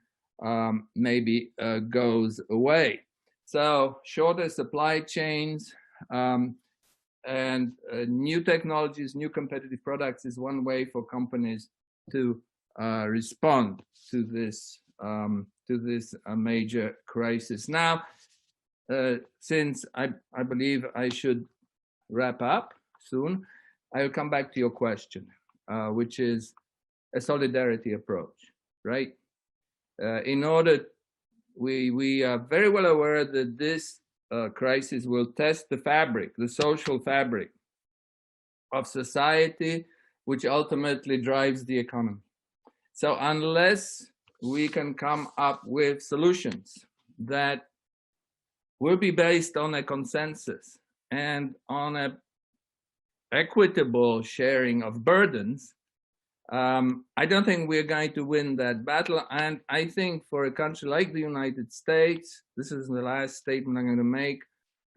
maybe goes away. So shorter supply chains, and new technologies, new competitive products is one way for companies to respond to this major crisis. Now, since I believe I should wrap up soon, I will come back to your question, which is a solidarity approach, right? In order, we are very well aware that this crisis will test the fabric, the social fabric of society, which ultimately drives the economy. So unless we can come up with solutions that will be based on a consensus and on an equitable sharing of burdens, I don't think we're going to win that battle. And I think for a country like the United States, this is the last statement I'm going to make.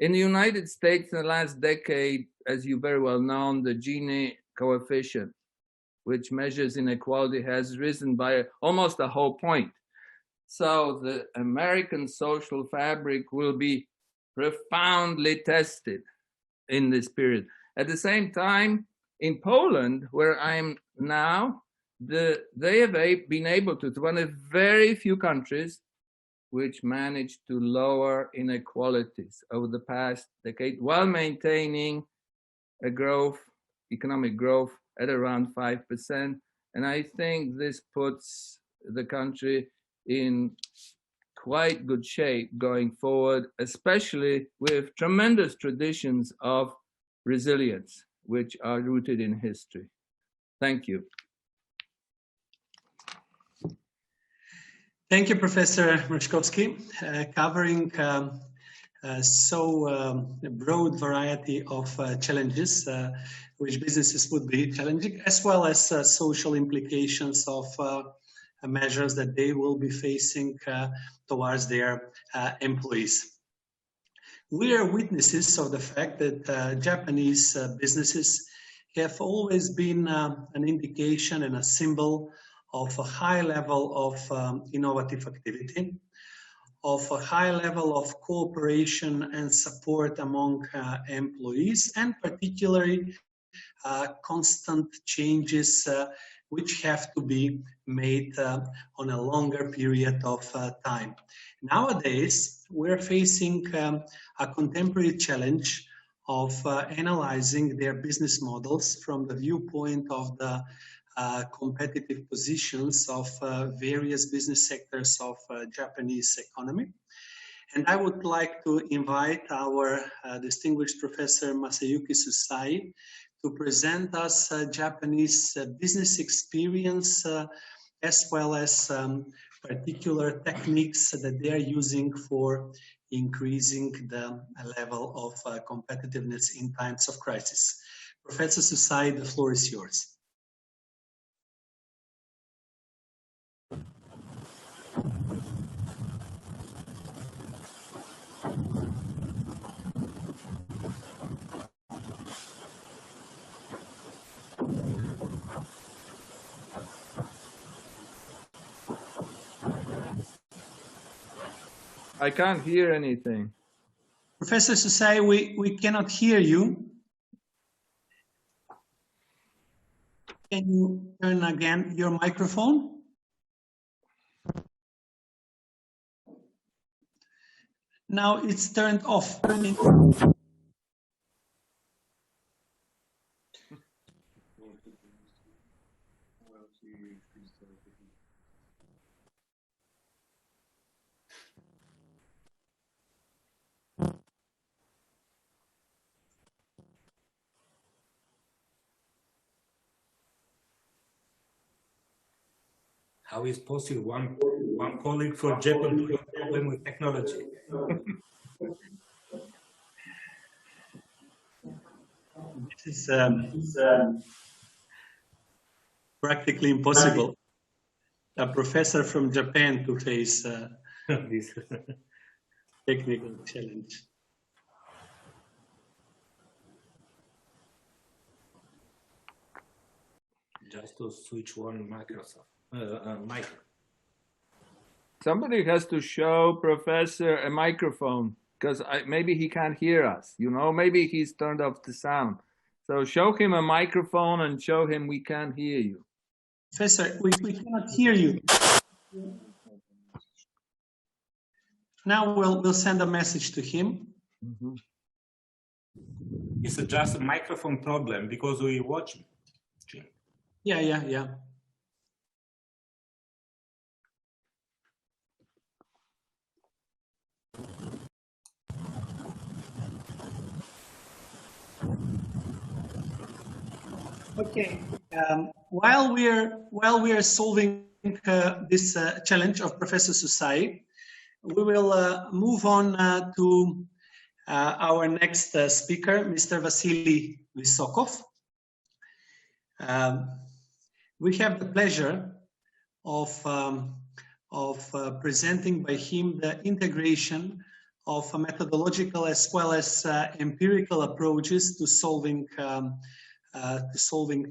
In the United States, in the last decade, as you very well know, the Gini coefficient, which measures inequality, has risen by almost a whole point. So the American social fabric will be profoundly tested in this period. At the same time, in Poland, where I'm now, they have been able to, it's one of very few countries which managed to lower inequalities over the past decade while maintaining a growth, economic growth at around 5%. And I think this puts the country in quite good shape going forward, especially with tremendous traditions of resilience, which are rooted in history. Thank you. Thank you, Professor Mrczkowski, covering a broad variety of challenges which businesses would be challenging, as well as social implications of measures that they will be facing towards their employees. We are witnesses of the fact that Japanese businesses have always been an indication and a symbol of a high level of innovative activity, of a high level of cooperation and support among employees, and particularly constant changes which have to be made on a longer period of time. Nowadays, we're facing a contemporary challenge of analyzing their business models from the viewpoint of the competitive positions of various business sectors of Japanese economy. And I would like to invite our distinguished Professor Masayuki Susai to present us Japanese business experience as well as particular techniques that they are using for increasing the level of competitiveness in times of crisis. Professor Susai, the floor is yours. I can't hear anything. Professor Susai, we cannot hear you. Can you turn again your microphone? Now it's turned off. How is possible one colleague for Japan to have a problem with technology? This is practically impossible. A professor from Japan to face this technical challenge. Just to switch one Microsoft mic. Somebody has to show Professor a microphone, because maybe he can't hear us. You know, maybe he's turned off the sound. So show him a microphone and show him we can't hear you. Professor, we cannot hear you. Now we'll send a message to him. Mm-hmm. It's just a microphone problem because we watch. Yeah. Okay. While we are solving this challenge of Professor Susai, we will move on to our next speaker, Mr. Vasily Vysokov. We have the pleasure of presenting by him the integration of methodological as well as empirical approaches to solving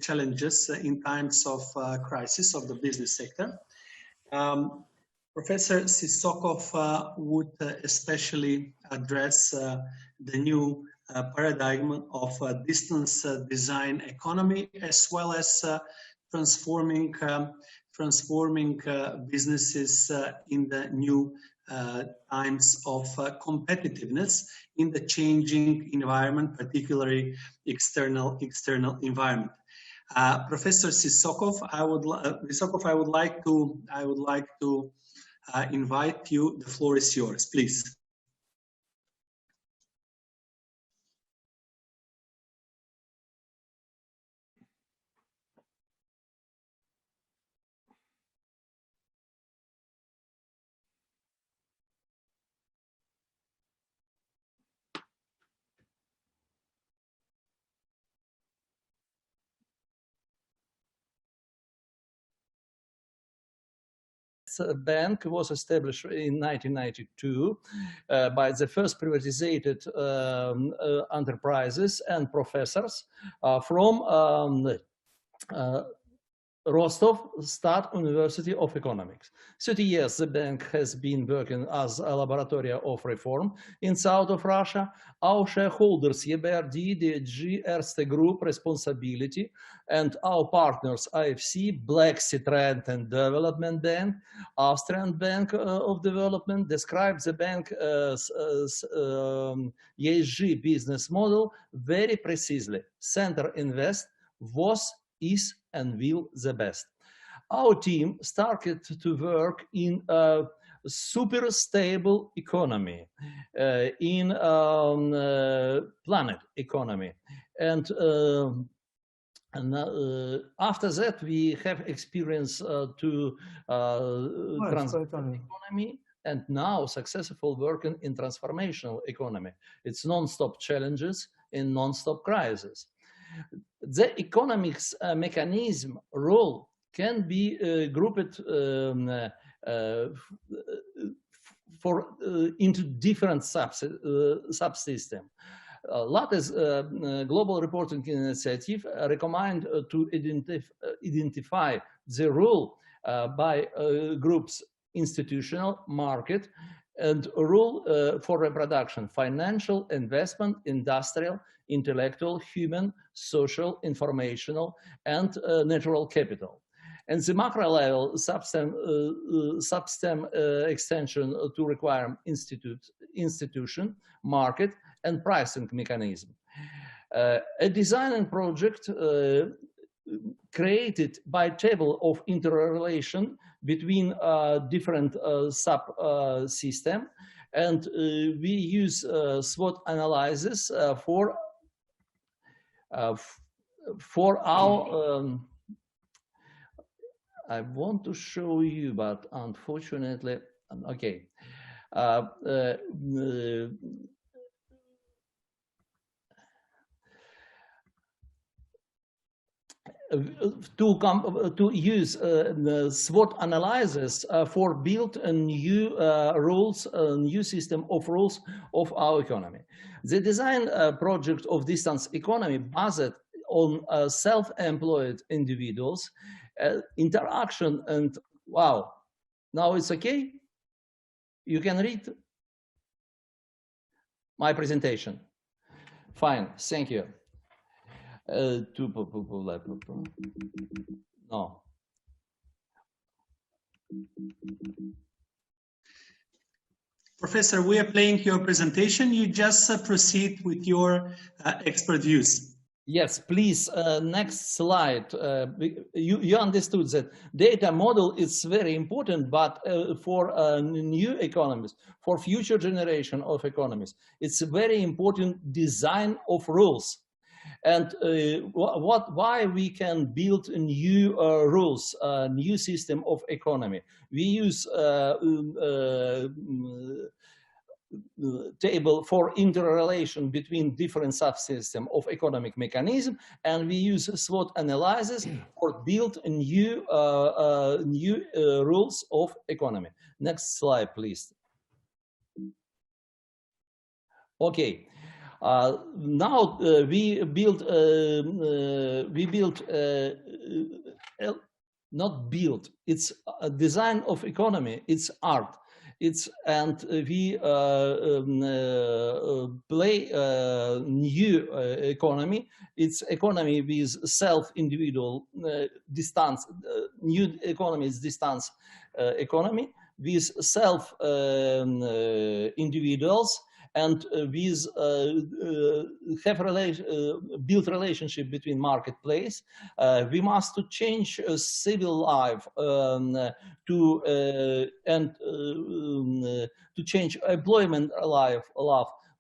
challenges in times of crisis of the business sector. Professor Vysokov would especially address the new paradigm of distance design economy, as well as transforming businesses in the new times of competitiveness in the changing environment, particularly external environment. Professor Vysokov, I would like to invite you. The floor is yours, please. bank was established in 1992 by the first privatized enterprises and professors from Rostov State University of Economics. 30 years the bank has been working as a laboratory of reform in south of Russia. Our shareholders EBRD, DHG, Erste Group, Responsibility, and our partners IFC, Black Sea Trade and Development Bank, Austrian Bank of Development, describe the bank as ESG business model very precisely. Center Invest was, is, and will the best. Our team started to work in a super stable economy, in planet economy. And after that, we have experience to transform economy, and now successful working in transformational economy. It's non-stop challenges in non-stop crisis. The economics mechanism role can be grouped into different subsystems. Latest Global Reporting Initiative recommend to identify the role by groups: institutional, market, and role for reproduction: financial, investment, industrial, intellectual, human, social, informational, and natural capital. And the macro level substem extension to require institution, market, and pricing mechanism. A design project created by table of interrelation between different subsystems, and we use SWOT analysis for our I want to show you, but unfortunately, okay. To use the SWOT analysis for build a new rules, a new system of rules of our economy. The design project of distance economy based on self-employed individuals, interaction, and wow, now it's okay? You can read my presentation. Fine, thank you. No. Professor, we are playing your presentation. You just proceed with your expert views. Yes, please, next slide. You understood that data model is very important, but for new economies, for future generation of economies, it's a very important design of rules. And why we can build new rules, new system of economy. We use table for interrelation between different subsystems of economic mechanism, and we use SWOT analysis for build new rules of economy. Next slide, please. Okay. Now we build not build, it's a design of economy, it's art. It's, and we play new economy. It's economy with self-individual distance, new economy is distance economy with self-individuals, and with build relationship between marketplace. We must to change civil life to change employment life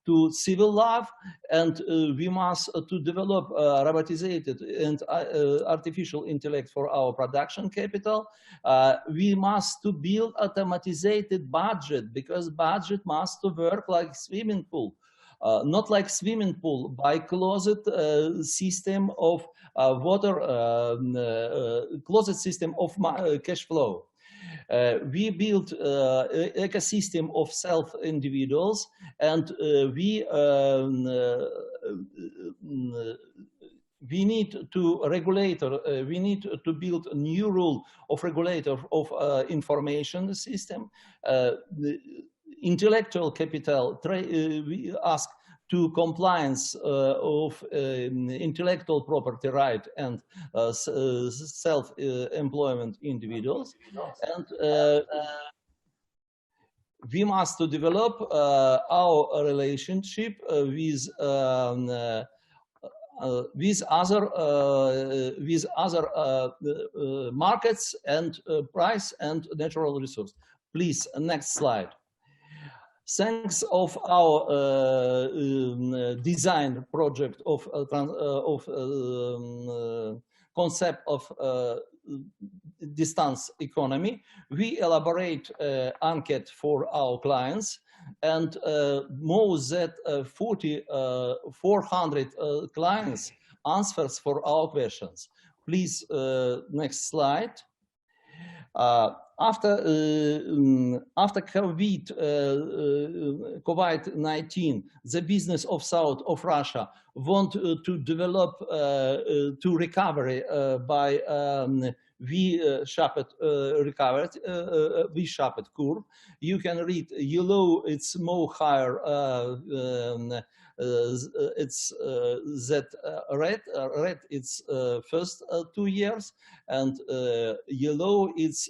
to civil life, and we must to develop robotized and artificial intellect for our production capital. We must to build automated budget, because budget must to work like swimming pool, not like swimming pool, by closed system of water, closed system of cash flow. We built an ecosystem of self-individuals, and we need to regulator. We need to build a new rule of regulator of information system. The intellectual capital. We ask to compliance of intellectual property right and self-employment individuals, and we must to develop our relationship with other markets and price and natural resource. Please, next slide. Thanks of our design project of concept of distance economy, we elaborate anket for our clients, and more than 400 clients answers for our questions. Please, next slide. After COVID-19, the business of South of Russia want to develop to recovery by V-shaped V-shaped curve. You can read yellow, it's more higher, it's that red it's first 2 years, and yellow it's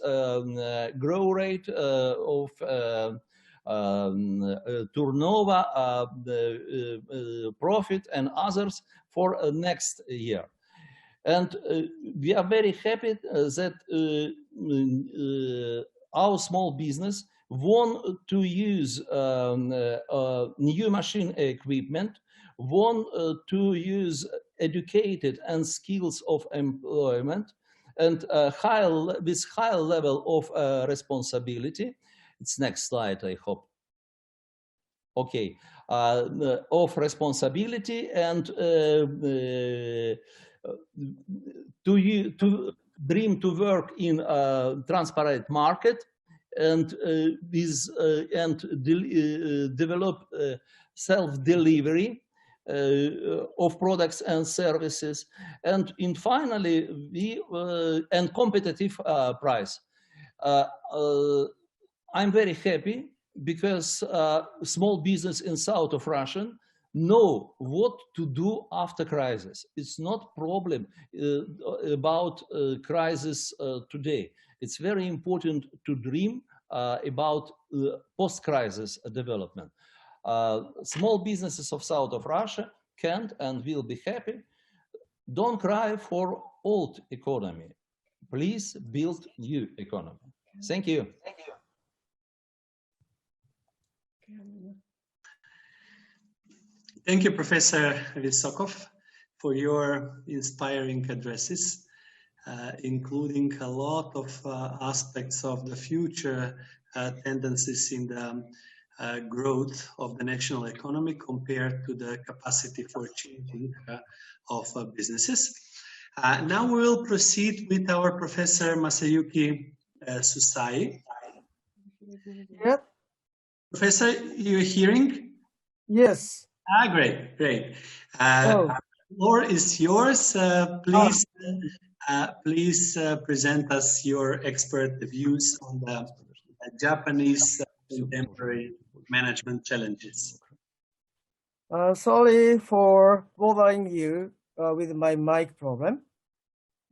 growth rate of turnover, profit and others for next year. And we are very happy that our small business want to use new machine equipment, want to use educated and skills of employment, and with high level of responsibility. It's next slide, I hope. Okay, of responsibility and to dream to work in a transparent market, and develop self-delivery of products and services, and finally we and competitive price. I'm very happy because small business in south of Russia know what to do after crisis. It's not problem about crisis today. It's very important to dream about post-crisis development. Small businesses of south of Russia can and will be happy. Don't cry for old economy. Please build new economy. Thank you. Thank you. Thank you, Professor Vysokov, for your inspiring addresses, including a lot of aspects of the future tendencies in the growth of the national economy compared to the capacity for changing of businesses. Now we will proceed with our Professor Masayuki Susai. Yep. Professor, you're hearing? Yes. Great, great. The floor is yours. Please present us your expert views on the Japanese contemporary management challenges. Sorry for bothering you with my mic problem.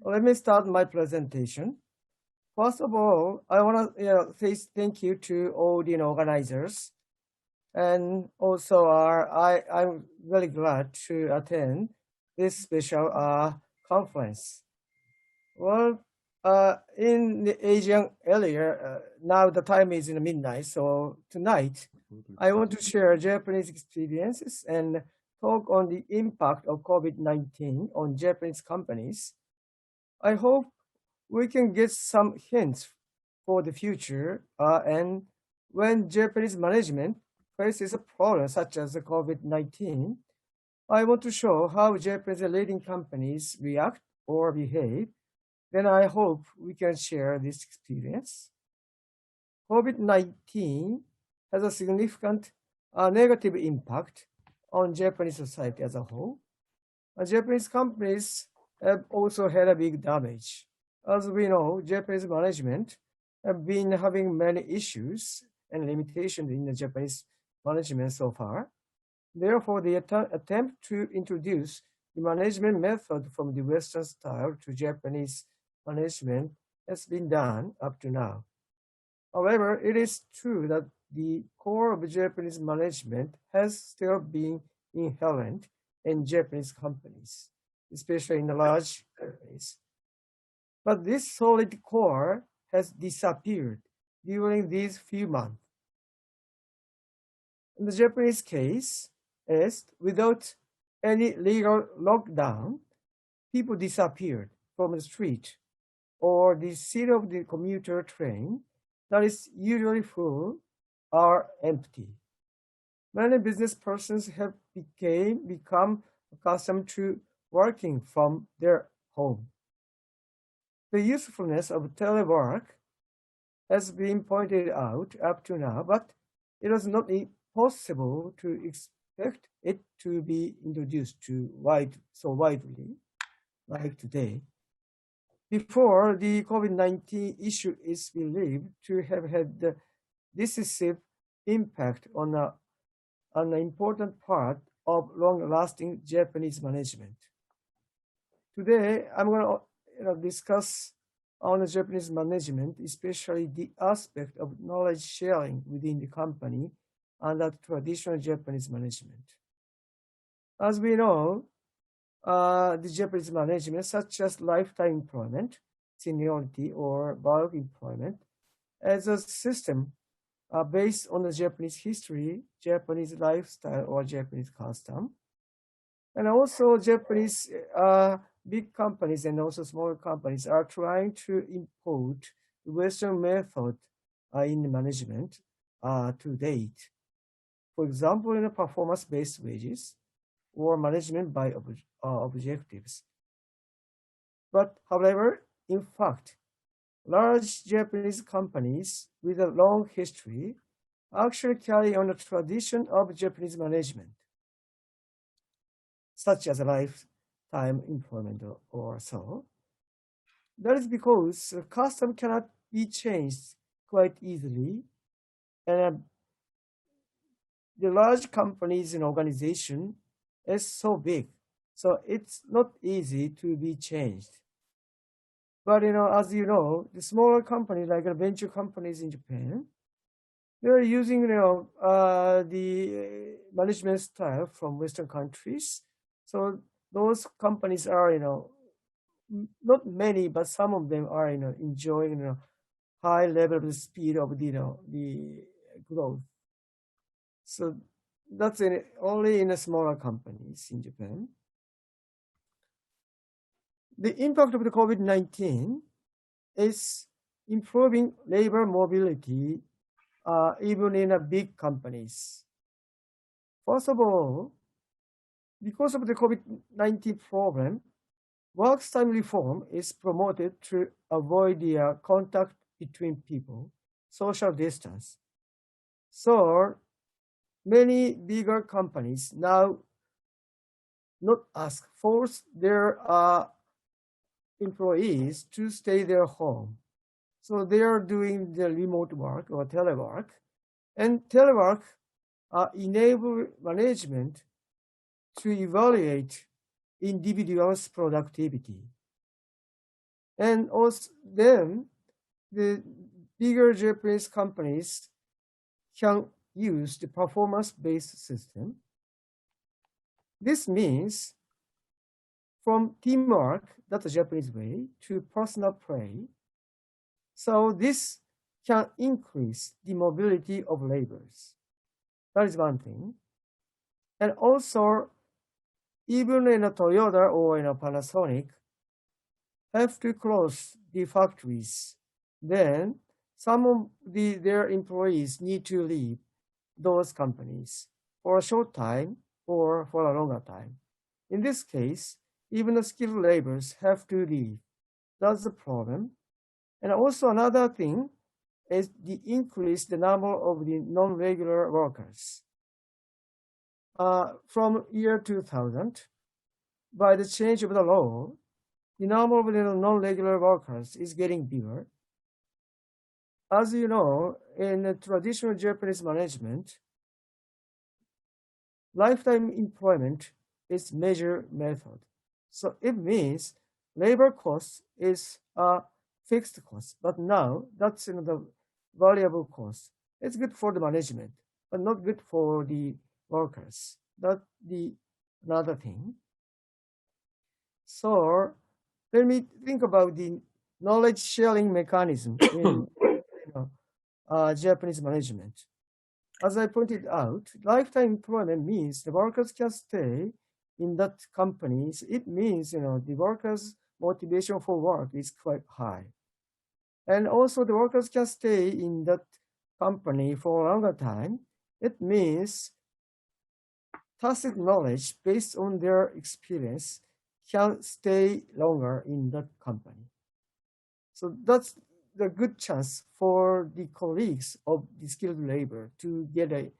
Let me start my presentation. First of all, I want to say thank you to all the organizers. And also, I'm very glad to attend this special conference. Well, in the Asian area, now the time is in the midnight, so tonight, I want to share Japanese experiences and talk on the impact of COVID-19 on Japanese companies. I hope we can get some hints for the future, and when Japanese management faces a problem such as the COVID-19, I want to show how Japanese leading companies react or behave. Then I hope we can share this experience. COVID-19 has a significant negative impact on Japanese society as a whole. Japanese companies have also had a big damage. As we know, Japanese management have been having many issues and limitations in the Japanese management so far. Therefore, the attempt to introduce the management method from the Western style to Japanese management has been done up to now. However, it is true that the core of Japanese management has still been inherent in Japanese companies, especially in the large companies. But this solid core has disappeared during these few months. In the Japanese case, without any legal lockdown, people disappeared from the street or the seat of the commuter train that is usually full are empty. Many business persons have become accustomed to working from their home. The usefulness of telework has been pointed out up to now, but it was not possible to expect it to be introduced so widely like today. Before, the COVID-19 issue is believed to have had a decisive impact on an important part of long-lasting Japanese management. Today, I'm going to discuss on the Japanese management, especially the aspect of knowledge sharing within the company and the traditional Japanese management. As we know, the Japanese management, such as lifetime employment, seniority, or bulk employment, as a system based on the Japanese history, Japanese lifestyle, or Japanese custom. And also Japanese big companies and also smaller companies are trying to import the Western method in the management to date. For example, in a performance-based wages or management by objectives. But however, in fact, large Japanese companies with a long history actually carry on a tradition of Japanese management, such as a lifetime employment or so. That is because custom cannot be changed quite easily, and the large companies and organization is so big, so it's not easy to be changed. But as you know, the smaller companies like venture companies in Japan, they're using the management style from Western countries. So those companies are not many, but some of them are enjoying high level of speed of the growth. So that's only in the smaller companies in Japan. The impact of the COVID-19 is improving labor mobility even in big companies. First of all, because of the COVID-19 problem, work time reform is promoted to avoid the contact between people, social distance. So many bigger companies now force their employees to stay their home. So they are doing the remote work or telework, and telework enable management to evaluate individuals' productivity. And also then the bigger Japanese companies can use the performance-based system. This means from teamwork, that's the Japanese way, to personal play. So this can increase the mobility of laborers. That is one thing. And also, even in a Toyota or in a Panasonic, have to close the factories. Then some of their employees need to leave those companies for a short time or for a longer time. In this case, even the skilled laborers have to leave. That's the problem. And also another thing, is the increase the number of the non-regular workers. From year 2000, by the change of the law, the number of the non-regular workers is getting bigger. As you know, in the traditional Japanese management, lifetime employment is measure method. So it means labor cost is a fixed cost, but now that's the variable cost. It's good for the management, but not good for the workers. That's the another thing. So let me think about the knowledge sharing mechanism in Japanese management. As I pointed out, lifetime employment means the workers can stay in that companies. It means the workers' motivation for work is quite high, and also the workers can stay in that company for a longer time. It means tacit knowledge based on their experience can stay longer in that company. So that's the good chance for the colleagues of the skilled labor to get a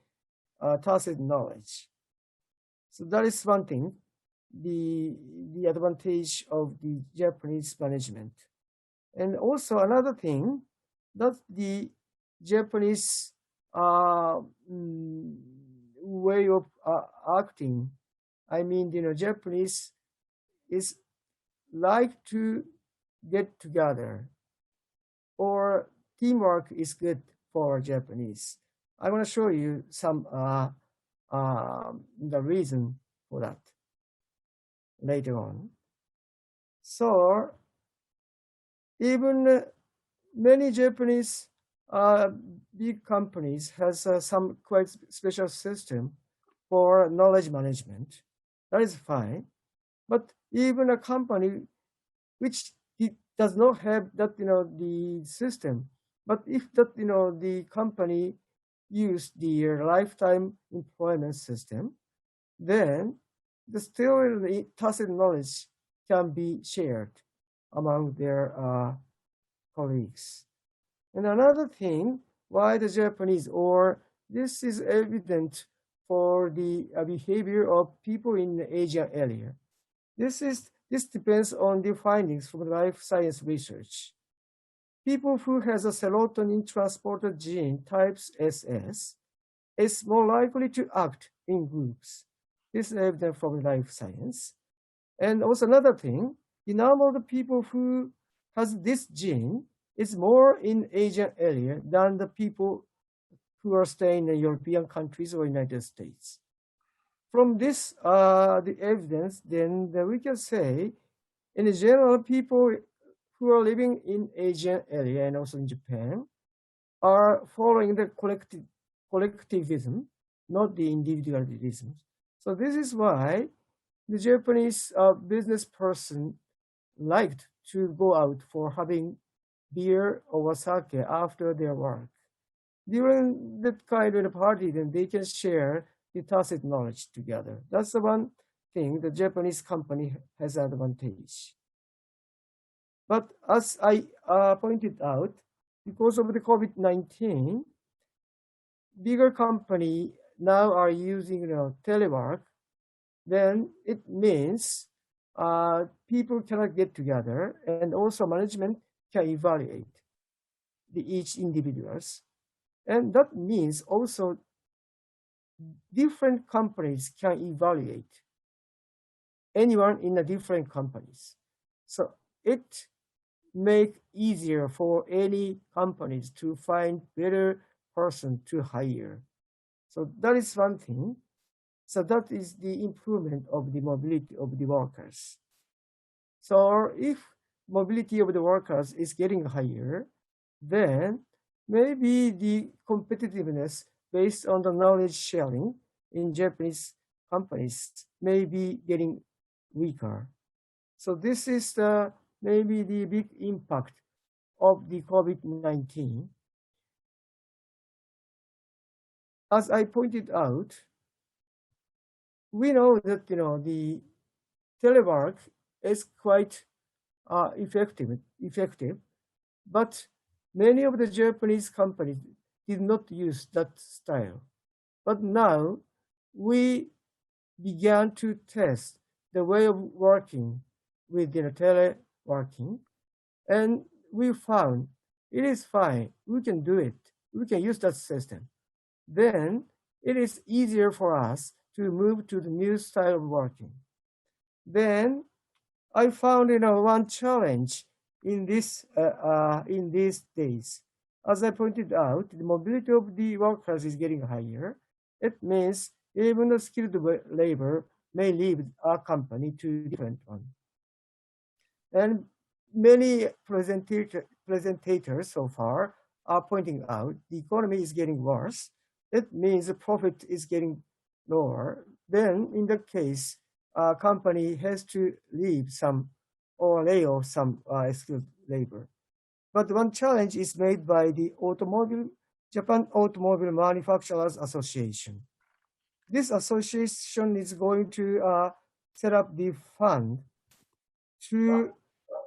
tacit knowledge. So that is one thing, the advantage of the Japanese management. And also another thing, that the Japanese way of acting. I mean, Japanese is like to get together, or teamwork is good for Japanese. I want to show you some the reason for that later on. So even many Japanese big companies has some quite special system for knowledge management. That is fine, but even a company which does not have that the system, but if that the company use the lifetime employment system, then still the tacit knowledge can be shared among their colleagues. And another thing, why the Japanese, or this is evident for the behavior of people in the Asian area. This depends on the findings from life science research. People who has a serotonin transporter gene types SS is more likely to act in groups. This is evident from life science. And also another thing, the number of the people who has this gene is more in Asian area than the people who are staying in European countries or United States. From this, the evidence, then we can say, in general, people who are living in Asian area and also in Japan are following the collectivism, not the individualism. So this is why the Japanese business person liked to go out for having beer or sake after their work. During that kind of party, then they can share the tacit knowledge together. That's the one thing the Japanese company has advantage. But as I pointed out, because of the COVID-19, bigger company now are using telework, then it means people cannot get together, and also management can evaluate each individuals. And that means also different companies can evaluate anyone in the different companies. So it make easier for any companies to find better person to hire. So that is one thing. So that is the improvement of the mobility of the workers. So if mobility of the workers is getting higher, then maybe the competitiveness based on the knowledge sharing in Japanese companies may be getting weaker. So this is maybe the big impact of the COVID-19. As I pointed out, we know that the telework is quite effective, but Many of the Japanese companies did not use that style. But now we began to test the way of working with teleworking, and we found it is fine. We can do it. We can use that system. Then it is easier for us to move to the new style of working. Then I found, one challenge in these days. As I pointed out, the mobility of the workers is getting higher. It means even the skilled labor may leave our company to a different one. And many presentators so far are pointing out the economy is getting worse. It means the profit is getting lower. Then in that case, a company has to leave some or lay off some skilled labor. But one challenge is made by the Japan Automobile Manufacturers Association. This association is going to set up the fund to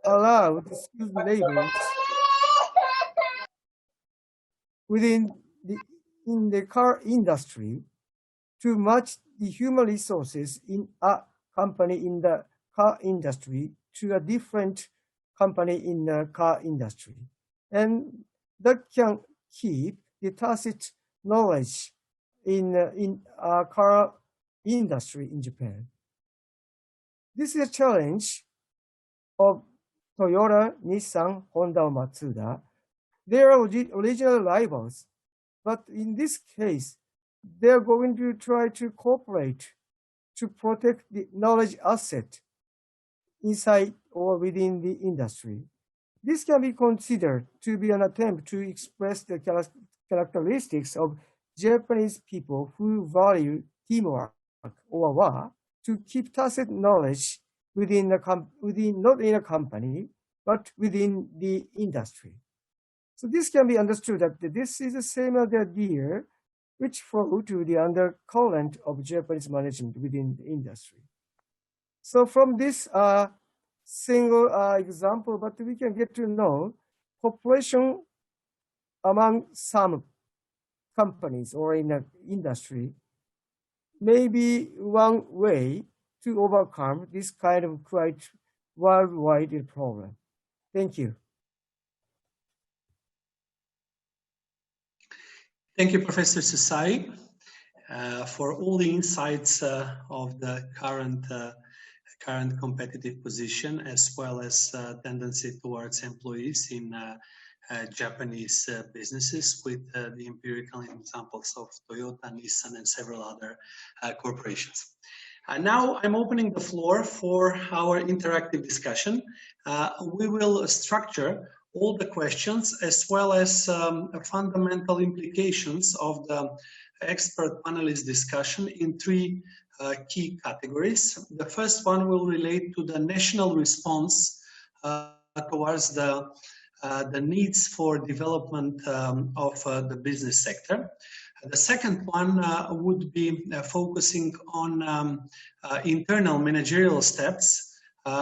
allow the skilled labor in the car industry to match the human resources in a company in the car industry to a different company in the car industry. And that can keep the tacit knowledge in car industry in Japan. This is a challenge of Toyota, Nissan, Honda, or Matsuda. They are original rivals, but in this case, they are going to try to cooperate to protect the knowledge asset inside or within the industry. This can be considered to be an attempt to express the characteristics of Japanese people who value teamwork or wa to keep tacit knowledge within not in a company, but within the industry. So this can be understood that this is the same idea which flow to the undercurrent of Japanese management within the industry. So from this single example, but we can get to know cooperation among some companies or in the industry may be one way to overcome this kind of quite worldwide problem. Thank you. Thank you, Professor Sasai, for all the insights of the current competitive position, as well as tendency towards employees in Japanese businesses, with the empirical examples of Toyota, Nissan, and several other corporations. Now I'm opening the floor for our interactive discussion. We will structure all the questions as well as fundamental implications of the expert panelist discussion in three key categories. The first one will relate to the national response towards the needs for development of the business sector. The second one would be focusing on internal managerial steps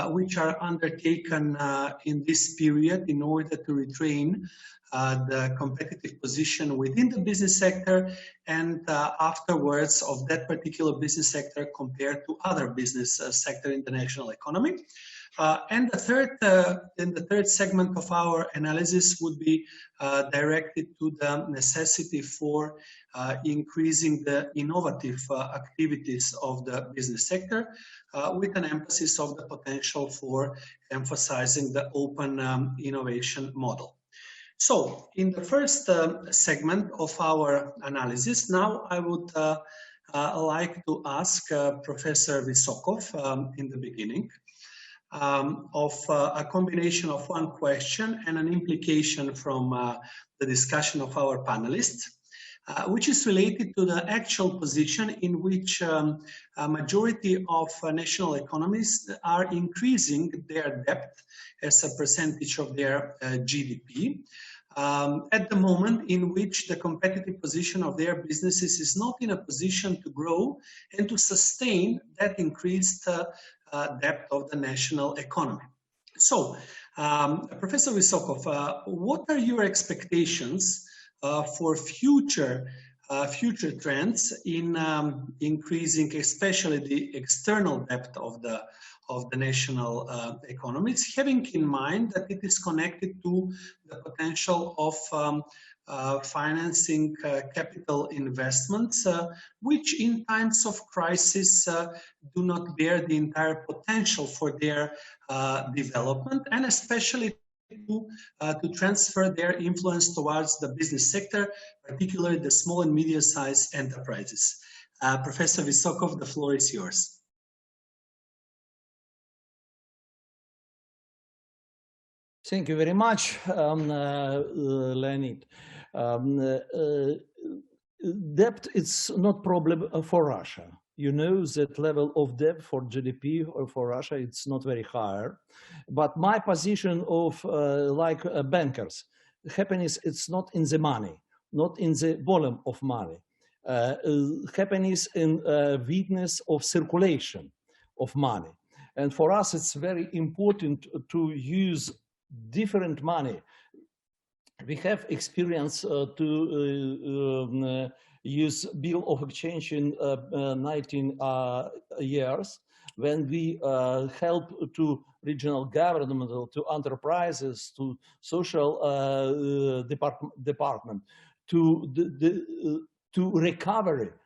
which are undertaken in this period in order to retrain the competitive position within the business sector and afterwards of that particular business sector compared to other business sector in the national economy. And the third segment of our analysis would be directed to the necessity for increasing the innovative activities of the business sector with an emphasis of the potential for emphasizing the open innovation model. So in the first segment of our analysis, now I would like to ask Professor Vysokov in the beginning of a combination of one question and an implication from the discussion of our panelists, which is related to the actual position in which a majority of national economies are increasing their debt as a percentage of their GDP. At the moment in which the competitive position of their businesses is not in a position to grow and to sustain that increased debt of the national economy. So Professor Vysokov, what are your expectations for future trends in increasing, especially the external debt of the national economies, having in mind that it is connected to the potential of financing capital investments, which in times of crisis do not bear the entire potential for their development, and especially to transfer their influence towards the business sector, particularly the small and medium-sized enterprises. Professor Vysokov, the floor is yours. Thank you very much, Leonid. Debt is not problem for Russia. You know that level of debt for GDP or for Russia, it's not very high. But my position of bankers, happiness, it's not in the money, not in the volume of money. Happiness in witness of circulation of money. And for us, it's very important to use different money. We have experience to use bill of exchange in 19 years when we help to regional government, to enterprises, to social department to recover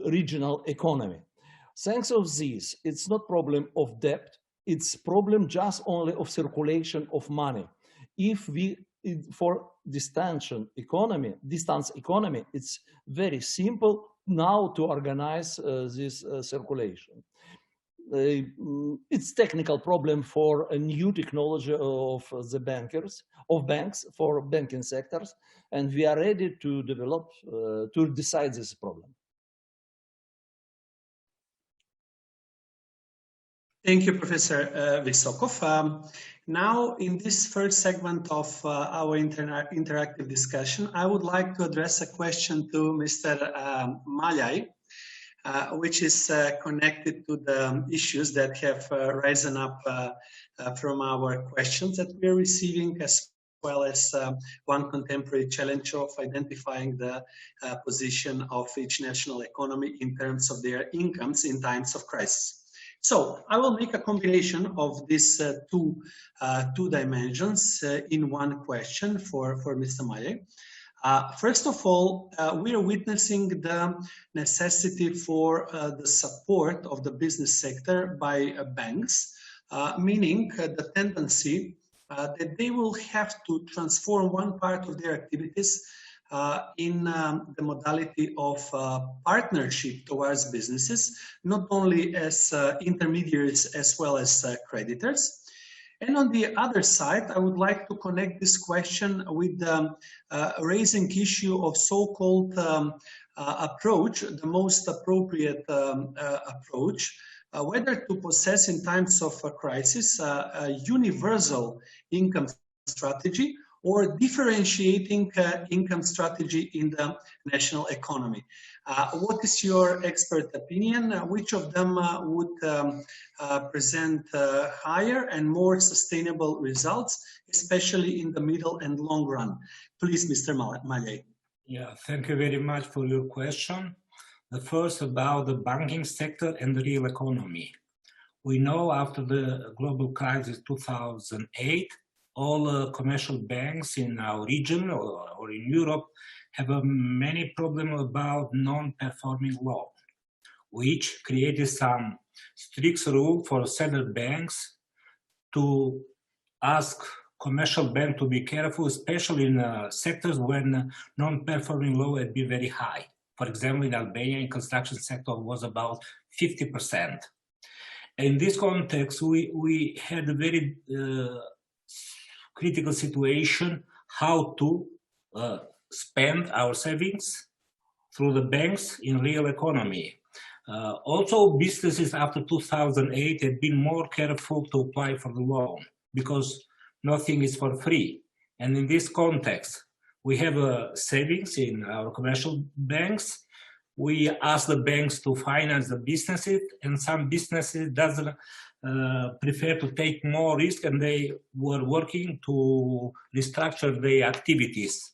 regional economy. Thanks of this, it's not problem of debt, it's problem just only of circulation of money. If we, for distance economy, it's very simple now to organize this circulation. It's technical problem for a new technology of the banks for banking sectors, and we are ready to develop, to decide this problem. Thank you, Professor Vysokov. Now, in this first segment of our interactive discussion, I would like to address a question to Mr. Maljai, which is connected to the issues that have risen up from our questions that we are receiving, as well as one contemporary challenge of identifying the position of each national economy in terms of their incomes in times of crisis. So I will make a combination of these two dimensions in one question for Mr. Maljai. First of all, we are witnessing the necessity for the support of the business sector by banks, meaning the tendency that they will have to transform one part of their activities in the modality of partnership towards businesses, not only as intermediaries as well as creditors. And on the other side, I would like to connect this question with the raising issue of so-called approach, the most appropriate approach, whether to possess in times of a crisis a universal income strategy or differentiating income strategy in the national economy. What is your expert opinion? Which of them would present higher and more sustainable results, especially in the middle and long run? Please, Mr. Maljai. Yeah, thank you very much for your question. The first about the banking sector and the real economy. We know after the global crisis 2008, all commercial banks in our region or in Europe have many problems about non-performing loan, which created some strict rule for central banks to ask commercial banks to be careful, especially in sectors when non-performing loan had been very high. For example, in Albania, in construction sector was about 50%. In this context, we had a very critical situation how to spend our savings through the banks in real economy. Also, businesses after 2008 have been more careful to apply for the loan because nothing is for free. And in this context, we have savings in our commercial banks. We ask the banks to finance the businesses, and some businesses doesn't prefer to take more risk, and they were working to restructure their activities.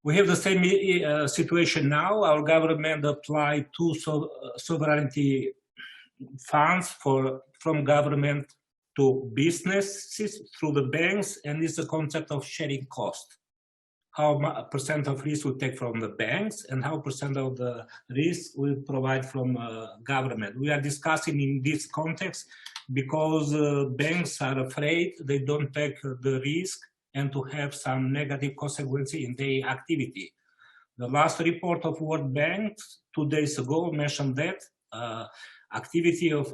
We have the same situation now. Our government applied two sovereignty funds from government to businesses through the banks, and it's a concept of sharing cost. How much percent of risk we take from the banks and how percent of the risk we provide from government. We are discussing in this context because banks are afraid they don't take the risk and to have some negative consequences in their activity. The last report of World Bank 2 days ago mentioned that activity of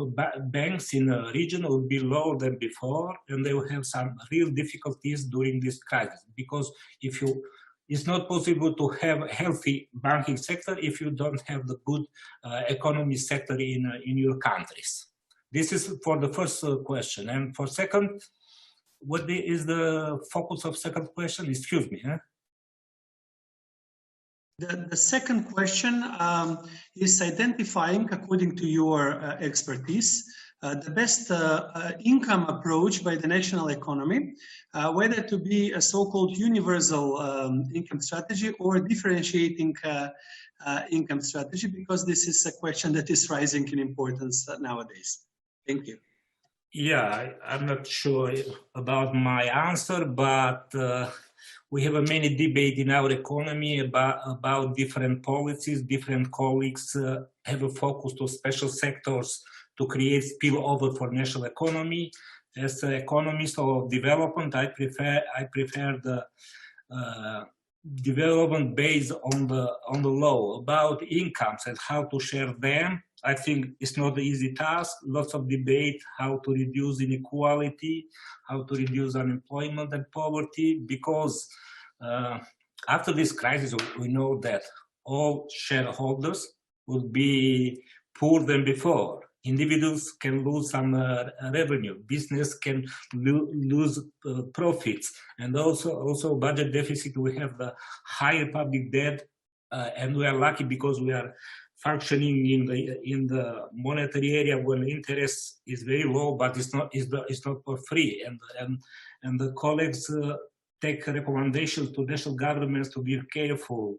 banks in the region will be lower than before, and they will have some real difficulties during this crisis, because it's not possible to have a healthy banking sector if you don't have the good economy sector in your countries. This is for the first question. And for second, what is the focus of second question? Excuse me. Huh? The second question is identifying, according to your expertise, the best income approach by the national economy, whether to be a so-called universal income strategy or differentiating income strategy, because this is a question that is rising in importance nowadays. Thank you. Yeah, I'm not sure about my answer, but we have a many debate in our economy about different policies. Different colleagues have a focus to special sectors to create spillover for national economy. As an economist of development, I prefer the development based on the law about incomes and how to share them. I think it's not an easy task. Lots of debate how to reduce inequality, how to reduce unemployment and poverty, because after this crisis, we know that all shareholders will be poorer than before. Individuals can lose some revenue, business can lose profits, and also budget deficit. We have the higher public debt, and we are lucky because we are functioning in the monetary area when interest is very low, but it's not for free. And the colleagues take recommendations to national governments to be careful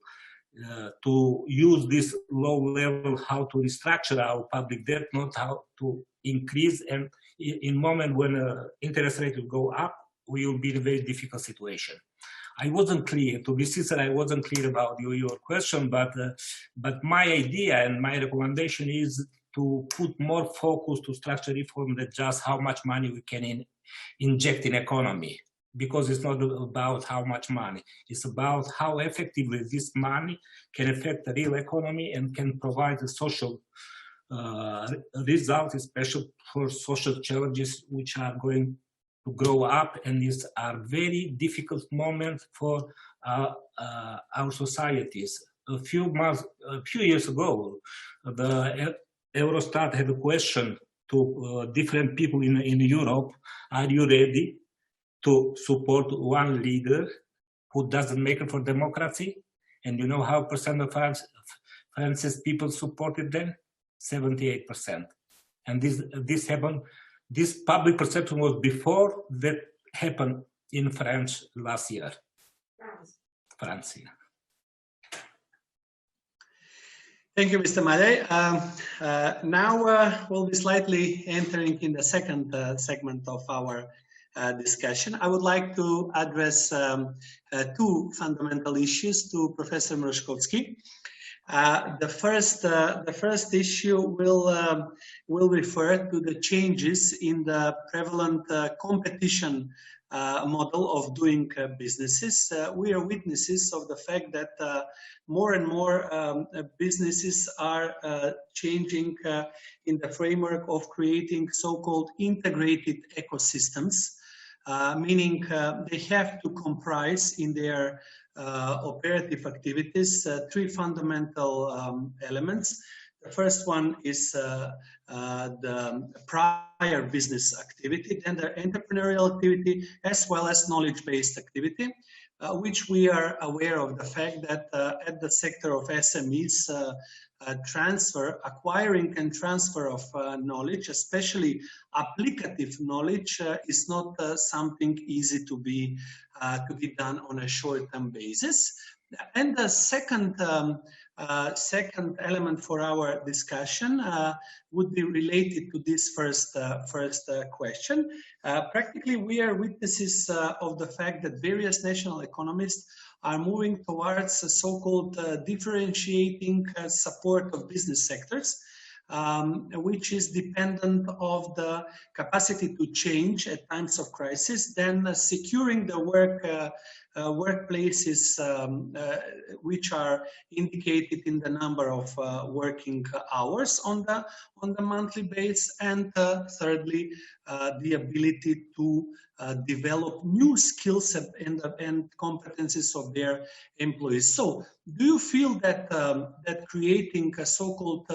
to use this low level, how to restructure our public debt, not how to increase. And in moment when interest rate will go up, we will be in a very difficult situation. I wasn't clear, to be sincere, I wasn't clear about your question, but my idea and my recommendation is to put more focus to structural reform than just how much money we can inject in economy. Because it's not about how much money, it's about how effectively this money can affect the real economy and can provide a social result, especially for social challenges which are going to grow up, and these are very difficult moments for our societies. A few years ago, the Eurostat had a question to different people in Europe: are you ready to support one leader who doesn't make it for democracy? And you know how percent of France's people supported them? 78%. And this happened. This public perception was before that happened in France last year. France. Yeah. Thank you, Mr. Madej. Now we'll be slightly entering in the second segment of our discussion. I would like to address two fundamental issues to Professor Mroszkowski. The first issue will refer to the changes in the prevalent competition model of doing businesses. We are witnesses of the fact that more and more businesses are changing in the framework of creating so-called integrated ecosystems, meaning they have to comprise in their operative activities three fundamental elements. The first one is the prior business activity, then the entrepreneurial activity, as well as knowledge-based activity, which we are aware of the fact that at the sector of SMEs, acquiring and transfer of knowledge, especially applicative knowledge, is not something easy to be done on a short-term basis. And the second element for our discussion would be related to this first question. Practically, we are witnesses of the fact that various national economists are moving towards a so-called differentiating support of business sectors, which is dependent of the capacity to change at times of crisis, then securing the workplaces which are indicated in the number of working hours on the monthly base, and thirdly, the ability to develop new skills and competencies of their employees. So, do you feel that that creating a so-called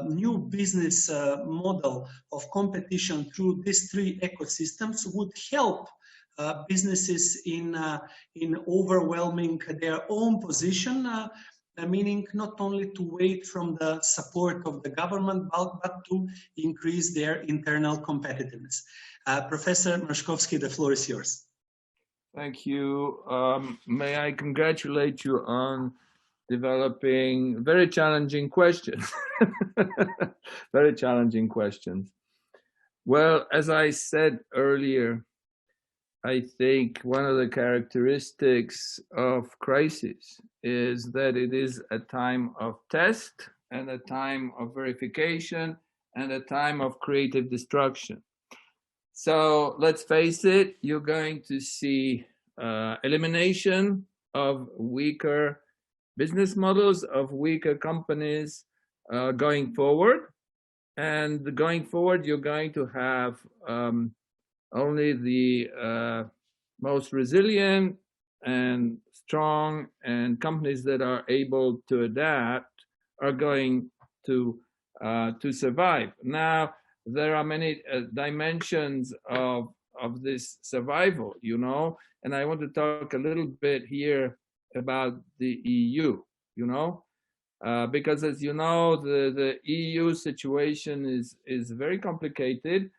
new business model of competition through these three ecosystems would help businesses in overwhelming their own position, meaning not only to wait from the support of the government, but to increase their internal competitiveness? Professor Mrozkowski, the floor is yours. Thank you. May I congratulate you on developing very challenging questions. Very challenging questions. Well, as I said earlier, I think one of the characteristics of crisis is that it is a time of test and a time of verification and a time of creative destruction. So let's face it, you're going to see elimination of weaker business models, of weaker companies going forward. And going forward, you're going to have only the most resilient and strong, and companies that are able to adapt are going to survive. Now, there are many dimensions of this survival, you know, and I want to talk a little bit here about the EU, you know, because as you know, the EU situation is very complicated.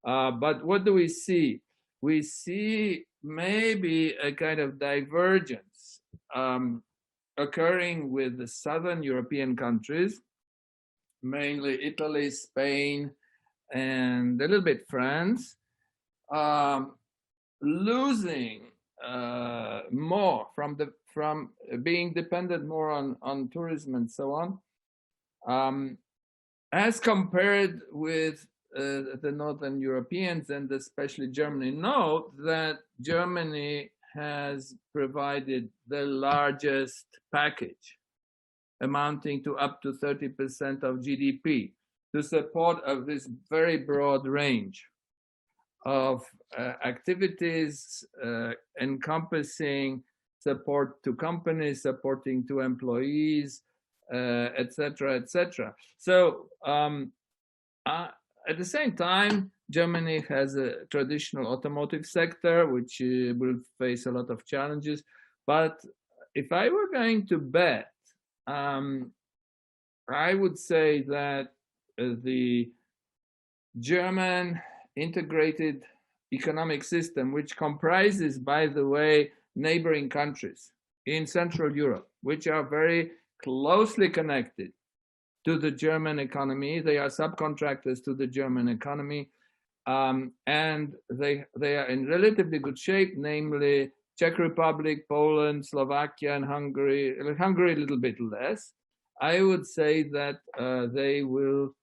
But what do we see? We see maybe a kind of divergence occurring with the southern European countries, mainly Italy, Spain, and a little bit France, losing more from being dependent more on tourism and so on, as compared with the Northern Europeans, and especially Germany. Note that Germany has provided the largest package, amounting to up to 30% of GDP, to support of this very broad range of activities encompassing support to companies, supporting to employees, etc., etc. So at the same time, Germany has a traditional automotive sector, which will face a lot of challenges. But if I were going to bet, I would say that the German integrated economic system, which comprises, by the way, neighboring countries in Central Europe, which are very closely connected to the German economy. They are subcontractors to the German economy, and they are in relatively good shape, namely Czech Republic, Poland, Slovakia, and Hungary. Hungary a little bit less. I would say that they will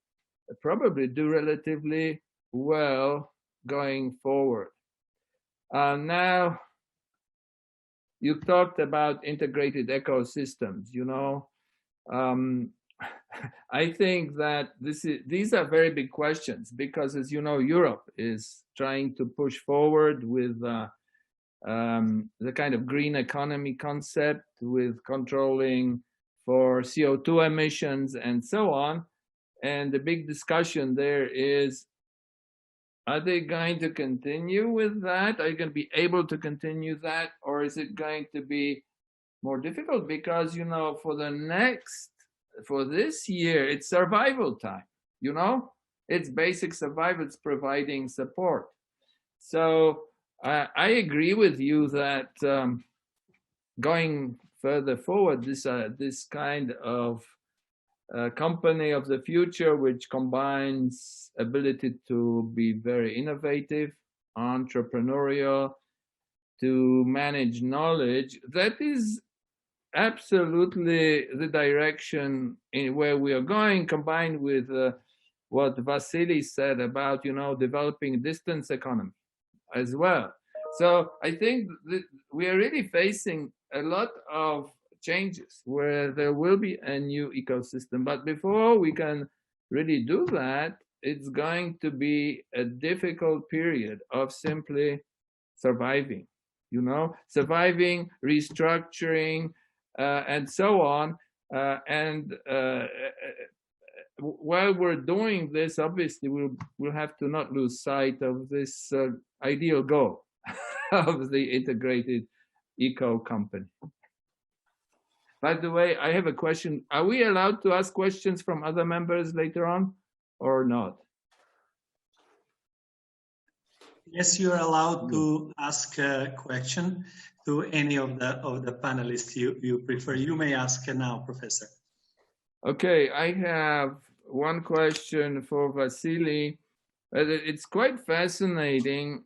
probably do relatively well going forward. Now, you talked about integrated ecosystems, you know. I think that these are very big questions because, as you know, Europe is trying to push forward with the kind of green economy concept, with controlling for CO2 emissions and so on. And the big discussion there is, are they going to continue with that? Are you going to be able to continue that? Or is it going to be more difficult? Because, you know, for the next for this year, it's survival time, you know? It's basic survival, it's providing support. So I agree with you that going further forward, this kind of company of the future, which combines ability to be very innovative, entrepreneurial, to manage knowledge, that is absolutely the direction in where we are going, combined with what Vasily said about, you know, developing distance economy as well. So I think that we are really facing a lot of changes where there will be a new ecosystem. But before we can really do that, it's going to be a difficult period of simply surviving, you know, surviving, restructuring, and so on. While we're doing this, obviously, we'll have to not lose sight of this ideal goal of the integrated eco company. By the way, I have a question. Are we allowed to ask questions from other members later on or not? Yes, you're allowed to ask a question to any of the panelists you prefer. You may ask now, Professor. Okay, I have one question for Vasily. It's quite fascinating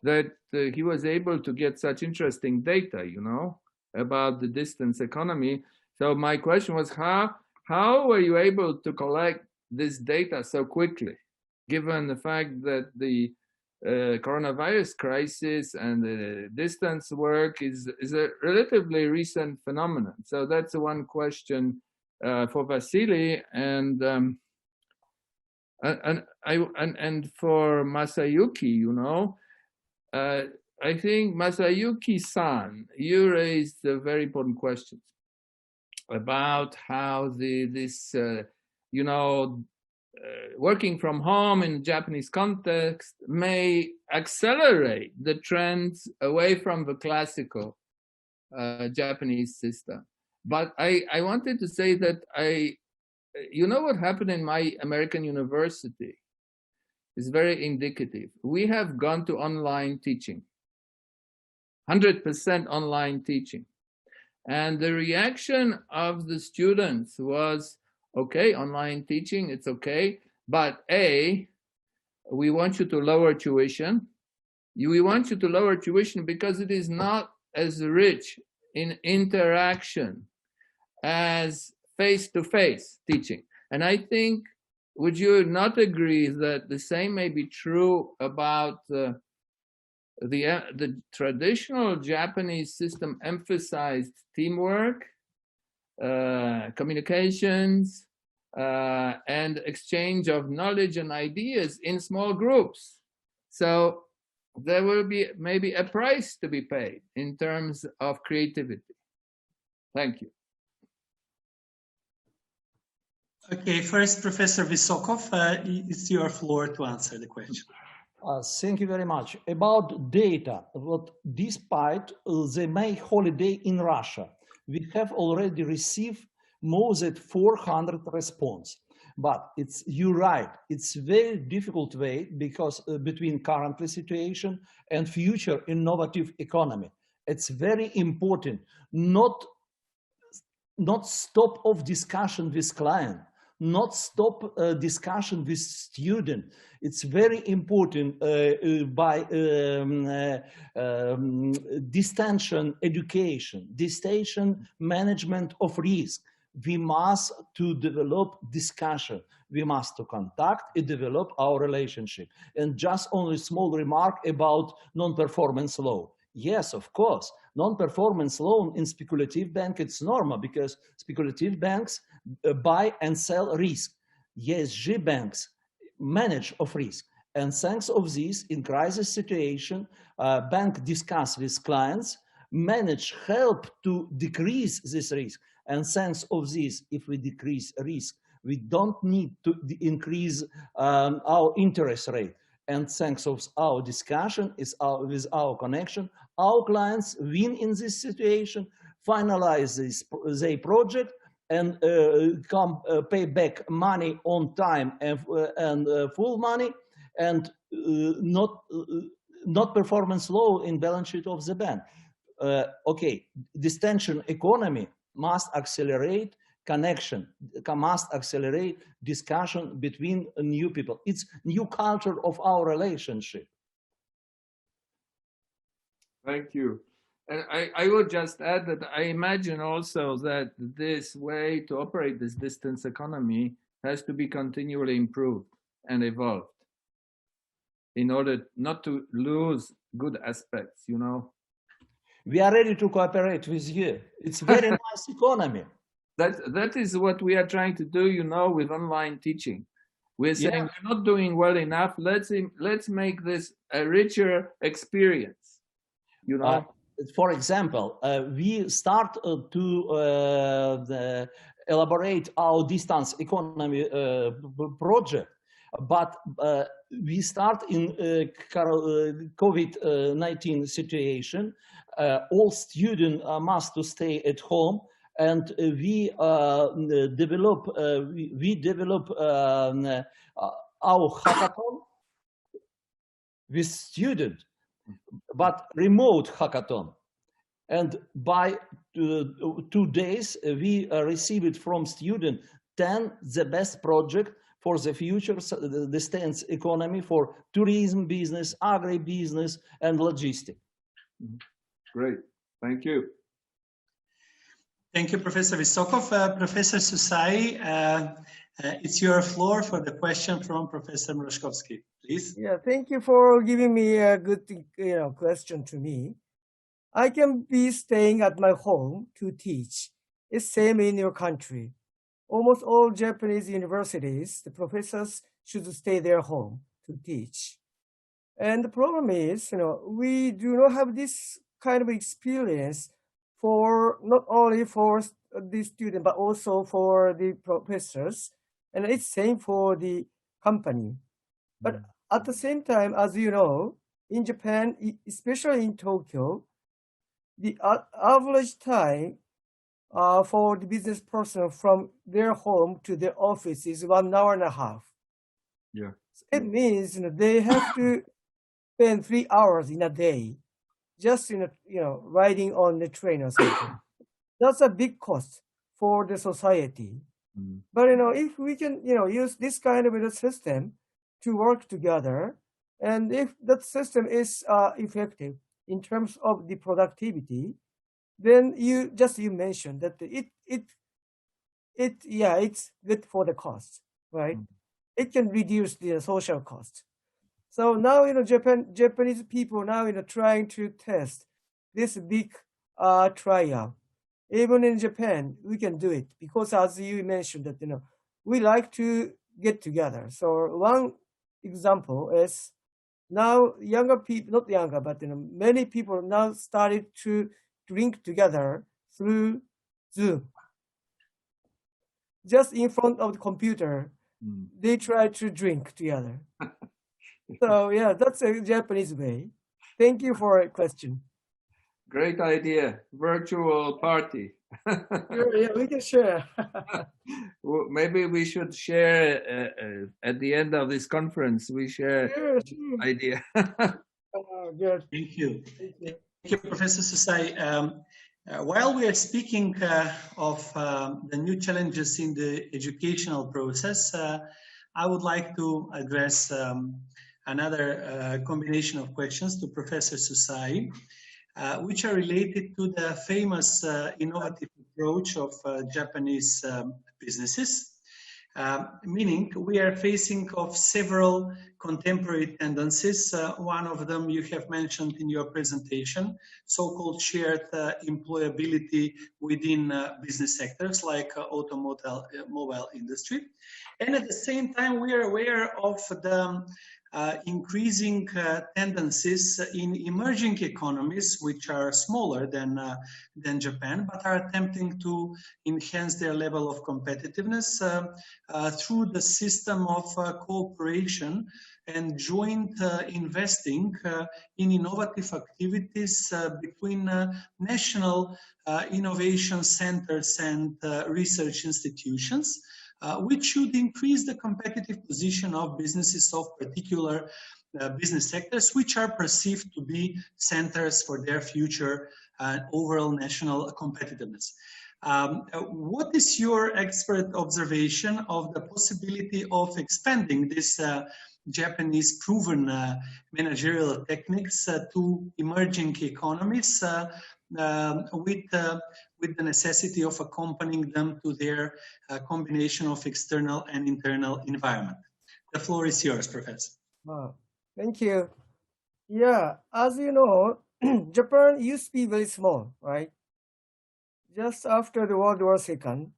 that he was able to get such interesting data, you know, about the distance economy. So my question was, how were you able to collect this data so quickly, given the fact that the coronavirus crisis and the distance work is a relatively recent phenomenon? So that's one question for Vasily, and for Masayuki, you know, I think Masayuki-san, you raised very important questions about how you know, working from home in the Japanese context may accelerate the trends away from the classical Japanese system. But I wanted to say that you know what happened in my American university is very indicative. We have gone to online teaching, 100% online teaching. And the reaction of the students was, okay, online teaching, it's okay, but we want you to lower tuition. We want you to lower tuition because it is not as rich in interaction as face-to-face teaching. And I think, would you not agree that the same may be true about the traditional Japanese system emphasized teamwork, communications, and exchange of knowledge and ideas in small groups. So there will be maybe a price to be paid in terms of creativity. Thank you. Okay, first, Professor Vysokov, it's your floor to answer the question. Thank you very much. About data, despite the May holiday in Russia, we have already received more than 400 responses. But you're right, it's very difficult way because between current situation and future innovative economy. It's very important not stop of discussion with client, not stop discussion with student. It's very important by distance education, distance management of risk. We must to develop discussion. We must to contact and develop our relationship. And just only small remark about non-performance loan. Yes, of course, non-performance loan in speculative bank, it's normal because speculative banks buy and sell risk. ESG banks manage of risk. And thanks of this, in crisis situation, bank discuss with clients, manage help to decrease this risk. And thanks of this, if we decrease risk, we don't need to increase our interest rate. And thanks of our discussion with our connection, our clients win in this situation, finalize their project, and pay back money on time and full money, and not performance law in balance sheet of the bank. Okay, this tension economy must accelerate connection, must accelerate discussion between new people. It's new culture of our relationship. Thank you. And I would just add that I imagine also that this way to operate this distance economy has to be continually improved and evolved in order not to lose good aspects, you know. We are ready to cooperate with you. It's very nice economy. That is what we are trying to do, you know, with online teaching. We're saying we're not doing well enough. Let's make this a richer experience, you know. For example, we start to elaborate our distance economy project, but we start in COVID-19 situation. All students must to stay at home, and we develop our hackathon with students, but remote hackathon. And by 2 days, we received from students 10 the best project for the future distance economy for tourism business, agribusiness, and logistics. Great, thank you. Thank you, Professor Vysokov. Professor Susai, it's your floor for the question from Professor Mroszkowski, please. Yeah, thank you for giving me a good question to me. I can be staying at my home to teach. It's same in your country. Almost all Japanese universities, the professors should stay their home to teach. And the problem is, we do not have this kind of experience for not only for the student, but also for the professors. And it's same for the company. But at the same time, as you know, in Japan, especially in Tokyo, the average time for the business person from their home to their office is 1.5 hours. Yeah. So it means they have to spend 3 hours in a day just riding on the train or something. That's a big cost for the society. But if we can use this kind of a system to work together, and if that system is effective in terms of the productivity, then you mentioned that it's good for the cost, right? It can reduce the social cost. So now Japanese people now trying to test this big trial. Even in Japan, we can do it because, as you mentioned, that we like to get together. So one example is now younger people, not younger, but many people now started to drink together through Zoom. Just in front of the computer, they try to drink together. So yeah, that's a Japanese way. Thank you for a question. Great idea, virtual party. Yeah, we can share. Well, maybe we should share at the end of this conference. We share idea. Good. Thank you. Thank you, Professor Susai. While we are speaking of the new challenges in the educational process, I would like to address another combination of questions to Professor Susai, which are related to the famous innovative approach of Japanese businesses. Meaning we are facing of several contemporary tendencies. One of them you have mentioned in your presentation, so-called shared employability within business sectors like automobile industry. And at the same time, we are aware of the increasing tendencies in emerging economies, which are smaller than Japan, but are attempting to enhance their level of competitiveness through the system of cooperation and joint investing in innovative activities between national innovation centers and research institutions, which should increase the competitive position of businesses of particular business sectors, which are perceived to be centers for their future overall national competitiveness. What is your expert observation of the possibility of expanding this Japanese proven managerial techniques to emerging economies with the necessity of accompanying them to their combination of external and internal environment? The floor is yours, Professor. Wow. Thank you. Yeah, as you know, Japan used to be very small, right? Just after the World War II,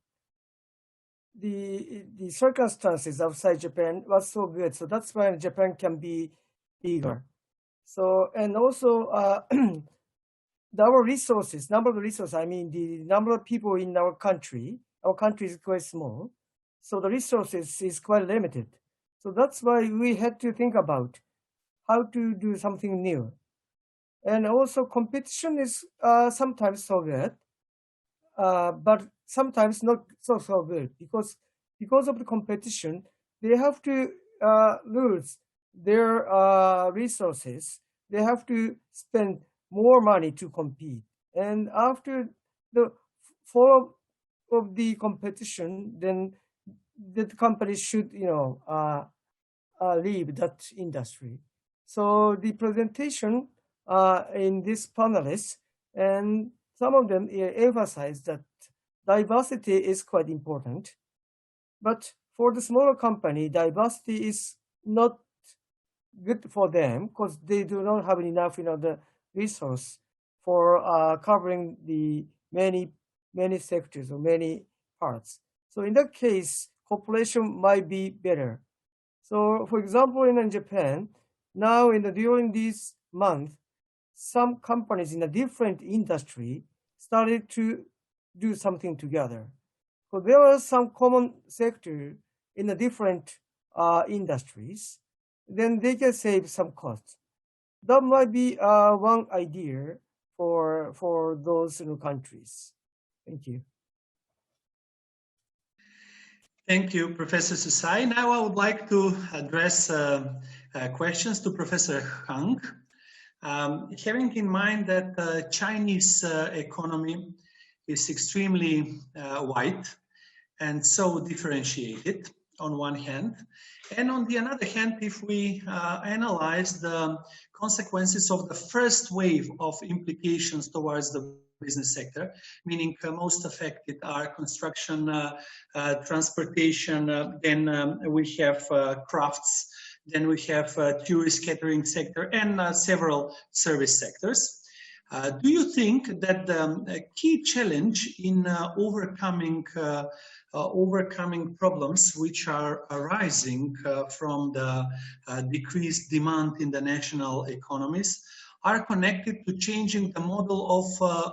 the circumstances outside Japan was so good. So that's why Japan can be bigger. So, and also our resources, number of resources, I mean, the number of people in our country is quite small. So the resources is quite limited. So that's why we had to think about how to do something new. And also competition is sometimes so good, but sometimes not so good because of the competition, they have to lose their resources. They have to spend more money to compete. And after the fall of the competition, then the company should, leave that industry. So the presentation in this panelists, and some of them emphasize that diversity is quite important. But for the smaller company, diversity is not good for them because they do not have enough, the resource for covering the many sectors or many parts. So in that case, cooperation might be better. So for example, in Japan, now during this month, some companies in a different industry started to do something together. So there are some common sector in the different industries, then they can save some costs. That might be one idea for those countries. Thank you. Thank you, Professor Susai. Now I would like to address questions to Professor Hung. Having in mind that the Chinese economy is extremely wide and so differentiated on one hand, and on the other hand, if we analyze the consequences of the first wave of implications towards the business sector, meaning most affected are construction, transportation, then we have crafts, then we have tourist catering sector and several service sectors. Do you think that the key challenge in overcoming problems which are arising from the decreased demand in the national economies are connected to changing the model of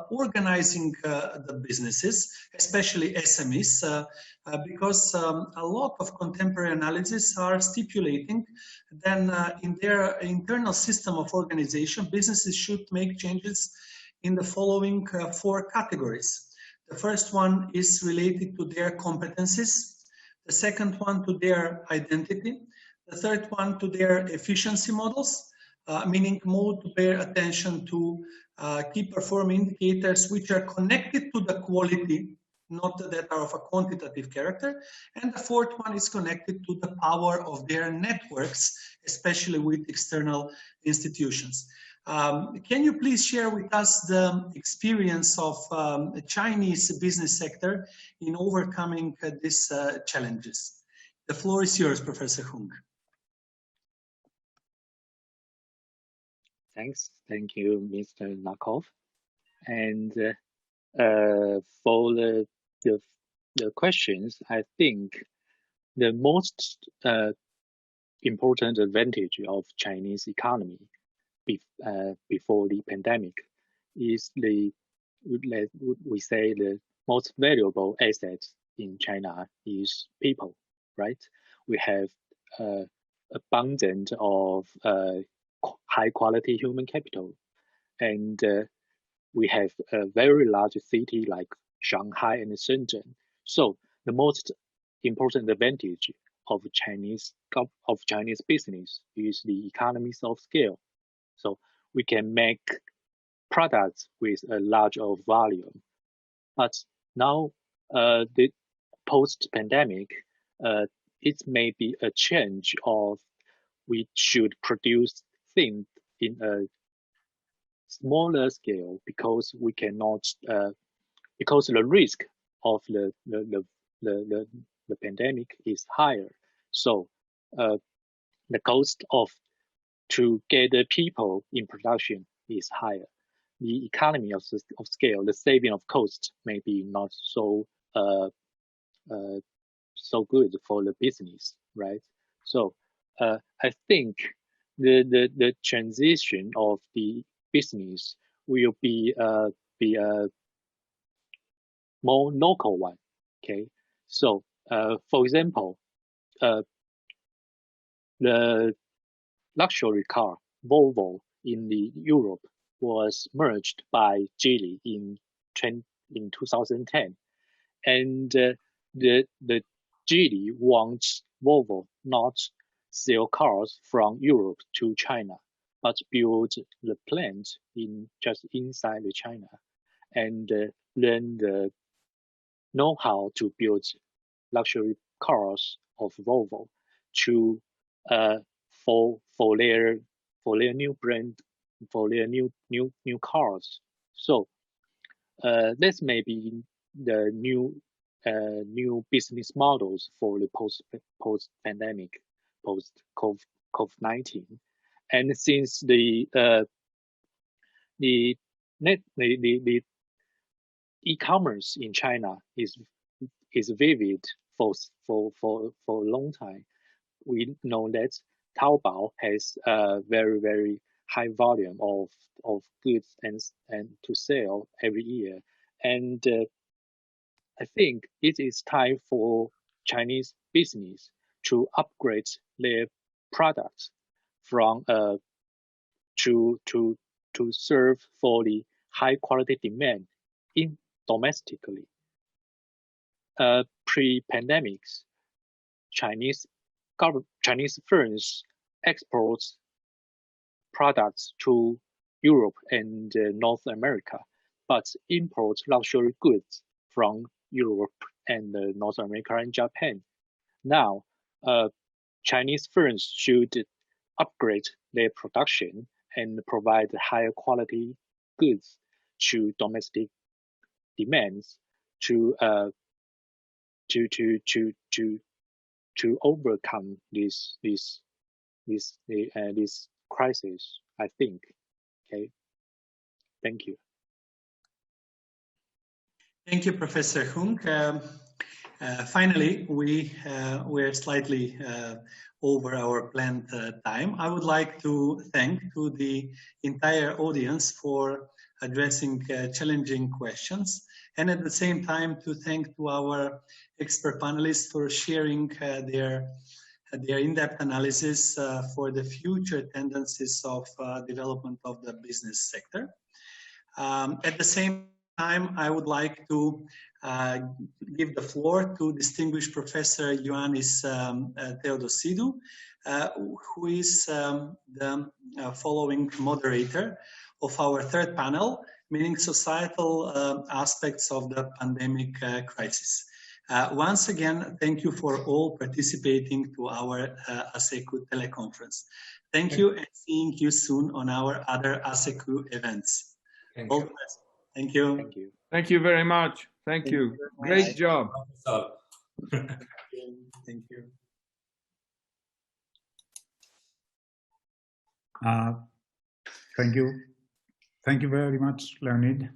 organizing the businesses, especially SMEs, because a lot of contemporary analysis are stipulating then in their internal system of organization, businesses should make changes in the following 4 categories. The first one is related to their competencies, the second one to their identity, the third one to their efficiency models, meaning more to pay attention to key performance indicators which are connected to the quality, not that are of a quantitative character. And the fourth one is connected to the power of their networks, especially with external institutions. Can you please share with us the experience of the Chinese business sector in overcoming these challenges? The floor is yours, Professor Hung. Thanks. Thank you, Mr. Nakov. And for the questions, I think the most important advantage of Chinese economy before the pandemic is we say the most valuable asset in China is people, right? We have abundant of high quality human capital. And we have a very large city like Shanghai and Shenzhen. So the most important advantage of Chinese business is the economies of scale. So we can make products with a large of volume. But now the post-pandemic, it may be a change of we should produce things in a smaller scale because we cannot because the risk of the pandemic is higher. So the cost of to gather people in production is higher. The economy of scale, the saving of cost may be not so so good for the business, right? So I think the transition of the business will be a more local one. Okay, so for example, the luxury car Volvo in the Europe was merged by Geely in 2010, and the Geely wants Volvo not sell cars from Europe to China, but build the plant just inside China, and learn the know-how to build luxury cars of Volvo to for their new brand, for their new cars. So this may be the new business models for the post pandemic, post COVID-19, and since the e-commerce in China is vivid for a long time, we know that Taobao has a very high volume of goods and to sell every year, and I think it is time for Chinese business to upgrade their products from to serve for the high quality demand in domestically. Pre-pandemics, Chinese firms exports products to Europe and North America, but import luxury goods from Europe and North America and Japan. Now, Chinese firms should upgrade their production and provide higher quality goods to domestic demands to overcome this crisis, I think. Okay, thank you. Thank you, Professor Hung. Finally, we're slightly over our planned time. I would like to thank to the entire audience for addressing challenging questions, and at the same time to thank to our expert panelists for sharing their in-depth analysis for the future tendencies of development of the business sector. At the same time, I would like to give the floor to distinguished Professor Ioannis Theodosidou, who is the following moderator of our third panel, meaning societal aspects of the pandemic crisis. Once again, thank you for all participating to our ASECU teleconference. Thank you, and seeing you soon on our other ASECU events. All the best. Thank you. Thank you. Thank you very much. Thank you. Great job. Thank you. Thank you. Thank you very much, Leonid.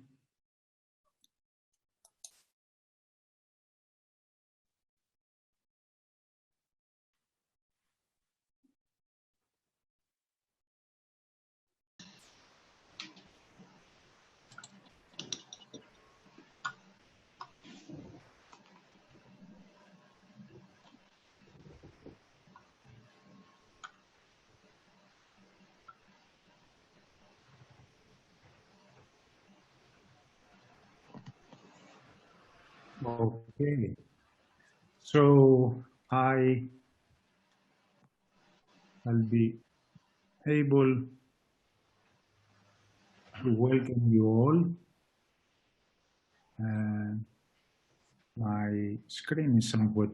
Okay. So I'll be able to welcome you all. My screen is somewhat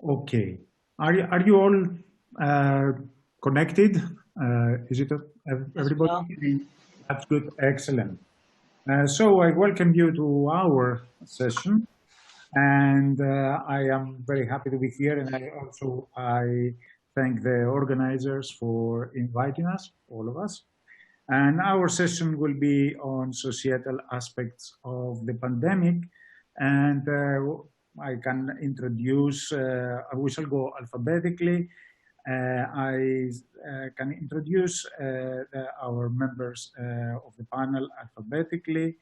okay. Are you all connected? Is it everybody? That's good. Excellent. So I welcome you to our session, and I am very happy to be here. And I thank the organizers for inviting us, all of us. And our session will be on societal aspects of the pandemic. And I can introduce, we shall go alphabetically. I can introduce our members of the panel alphabetically.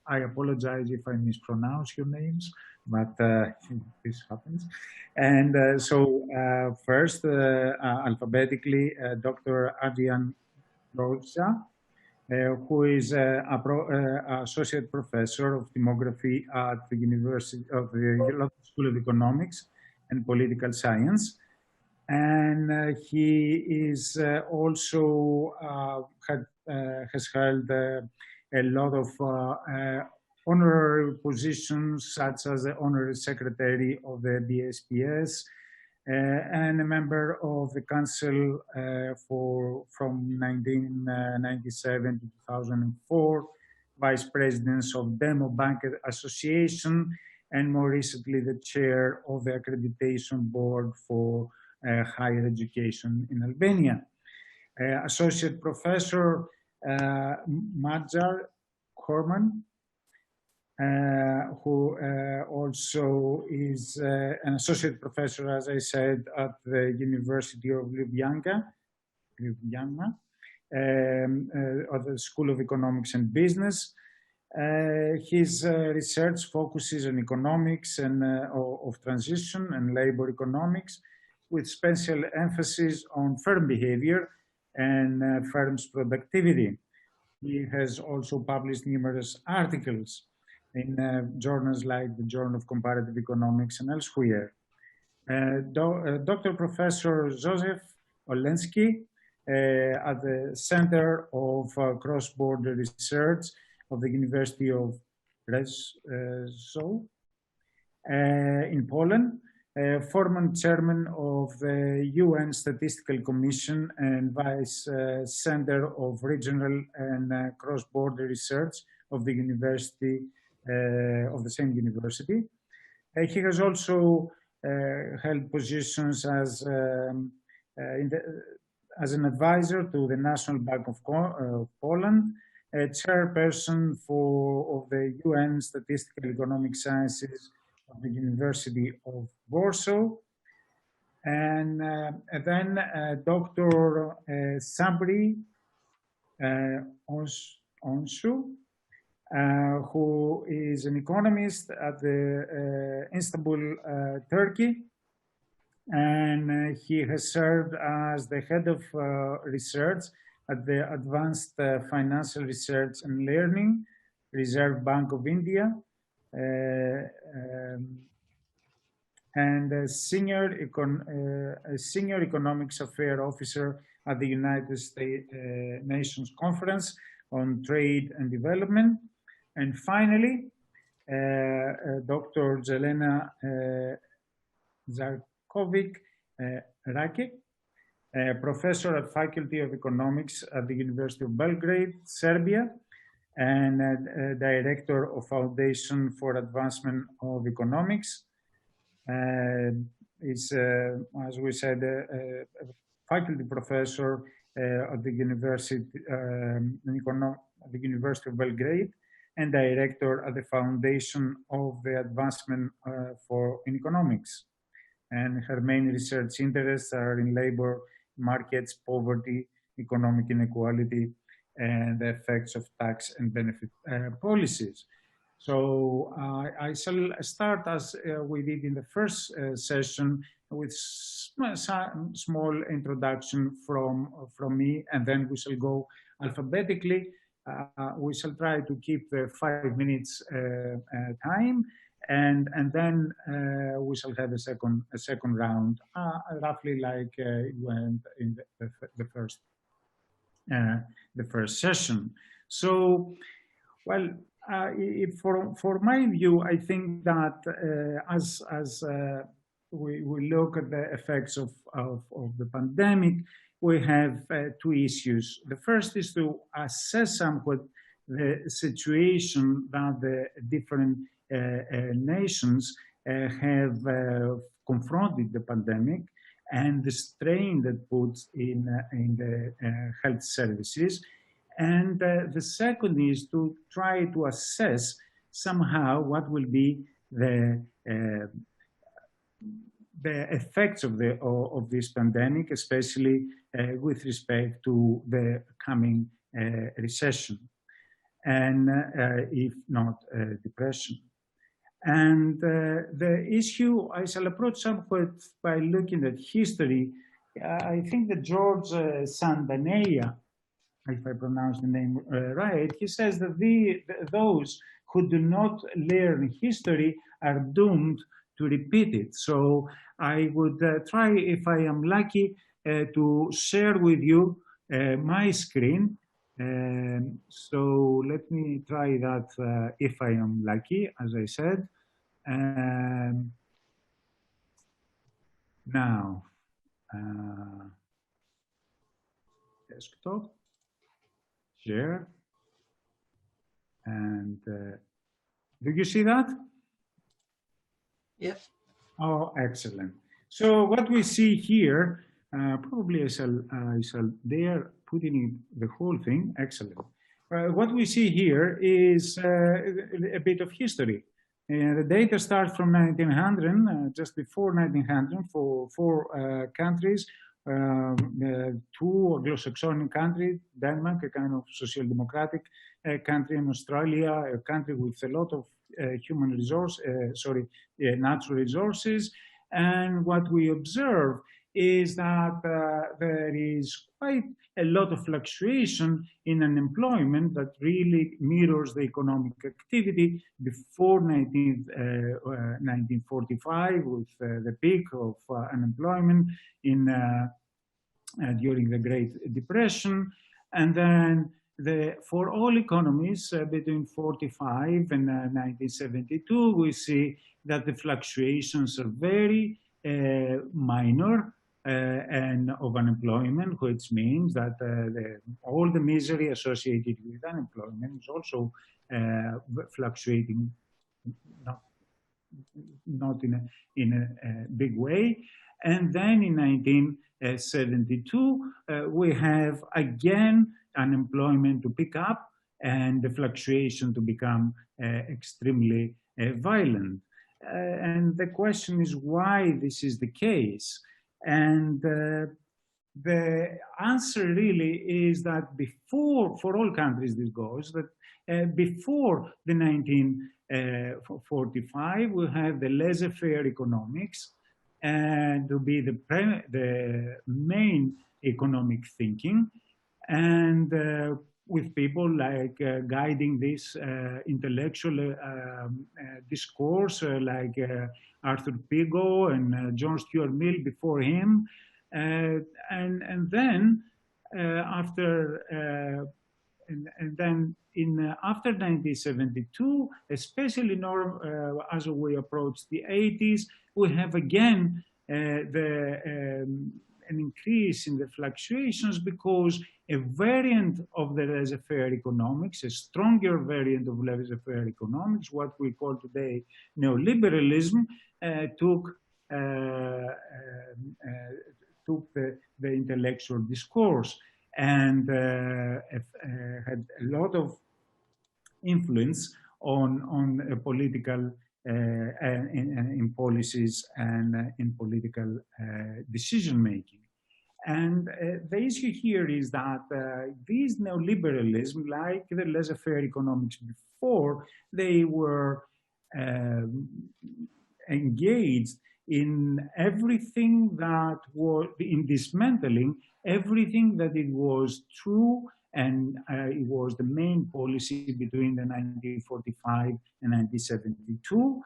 I apologize if I mispronounce your names, but this happens. And first, alphabetically, Dr. Adrian Rosa, who is associate professor of demography at the University of the School of Economics and Political Science. And he is also has held a lot of honorary positions, such as the honorary secretary of the BSPS and a member of the council from 1997 to 2004, vice presidents of Demo Bank Association, and more recently the chair of the accreditation board for higher education in Albania. Associate Professor Majar Korman, who also is an associate professor, as I said, at the University of Ljubljana, at the School of Economics and Business. His research focuses on economics and of transition and labor economics, with special emphasis on firm behavior and firms' productivity. He has also published numerous articles in journals like the Journal of Comparative Economics and elsewhere. Dr. Professor Joseph Olensky at the Center of Cross-Border Research of the University of Rzeszów in Poland, former chairman of the UN Statistical Commission and vice center of regional and cross-border research of the university, of the same university. He has also held positions as as an advisor to the National Bank of Poland, a chairperson of the UN Statistical Economic Sciences of the University of Warsaw, and then Dr. Sabri Onsu, who is an economist at the Istanbul, Turkey, and he has served as the head of research at the Advanced Financial Research and Learning, Reserve Bank of India, and a senior economics affairs officer at the United Nations Conference on Trade and Development. And finally, Dr. Jelena Zarkovic-Rakic, professor at Faculty of Economics at the University of Belgrade, Serbia, and director of Foundation for Advancement of Economics. Is, as we said, a faculty professor at the University of Belgrade, and director at the Foundation of the Advancement in Economics. And her main research interests are in labor markets, poverty, economic inequality, and the effects of tax and benefit policies. So I shall start, as we did in the first session, with small introduction from me, and then we shall go alphabetically we shall try to keep the 5 minutes time, and then we shall have a second round, roughly like it went in the first session. So, well, for my view, I think that as we look at the effects of the pandemic, we have two issues. The first is to assess somewhat the situation that the different nations have confronted the pandemic and the strain that puts in the health services. And the second is to try to assess somehow what will be the effects of this pandemic, especially with respect to the coming recession, and if not depression. And the issue I shall approach somewhat by looking at history. I think that George Pandemia, if I pronounce the name right, he says that those who do not learn history are doomed to repeat it. So I would try, if I am lucky, to share with you my screen. So let me try that if I am lucky, as I said. Now, desktop, share, and do you see that? Yes. Oh, excellent. So what we see here, probably I shall dare putting in the whole thing. Excellent. What we see here is a bit of history. The data starts from 1900, just before 1900, for 4 countries, 2 Anglo-Saxon countries, Denmark, a kind of social democratic country, and Australia, a country with a lot of natural resources. And what we observe is that there is quite a lot of fluctuation in unemployment that really mirrors the economic activity before 1945, with the peak of unemployment during the Great Depression. And then for all economies between 45 and 1972, we see that the fluctuations are very minor and of unemployment, which means that all the misery associated with unemployment is also fluctuating, not in a big way. And then in 1972, we have again unemployment to pick up and the fluctuation to become extremely violent. And the question is why this is the case. And the answer really is that before, for all countries this goes, that before the 1945, we have the laissez-faire economics and to be the main economic thinking, and with people like guiding this intellectual discourse, like Arthur Pigou and John Stuart Mill before him, and then after 1972, especially as we approach the 80s, we have again an increase in the fluctuations because a variant of the laissez-faire economics, a stronger variant of laissez-faire economics, what we call today neoliberalism, took the intellectual discourse and had a lot of influence on political in policies and in political decision making. And the issue here is that these neoliberalism, like the laissez-faire economics before, they were engaged in everything that was, in dismantling everything that it was true, and it was the main policy between the 1945 and 1972.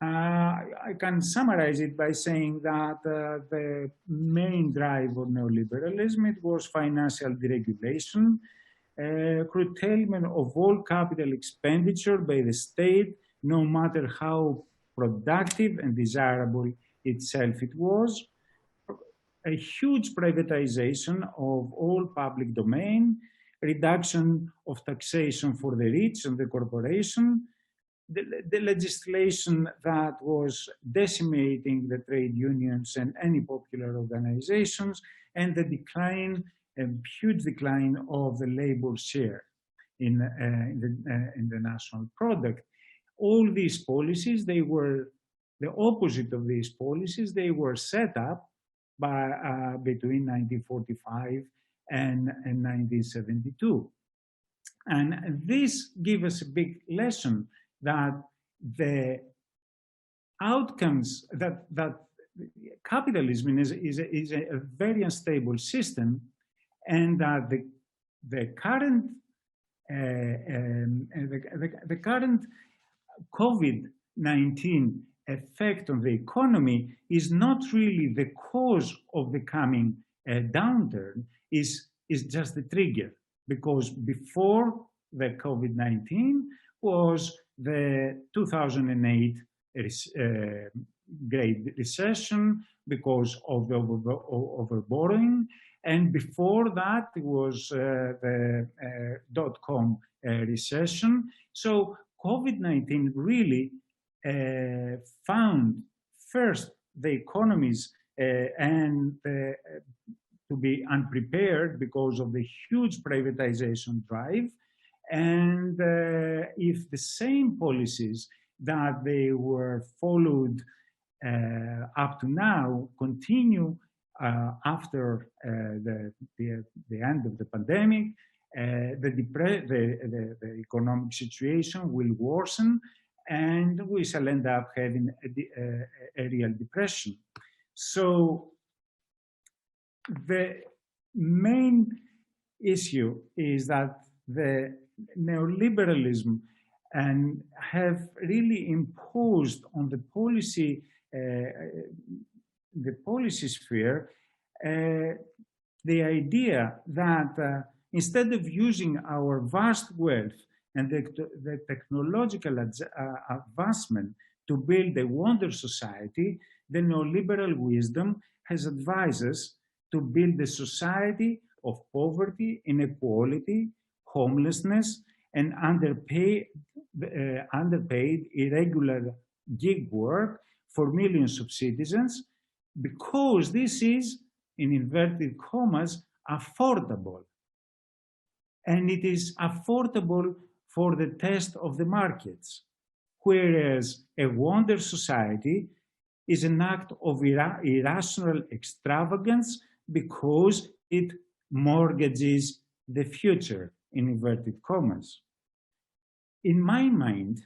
I can summarize it by saying that the main drive of neoliberalism, it was financial deregulation, curtailment of all capital expenditure by the state, no matter how productive and desirable itself it was, a huge privatization of all public domain, reduction of taxation for the rich and the corporation, the legislation that was decimating the trade unions and any popular organizations, and the decline, a huge decline of the labor share in the national product. All these policies, they were the opposite of these policies. They were set up by between 1945 and 1972. And this gives us a big lesson that the outcomes, that capitalism is a very unstable system, and that the current COVID-19 effect on the economy is not really the cause of the coming downturn, is just the trigger, because before the COVID-19 was the 2008 great recession because of the overborrowing, and before that it was the dot-com recession. So COVID-19 really found first the economies to be unprepared because of the huge privatization drive. And if the same policies that they were followed up to now continue after the end of the pandemic, the economic situation will worsen, and we shall end up having a real depression. So the main issue is that the neoliberalism and have really imposed on the policy sphere the idea that instead of using our vast wealth and the technological advancement to build a wonder society, the neoliberal wisdom has advised us to build a society of poverty, inequality, homelessness, and underpaid, irregular gig work for millions of citizens, because this is, in inverted commas, affordable. And it is affordable for the test of the markets, whereas a wonder society is an act of irrational extravagance because it mortgages the future, in inverted commas. In my mind,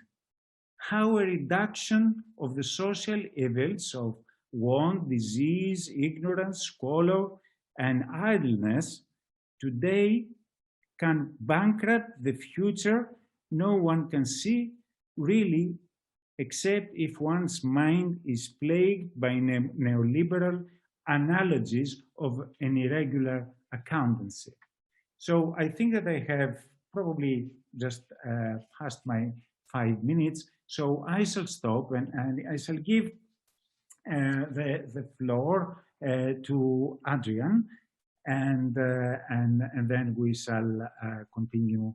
how a reduction of the social evils of want, disease, ignorance, squalor, and idleness today can bankrupt the future no one can see really, except if one's mind is plagued by neoliberal analogies of an irregular accountancy. So I think that I have probably just passed my 5 minutes, so I shall stop and I shall give the floor to Adrian, and then we shall continue.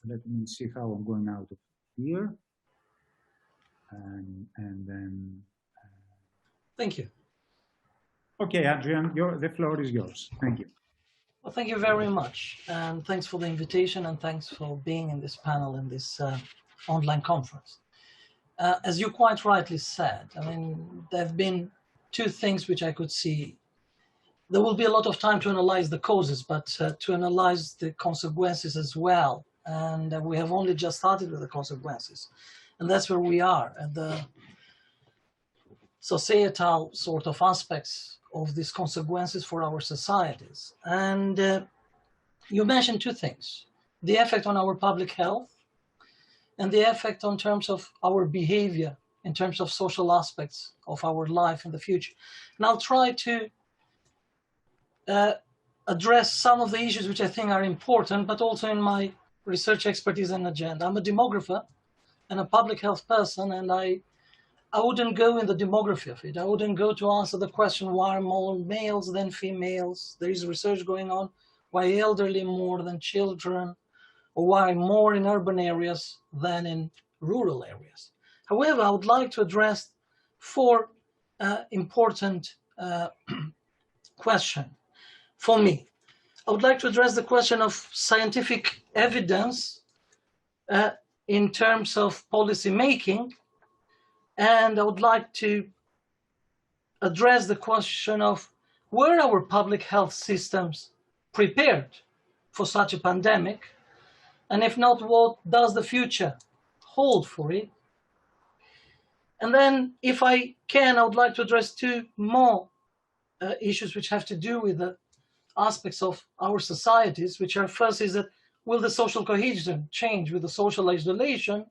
Let me see how I'm going out of here, and then. Thank you. Okay, Adrian, the floor is yours. Thank you. Well, thank you very much, and thanks for the invitation, and thanks for being in this panel in this online conference. As you quite rightly said, I mean, there have been two things which I could see. There will be a lot of time to analyze the causes, but to analyze the consequences as well. And we have only just started with the consequences. And that's where we are at the societal sort of aspects of these consequences for our societies. And you mentioned two things: the effect on our public health and the effect on terms of our behavior in terms of social aspects of our life in the future. And I'll try to address some of the issues which I think are important, but also in my research expertise and agenda. I'm a demographer and a public health person, and I wouldn't go in the demography of it. I wouldn't go to answer the question, why are more males than females? There is research going on, why elderly more than children, or why more in urban areas than in rural areas. However, I would like to address four important questions for me. I would like to address the question of scientific evidence in terms of policy making, and I would like to address the question of were our public health systems prepared for such a pandemic, and if not, what does the future hold for it? And then, if I can, I would like to address two more issues which have to do with the aspects of our societies, which are, first is that will the social cohesion change with the social isolation,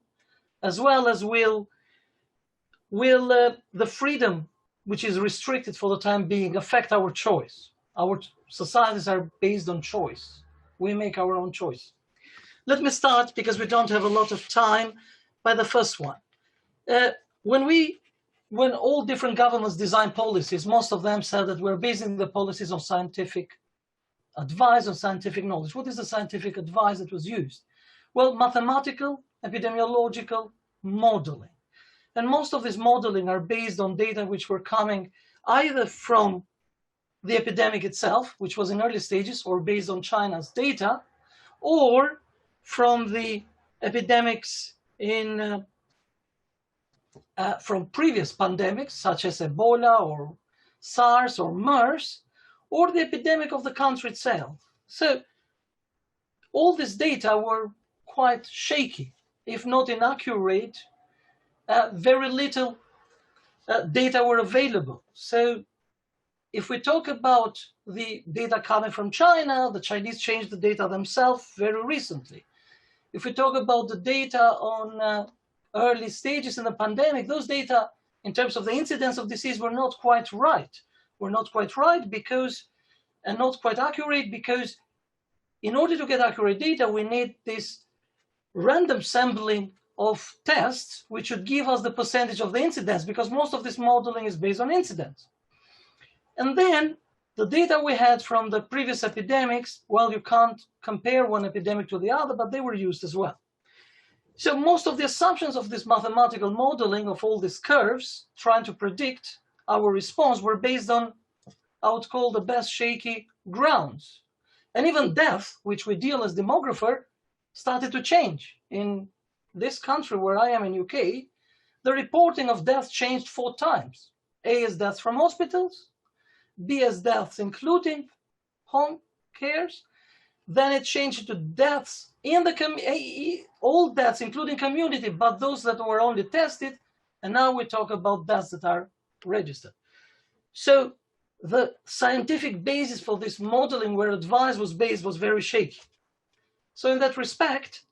as well as will the freedom which is restricted for the time being affect our choice? Our societies are based on choice. We make our own choice. Let me start, because we don't have a lot of time, by the first one. When all different governments design policies, most of them said that we're basing the policies on scientific advice, on scientific knowledge. What is the scientific advice that was used? Well, mathematical, epidemiological modeling. And most of this modeling are based on data which were coming either from the epidemic itself, which was in early stages, or based on China's data, or from the epidemics from previous pandemics, such as Ebola or SARS or MERS, or the epidemic of the country itself. So all this data were quite shaky, if not inaccurate. Very little data were available. So if we talk about the data coming from China, the Chinese changed the data themselves very recently. If we talk about the data on early stages in the pandemic, those data in terms of the incidence of disease were not quite right. Were not quite right because, and not quite accurate, because in order to get accurate data, we need this random sampling of tests, which should give us the percentage of the incidence, because most of this modeling is based on incidence. And then the data we had from the previous epidemics, well, you can't compare one epidemic to the other, but they were used as well. So most of the assumptions of this mathematical modeling of all these curves, trying to predict our response, were based on, I would call, the best shaky grounds. And even death, which we deal as demographer, started to change. In this country where I am in UK, the reporting of death changed 4 times. A as deaths from hospitals, B as deaths including home cares, then it changed to deaths in the all deaths including community, but those that were only tested, and now we talk about deaths that are registered. So the scientific basis for this modeling where advice was based was very shaky. So in that respect,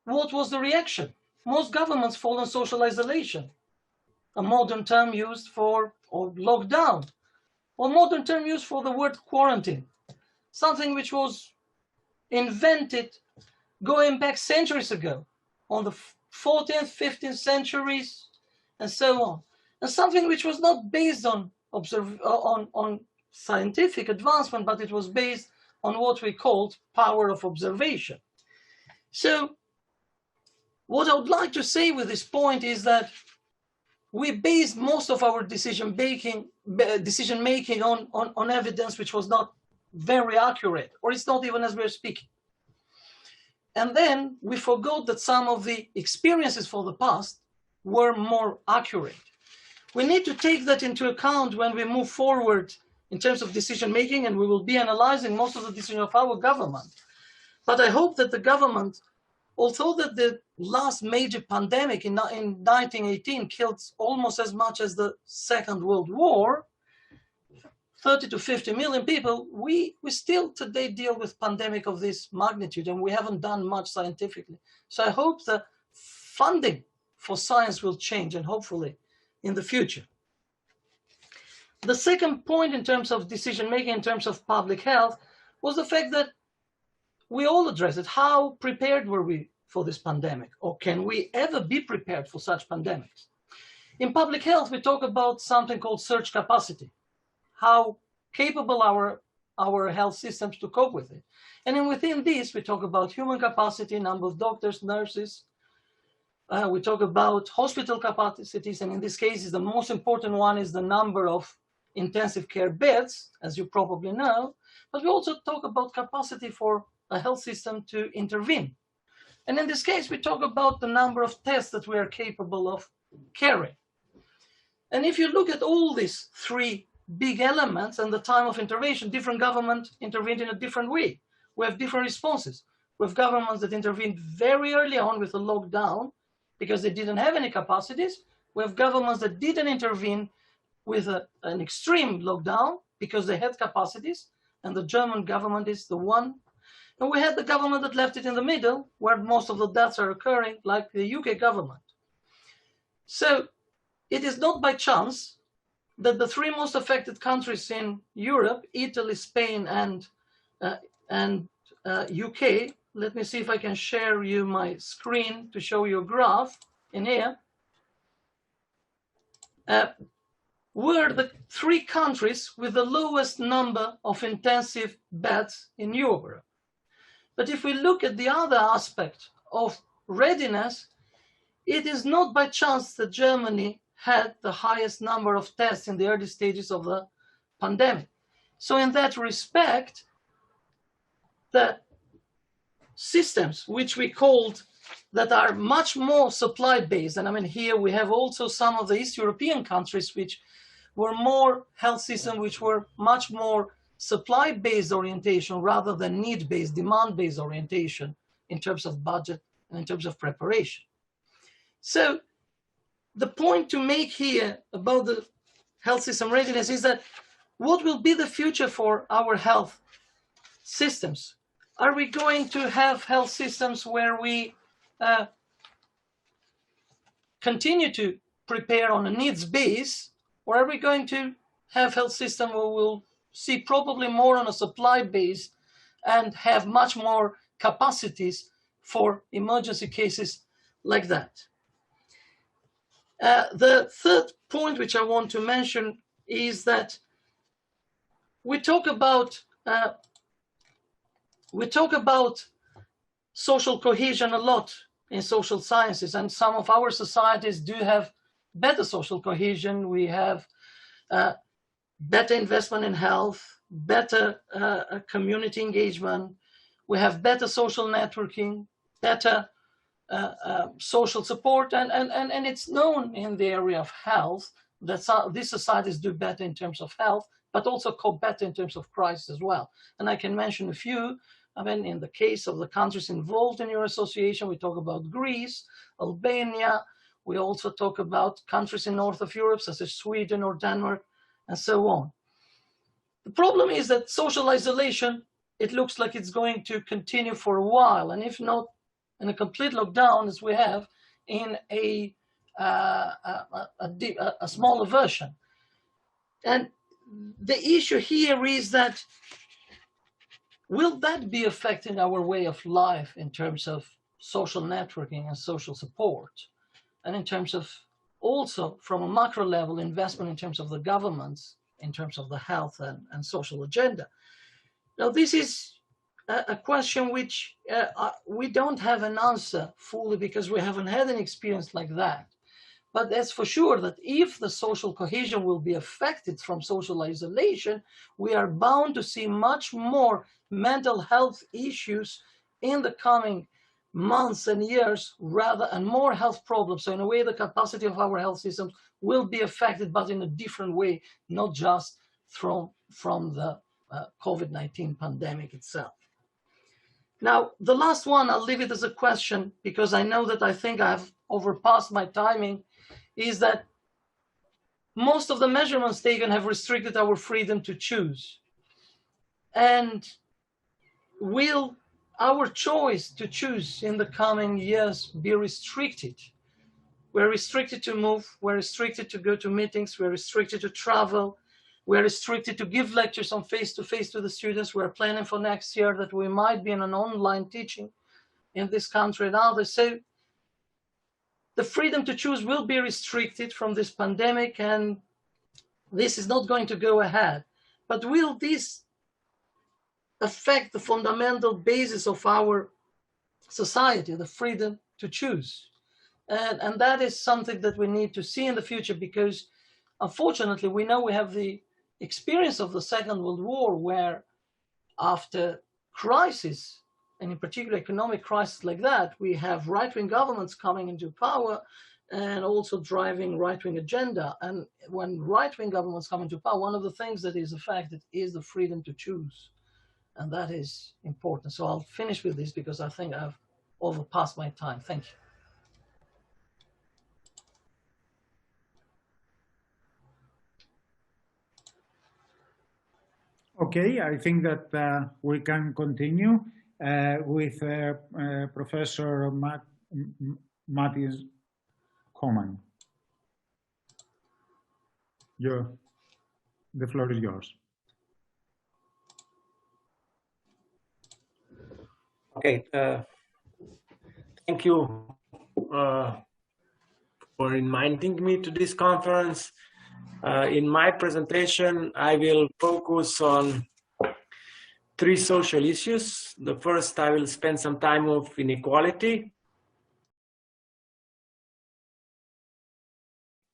what was the reaction? Most governments fall on social isolation, a modern term used for, or lockdown, or modern term used for the word quarantine, something which was invented going back centuries ago, on the 14th, 15th centuries, and so on. And something which was not based on scientific advancement, but it was based on what we called power of observation. So what I would like to say with this point is that we based most of our decision making on evidence which was not very accurate, or it's not even as we're speaking. And then we forgot that some of the experiences for the past were more accurate. We need to take that into account when we move forward in terms of decision making, and we will be analyzing most of the decisions of our government. But I hope that the government although that the last major pandemic in 1918 killed almost as much as the Second World War, 30 to 50 million people, we still today deal with pandemic of this magnitude, and we haven't done much scientifically. So I hope the funding for science will change, and hopefully in the future. The second point in terms of decision-making, in terms of public health, was the fact that we all addressed it. How prepared were we for this pandemic? Or can we ever be prepared for such pandemics? In public health, we talk about something called surge capacity, how capable our health systems to cope with it. And then within this, we talk about human capacity, number of doctors, nurses. We talk about hospital capacities, and in this case, the most important one is the number of intensive care beds, as you probably know. But we also talk about capacity for a health system to intervene. And in this case, we talk about the number of tests that we are capable of carrying. And if you look at all these three big elements and the time of intervention, different governments intervened in a different way. We have different responses. We have governments that intervened very early on with a lockdown because they didn't have any capacities. We have governments that didn't intervene with an extreme lockdown because they had capacities, and the German government is the one. And we had the government that left it in the middle, where most of the deaths are occurring, like the UK government. So it is not by chance that the three most affected countries in Europe, Italy, Spain, and UK, let me see if I can share you my screen to show you a graph in here, were the three countries with the lowest number of intensive beds in Europe. But if we look at the other aspect of readiness, it is not by chance that Germany had the highest number of tests in the early stages of the pandemic. So in that respect, the systems which we called that are much more supply-based, and I mean here we have also some of the East European countries which were more health systems which were much more supply-based orientation rather than need-based, demand-based orientation in terms of budget and in terms of preparation. So the point to make here about the health system readiness is that what will be the future for our health systems? Are we going to have health systems where we continue to prepare on a needs base, or are we going to have health system where we'll see probably more on a supply base and have much more capacities for emergency cases like that? The third point which I want to mention is that we talk about social cohesion a lot in social sciences, and some of our societies do have better social cohesion. We have better investment in health, better community engagement. We have better social networking, better social support, and it's known in the area of health that these societies do better in terms of health, but also cope better in terms of crisis as well. And I can mention a few. I mean, in the case of the countries involved in your association, we talk about Greece, Albania. We also talk about countries in north of Europe, such as Sweden or Denmark, and so on. The problem is that social isolation, it looks like it's going to continue for a while, and if not in a complete lockdown, as we have in a smaller version. And the issue here is that will that be affecting our way of life in terms of social networking and social support, and in terms of also from a macro level investment in terms of the governments, in terms of the health and social agenda? Now, this is a question which we don't have an answer fully because we haven't had an experience like that. But that's for sure that if the social cohesion will be affected from social isolation, we are bound to see much more mental health issues in the coming months and years, and more health problems. So in a way, the capacity of our health systems will be affected, but in a different way, not just from the COVID-19 pandemic itself. Now, the last one, I'll leave it as a question because I know that I think I've overpassed my timing, is that most of the measurements taken have restricted our freedom to choose. And will our choice to choose in the coming years be restricted? We're restricted to move, we're restricted to go to meetings, we're restricted to travel, we're restricted to give lectures on face-to-face to the students. We're planning for next year that we might be in an online teaching in this country and others. So the freedom to choose will be restricted from this pandemic, and this is not going to go ahead. But will this affect the fundamental basis of our society, the freedom to choose? And that is something that we need to see in the future, because unfortunately we know we have the experience of the Second World War, where after crisis, and in particular economic crisis like that, we have right-wing governments coming into power and also driving right-wing agenda. And when right-wing governments come into power, one of the things that is affected is the freedom to choose. And that is important. So I'll finish with this because I think I've overpassed my time. Thank you. Okay, I think that we can continue with Professor Matthias Koman. The floor is yours. Okay, thank you for inviting me to this conference. In my presentation, I will focus on 3 social issues. The first, I will spend some time on inequality.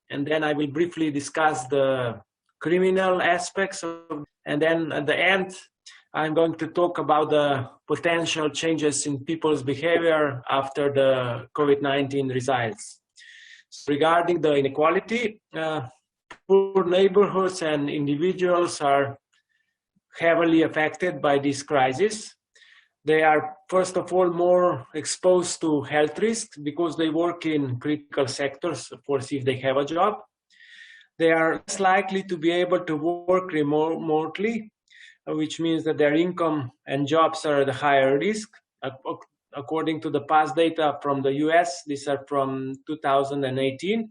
And then I will briefly discuss the criminal aspects of, and then at the end, I'm going to talk about the potential changes in people's behavior after the COVID-19 results. So regarding the inequality, poor neighborhoods and individuals are heavily affected by this crisis. They are, first of all, more exposed to health risks because they work in critical sectors, of course, if they have a job. They are less likely to be able to work remotely, which means that their income and jobs are at a higher risk. According to the past data from the US, these are from 2018,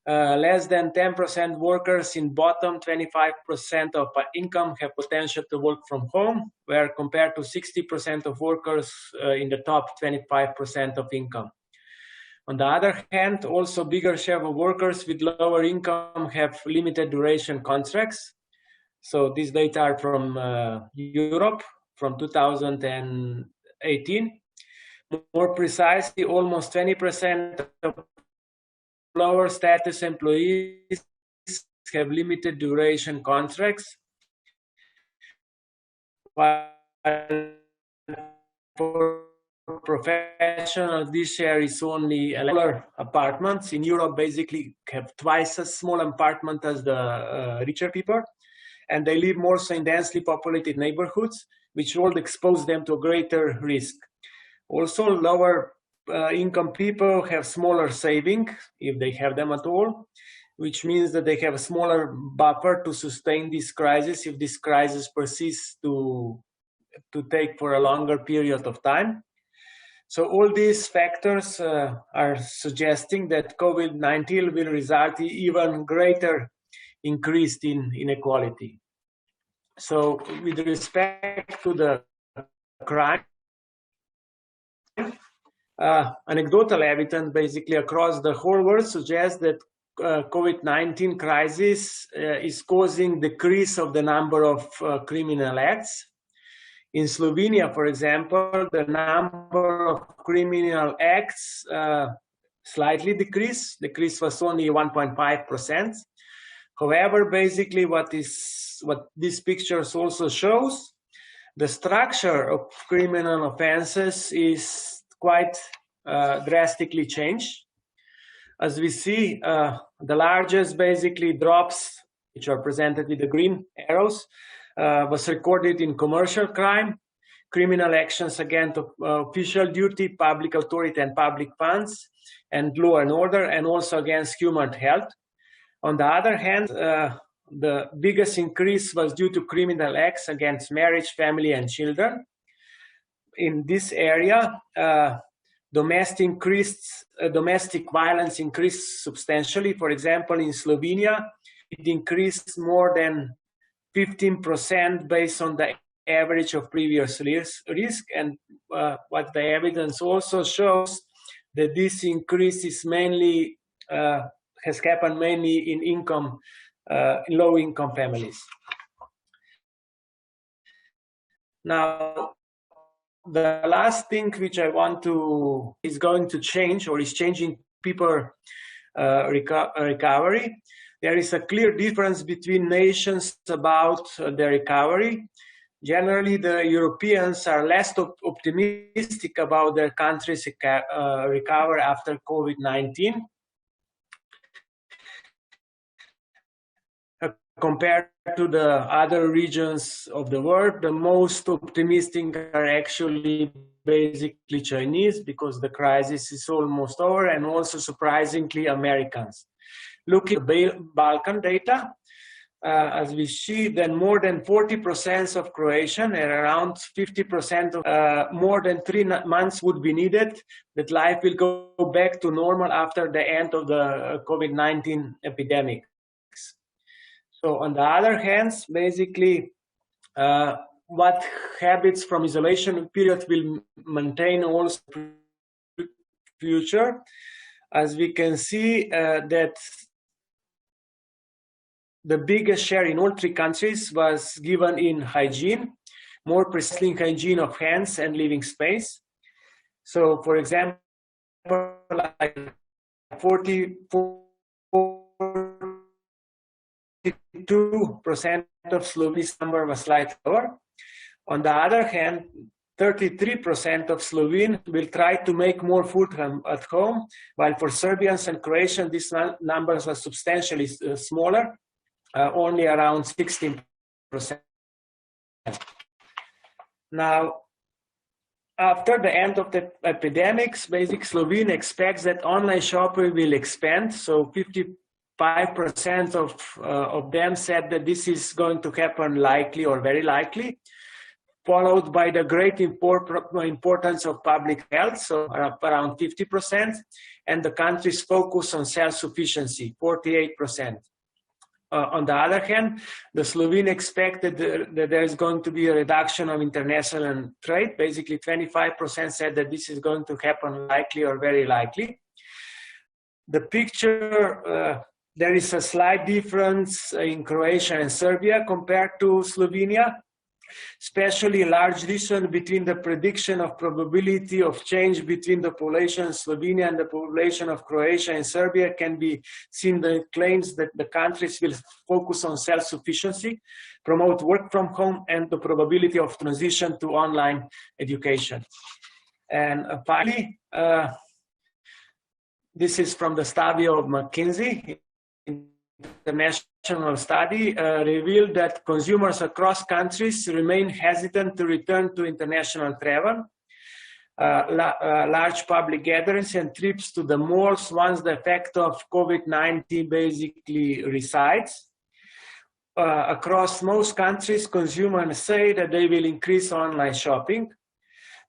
less than 10% workers in bottom 25% of income have potential to work from home, where compared to 60% of workers in the top 25% of income. On the other hand, also bigger share of workers with lower income have limited duration contracts. So these data are from Europe from 2018. More precisely, almost 20% of lower status employees have limited duration contracts. While for professionals, this share is only smaller apartments. In Europe, basically have twice as small apartment as the richer people. And they live more so in densely populated neighborhoods, which will expose them to a greater risk. Also, lower income people have smaller savings, if they have them at all, which means that they have a smaller buffer to sustain this crisis if this crisis persists to take for a longer period of time. So all these factors are suggesting that COVID-19 will result in even greater increase in inequality. So with respect to the crime, anecdotal evidence basically across the whole world suggests that COVID-19 crisis is causing decrease of the number of criminal acts. In Slovenia, for example, the number of criminal acts slightly decreased. Decrease was only 1.5%. However, basically what these pictures also shows, the structure of criminal offenses is quite drastically changed. As we see, the largest basically drops, which are presented with the green arrows, was recorded in commercial crime, criminal actions against official duty, public authority and public funds, and law and order, and also against human health. On the other hand, the biggest increase was due to criminal acts against marriage, family, and children. In this area, domestic violence increased substantially. For example, in Slovenia, it increased more than 15% based on the average of previous risk. And what the evidence also shows that this increase is mainly has happened mainly in low-income families. Now, the last thing which I want to is going to change or is changing people recovery. There is a clear difference between nations about the recovery. Generally, the Europeans are less optimistic about their countries' recover after COVID-19 compared to the other regions of the world. The most optimistic are actually basically Chinese, because the crisis is almost over, and also surprisingly Americans. Looking at Balkan data, as we see, then more than 40% of Croatian and around 50% of more than 3 months would be needed, that life will go back to normal after the end of the COVID-19 epidemic. So on the other hand, basically, what habits from isolation period will maintain also future? As we can see that the biggest share in all 3 countries was given in hygiene, more precisely in hygiene of hands and living space. So for example, like 42% of Slovenia's number was slightly lower. On the other hand, 33% of Slovenes will try to make more food at home, while for Serbians and Croatians, these numbers are substantially smaller, only around 16%. Now, after the end of the epidemics, basically Slovenia expects that online shopping will expand. So 55% of them said that this is going to happen likely or very likely, followed by the great importance of public health, so around 50%, and the country's focus on self-sufficiency, 48%. On the other hand, the Slovenes expected that there is going to be a reduction of international trade. Basically, 25% said that this is going to happen likely or very likely. The picture, there is a slight difference in Croatia and Serbia compared to Slovenia, especially a large difference between the prediction of probability of change between the population of Slovenia and the population of Croatia and Serbia can be seen in the claims that the countries will focus on self-sufficiency, promote work from home, and the probability of transition to online education. And finally, this is from the study of McKinsey. International study revealed that consumers across countries remain hesitant to return to international travel, large public gatherings and trips to the malls once the effect of COVID-19 basically resides. Across most countries, consumers say that they will increase online shopping.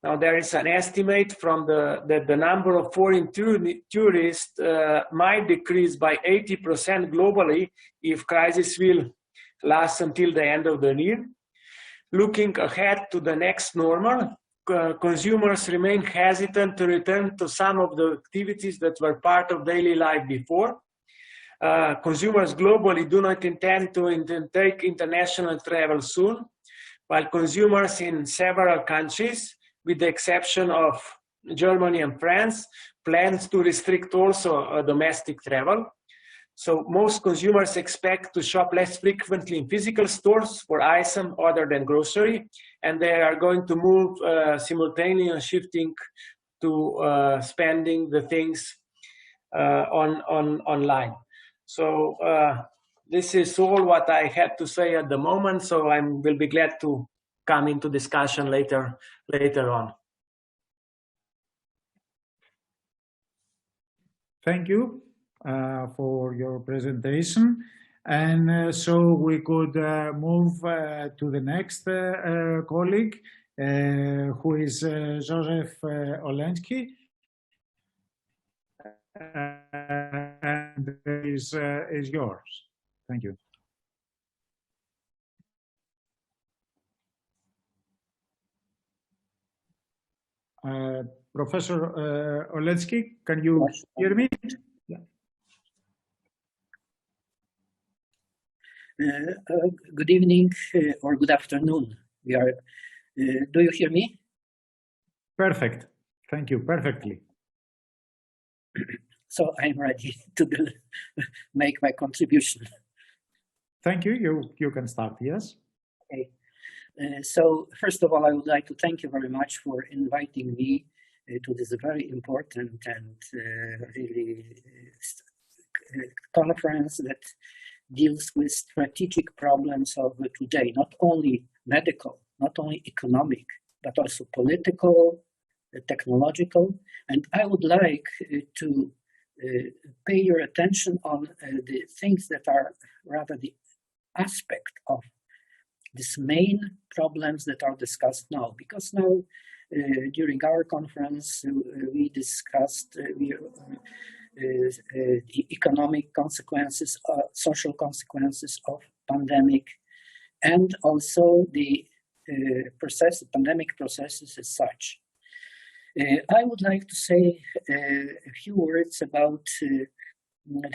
Now, there is an estimate from that the number of foreign tourists might decrease by 80% globally if crisis will last until the end of the year. Looking ahead to the next normal, consumers remain hesitant to return to some of the activities that were part of daily life before. Consumers globally do not intend to take international travel soon, while consumers in several countries, with the exception of Germany and France, plans to restrict also domestic travel. So most consumers expect to shop less frequently in physical stores for items other than grocery, and they are going to move simultaneously shifting to spending the things online. So this is all what I had to say at the moment, so I will be glad to come into discussion later on. Thank you for your presentation. And so we could move to the next colleague, who is Joseph Olensky. And is yours. Thank you. Professor Olensky, can you hear me? Yeah. Good evening or good afternoon. We are. Do you hear me? Perfect. Thank you. Perfectly. So I'm ready to make my contribution. Thank you. You can start. Yes. Okay. So first of all, I would like to thank you very much for inviting me to this very important and really conference that deals with strategic problems of today, not only medical, not only economic, but also political, technological. And I would like to pay your attention on the things that are rather the aspect of these main problems that are discussed now. Because now, during our conference, we discussed the economic consequences, social consequences of pandemic, and also the pandemic processes as such. I would like to say a few words about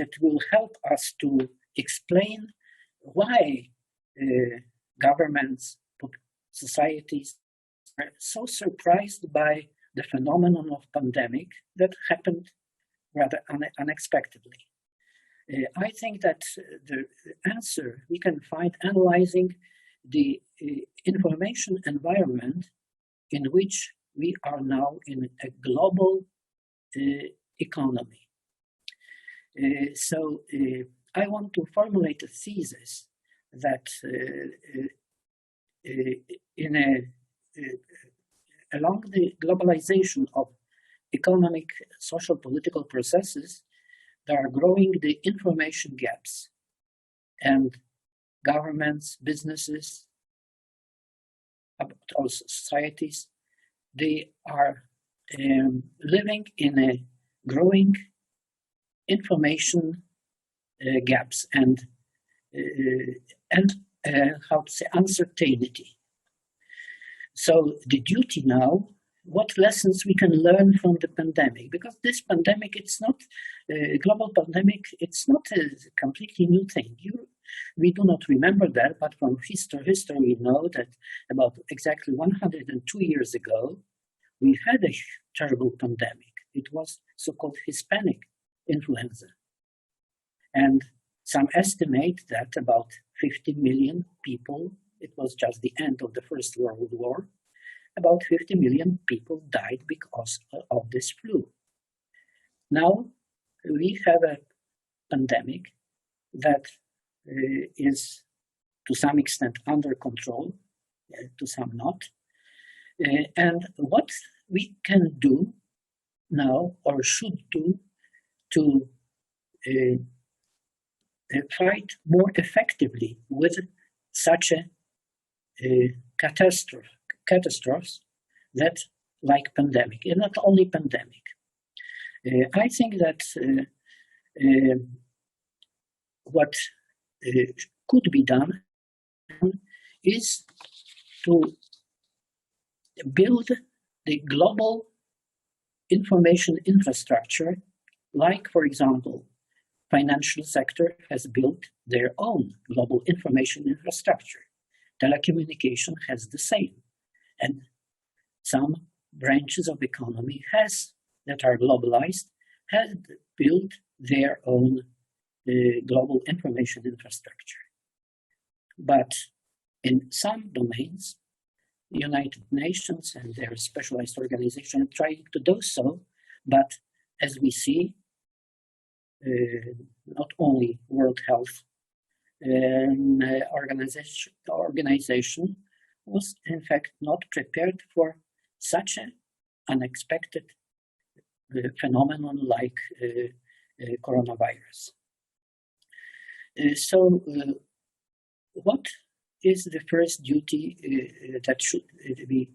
that will help us to explain why governments, societies are so surprised by the phenomenon of pandemic that happened rather unexpectedly. I think that the answer we can find analyzing the information environment in which we are now in a global economy. So I want to formulate a thesis that along the globalization of economic, social, political processes, there are growing the information gaps, and governments, businesses, also societies, they are living in a growing information gaps and how to say uncertainty. So the duty now, what lessons we can learn from the pandemic, because this pandemic, it's not a global pandemic, it's not a completely new thing. We do not remember that, but from history we know that about exactly 102 years ago, we had a terrible pandemic. It was so-called Hispanic influenza. And some estimate that about 50 million people, it was just the end of the First World War, about 50 million people died because of this flu. Now we have a pandemic that is to some extent under control, to some not. And what we can do now or should do to fight more effectively with such a catastrophes that like pandemic, and not only pandemic. I think that what could be done is to build the global information infrastructure, like, for example, financial sector has built their own global information infrastructure. Telecommunication has the same. And some branches of economy that are globalized have built their own global information infrastructure. But in some domains, the United Nations and their specialized organization are trying to do so, but as we see, not only World Health organization, was in fact not prepared for such an unexpected phenomenon like coronavirus. So what is the first duty that should be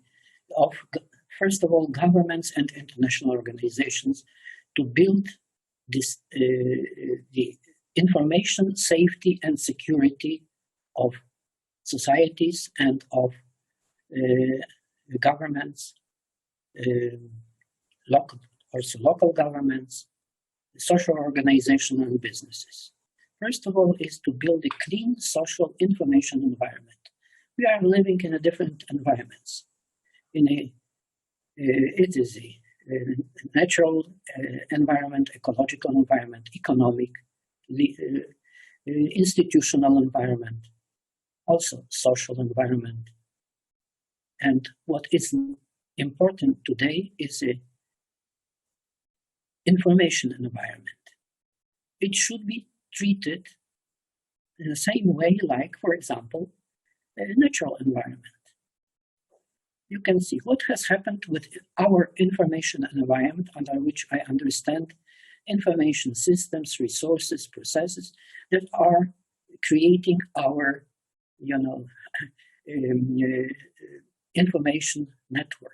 of, first of all, governments and international organizations to build this, the information safety and security of societies and of governments, local governments, social organizations and businesses. First of all is to build a clean social information environment. We are living in a different environments. It is a natural environment, ecological environment, economic, institutional environment, also social environment. And what is important today is a information environment. It should be treated in the same way like, for example, a natural environment. You can see what has happened with our information environment, under which I understand information systems, resources, processes that are creating our, information network.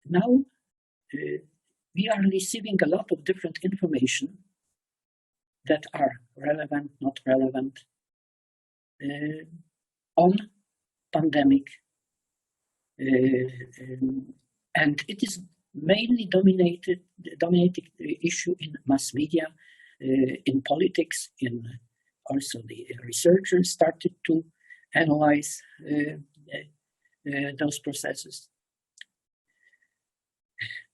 Now we are receiving a lot of different information that are relevant, not relevant, on pandemic, and it is mainly dominating issue in mass media, in politics, in also the researchers started to analyze those processes.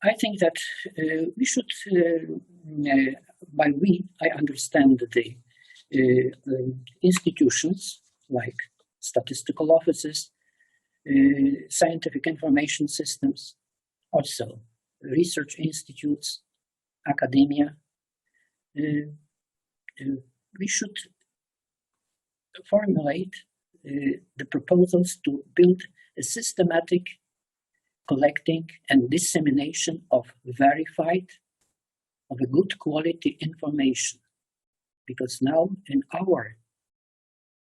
I think that we should, by we, I understand the institutions like statistical offices, scientific information systems, also research institutes, academia. We should formulate the proposals to build a systematic collecting and dissemination of verified, of a good quality information. Because now in our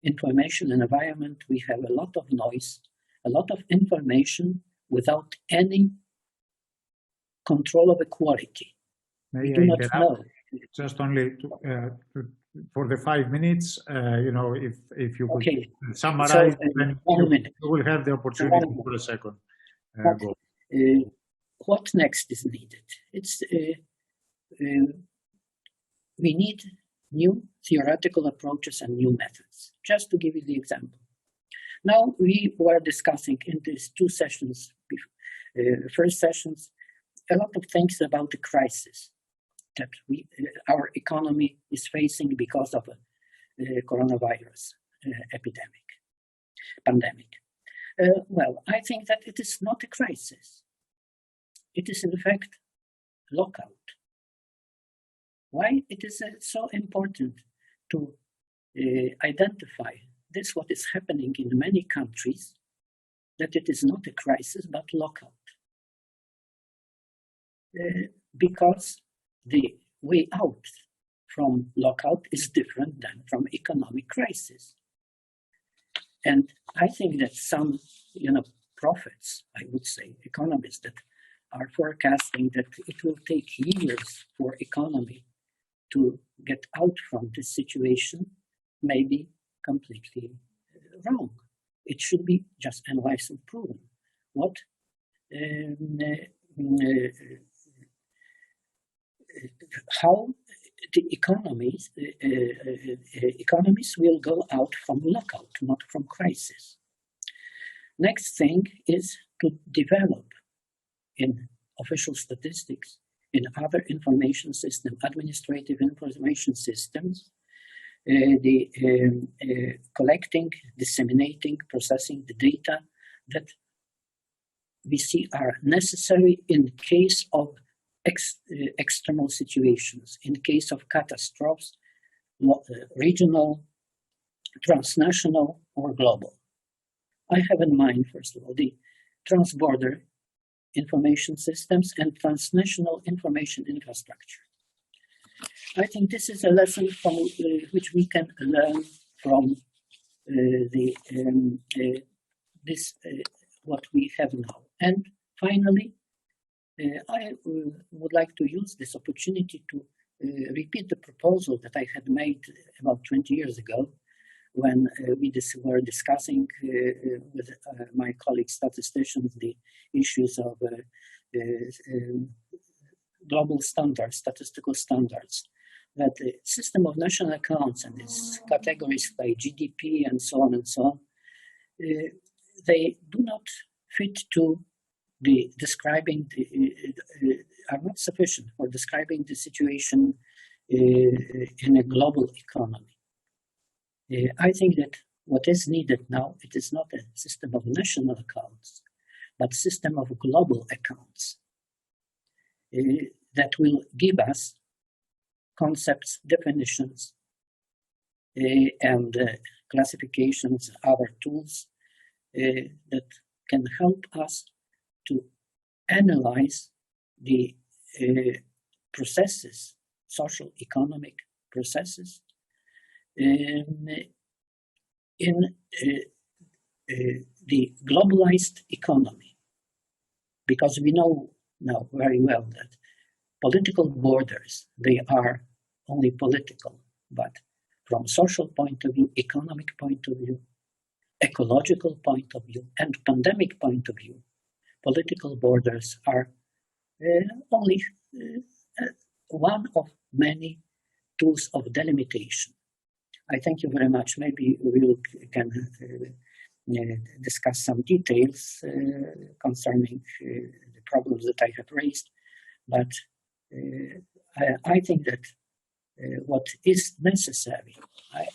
information environment, we have a lot of noise, a lot of information without any control of the quality. We do not know. Just only for the 5 minutes, if you could summarize, then you will have the opportunity for a second. Go. What next is needed? It's we need new theoretical approaches and new methods. Just to give you the example. Now we were discussing in these two sessions, first sessions, a lot of things about the crisis that our economy is facing because of a coronavirus pandemic. Well, I think that it is not a crisis. It is in fact lockout. Why it is so important to identify this, what is happening in many countries, that it is not a crisis but lockout. Because the way out from lockout is different than from economic crisis. And I think that some, prophets, I would say, economists that are forecasting that it will take years for economy to get out from this situation may be completely wrong. It should be just analyzed and proven. What how the economies will go out from lockout, not from crisis. Next thing is to develop in official statistics, in other information system, administrative information systems, the collecting, disseminating, processing the data that we see are necessary in case of external situations, in case of catastrophes, regional, transnational, or global. I have in mind, first of all, the trans-border information systems and transnational information infrastructure. I think this is a lesson from which we can learn from what we have now. And finally, I would like to use this opportunity to repeat the proposal that I had made about 20 years ago when we were discussing with my colleague statisticians the issues of global standards, statistical standards, that the system of national accounts and its categories like GDP and so on, they do not fit to the describing, are not sufficient for describing the situation in a global economy. I think that what is needed now, it is not a system of national accounts, but system of global accounts that will give us concepts, definitions, and classifications, other tools that can help us to analyze the processes, social economic processes in the globalized economy, because we know now very well that political borders, they are only political, but from social point of view, economic point of view, ecological point of view, and pandemic point of view, political borders are only one of many tools of delimitation. I thank you very much. Maybe we can discuss some details concerning the problems that I have raised, but I think that what is necessary,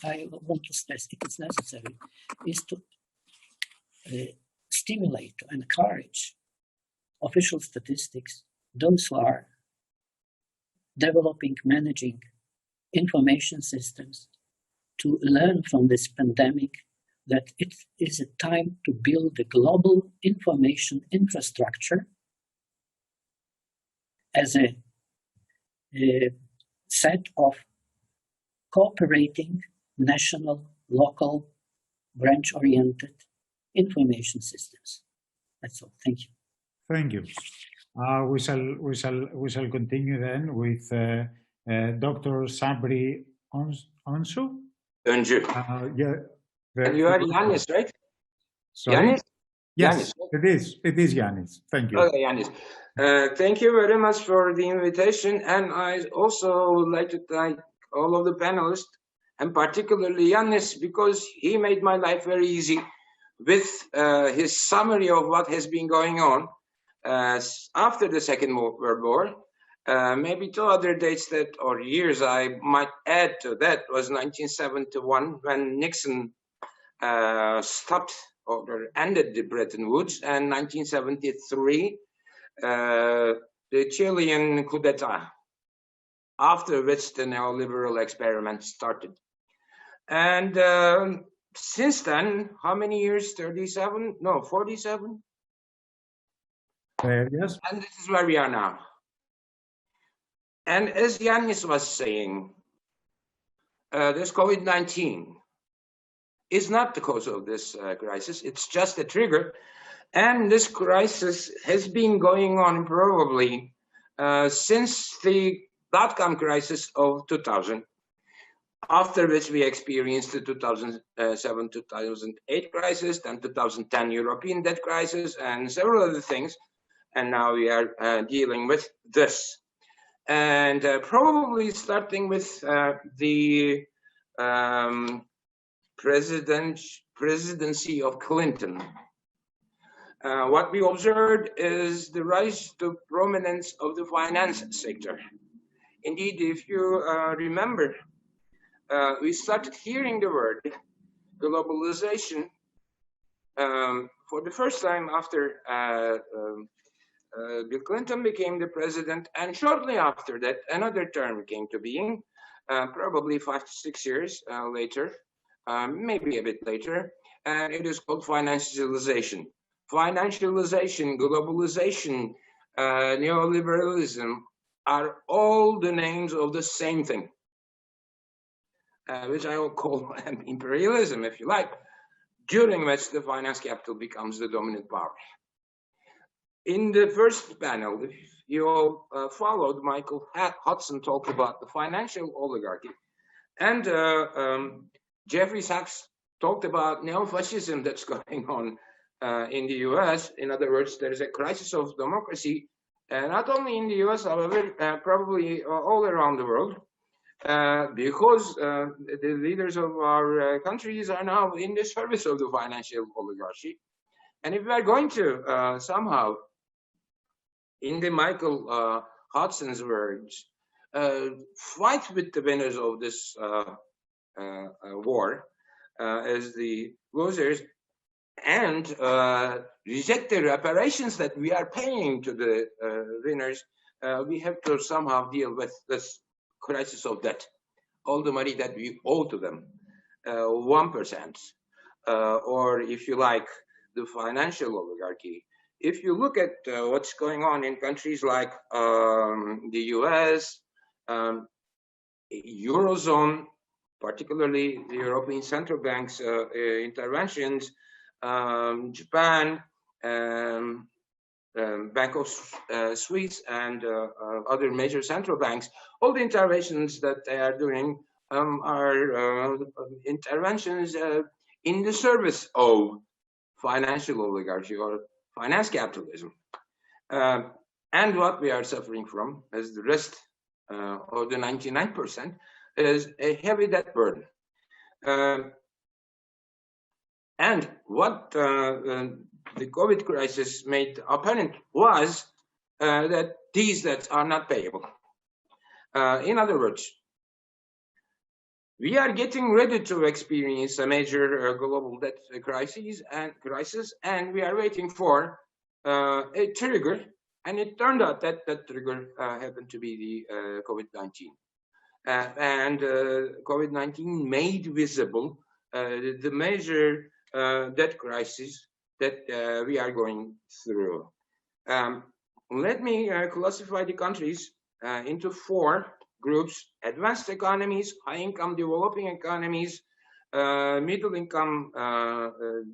I want to stress, it is necessary, is to stimulate, to encourage official statistics, those who are developing, managing information systems, to learn from this pandemic that it is a time to build a global information infrastructure as a set of cooperating national, local, branch-oriented information systems. That's all. Thank you. Thank you. We shall continue then with Dr. Sabri Onsu. Yeah. And you are Yanis, right? Sorry? Yanis? Yes, Yanis. it is Yanis. Thank you. Okay, Yanis. Thank you very much for the invitation, and I also would like to thank all of the panelists, and particularly Yanis, because he made my life very easy with his summary of what has been going on after the Second World War. Maybe two other dates that, or years I might add to that, was 1971 when Nixon stopped or ended the Bretton Woods, and 1973 the Chilean coup d'etat, after which the neoliberal experiment started. And since then, how many years? 37? No, 47? Yes. And this is where we are now. And as Yanis was saying, this COVID-19 is not the cause of this crisis. It's just a trigger. And this crisis has been going on probably since the dot-com crisis of 2000, after which we experienced the 2007-2008 crisis, then 2010 European debt crisis, and several other things. And now we are dealing with this. And probably starting with the presidency of Clinton. What we observed is the rise to prominence of the finance sector. Indeed, if you remember, we started hearing the word globalization for the first time after Bill Clinton became the president, and shortly after that, another term came to being, probably 5 to 6 years later, maybe a bit later. and it is called financialization. Financialization, globalization, neoliberalism are all the names of the same thing, which I will call imperialism, if you like, during which the finance capital becomes the dominant power. In the first panel, if you all followed, Michael Hudson talked about the financial oligarchy, and Jeffrey Sachs talked about neo-fascism that's going on in the US. In other words, there is a crisis of democracy, not only in the US, however, probably all around the world, because the leaders of our countries are now in the service of the financial oligarchy. And if we are going to somehow, in the Michael Hudson's words, fight with the winners of this war as the losers, and reject the reparations that we are paying to the winners, we have to somehow deal with this crisis of debt, all the money that we owe to them, 1%, or if you like, the financial oligarchy. If you look at what's going on in countries like the US, Eurozone, particularly the European Central Bank's interventions, Japan, Bank of Swiss, and other major central banks, all the interventions that they are doing are interventions in the service of financial oligarchy or finance capitalism. And what we are suffering from, as the rest of the 99%, is a heavy debt burden. And what the COVID crisis made apparent was that these debts are not payable. In other words, we are getting ready to experience a major global debt crisis, and we are waiting for a trigger. And it turned out that that trigger happened to be the COVID-19. And COVID-19 made visible the major debt crisis that we are going through. Let me classify the countries into 4 groups: advanced economies, high-income developing economies, middle-income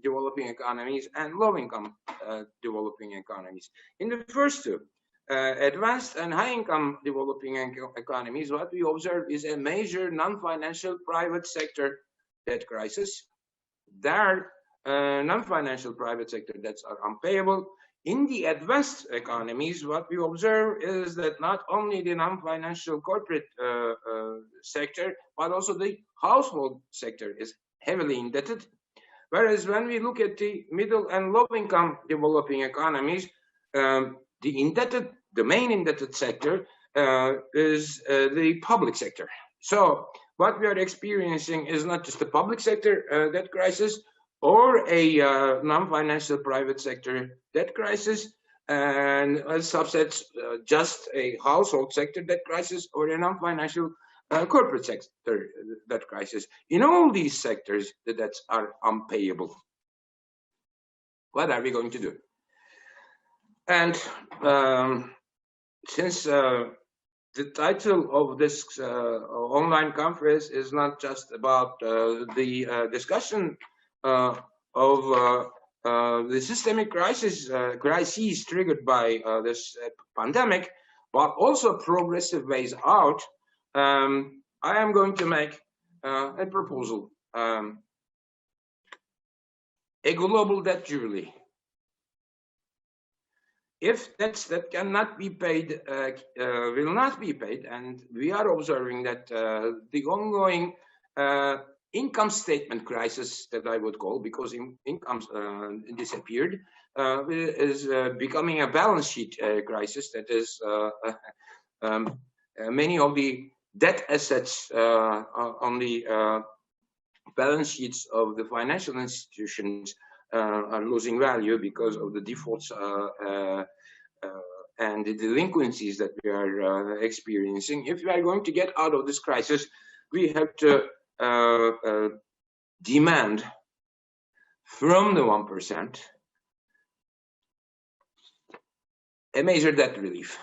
developing economies, and low-income developing economies. In the first 2, advanced and high-income developing economies, what we observe is a major non-financial private sector debt crisis. Their non-financial private sector debts are unpayable. In the advanced economies, what we observe is that not only the non-financial corporate sector, but also the household sector is heavily indebted. Whereas when we look at the middle and low-income developing economies, the main indebted sector is the public sector. So what we are experiencing is not just the public sector debt crisis, or a non-financial private sector debt crisis, and as subsets, just a household sector debt crisis, or a non-financial corporate sector debt crisis. In all these sectors, the debts are unpayable. What are we going to do? And since the title of this online conference is not just about the discussion of the systemic crises triggered by this pandemic, but also progressive ways out, I am going to make a proposal, a global debt jubilee. If debts that cannot be paid will not be paid, and we are observing that the ongoing income statement crisis, that I would call, because incomes disappeared, is becoming a balance sheet crisis. That is, many of the debt assets on the balance sheets of the financial institutions are losing value because of the defaults and the delinquencies that we are experiencing. If we are going to get out of this crisis, we have to demand from the 1%, a major debt relief,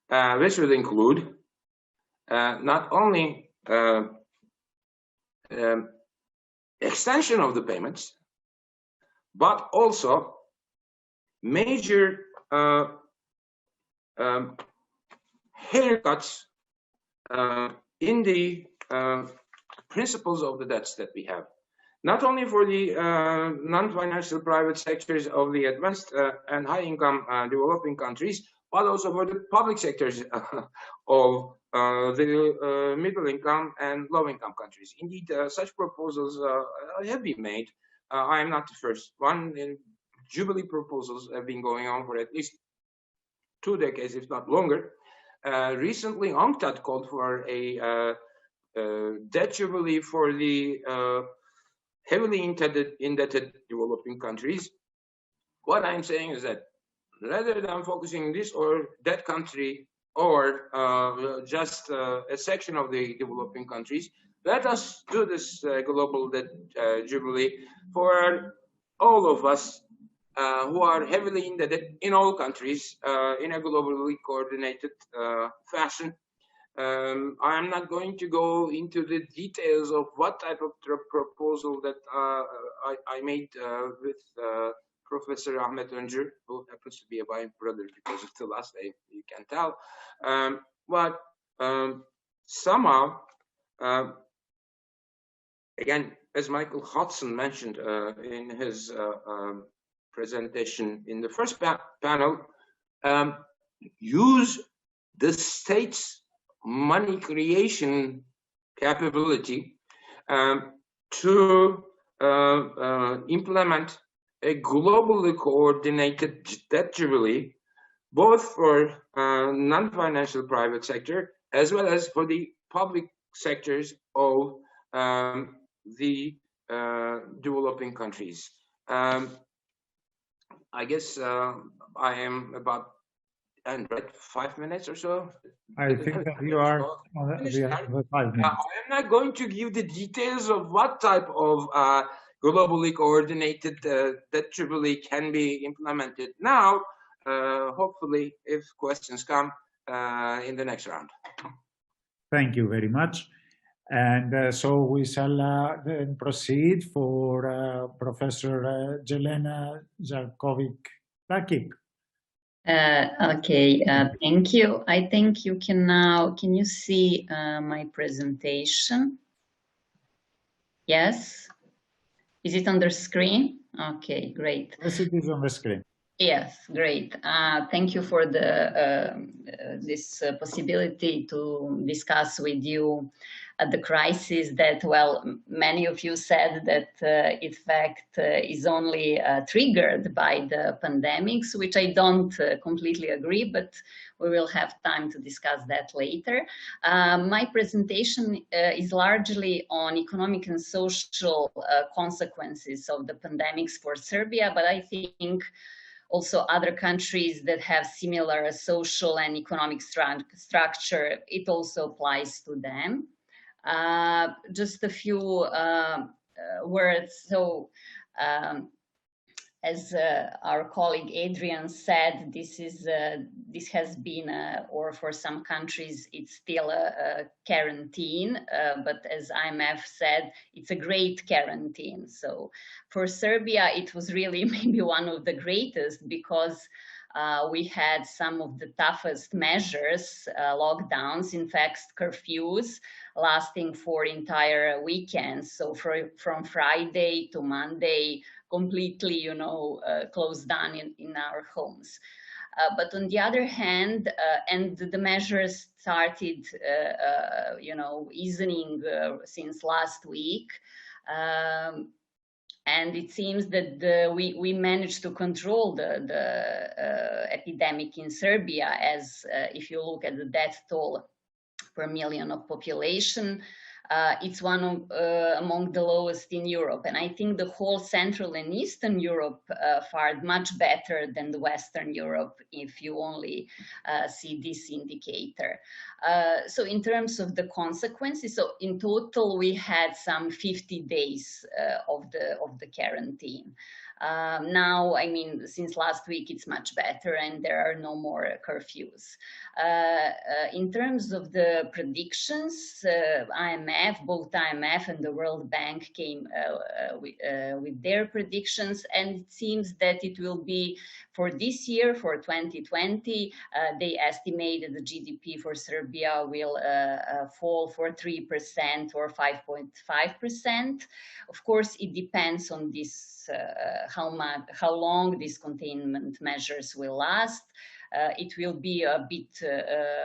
which will include not only extension of the payments, but also major haircuts in the principles of the debts that we have. Not only for the non-financial private sectors of the advanced and high-income developing countries, but also for the public sectors of the middle-income and low-income countries. Indeed, such proposals have been made. I am not the first one. Jubilee proposals have been going on for at least 2 decades, if not longer. Recently, UNCTAD called for a debt jubilee for the heavily indebted developing countries. What I'm saying is that rather than focusing this or that country or just a section of the developing countries, let us do this global debt jubilee for all of us who are heavily indebted in all countries in a globally coordinated fashion. I'm not going to go into the details of what type of proposal that I made with Professor Ahmet Öncü, who happens to be my brother because of the last name, you can tell. But somehow, again, as Michael Hudson mentioned in his presentation in the first panel, use the state's money creation capability to implement a globally coordinated debt jubilee, both for non-financial private sector as well as for the public sectors of the developing countries. I guess I am about 5 minutes or so. I think that you are. We have 5 minutes. I am not going to give the details of what type of globally coordinated debt jubilee can be implemented now. Hopefully, if questions come in the next round. Thank you very much. And so we shall then proceed for Professor Jelena Jarkovic-Lakic. Okay, thank you. I think you can now, can you see my presentation? Yes? Is it on the screen? Okay, great. Yes, it is on the screen. Yes, great. Thank you for this possibility to discuss with you the crisis that, well, many of you said that in fact is only triggered by the pandemics, which I don't completely agree, but we will have time to discuss that later. My presentation is largely on economic and social consequences of the pandemics for Serbia, but I think also other countries that have similar social and economic structure, it also applies to them. Just a few words. So, as our colleague Adrian said, this has been, or for some countries, it's still a quarantine. But as IMF said, it's a great quarantine. So for Serbia, it was really maybe one of the greatest because we had some of the toughest measures, lockdowns, in fact, curfews lasting for entire weekends. So from Friday to Monday, completely, you know, closed down in our homes. But on the other hand, and the measures started, you know, easing since last week. And it seems that we managed to control the epidemic in Serbia, as if you look at the death toll per million of population, It's one of among the lowest in Europe. And I think the whole Central and Eastern Europe fared much better than the Western Europe if you only see this indicator. So in terms of the consequences, so in total we had some 50 days of the quarantine. Now, I mean, since last week, it's much better and there are no more curfews. In terms of the predictions, IMF, both IMF and the World Bank came with their predictions, and it seems that it will be for this year, for 2020, they estimated the GDP for Serbia will fall for 3% or 5.5%. Of course, it depends on this, how long these containment measures will last. It will be a bit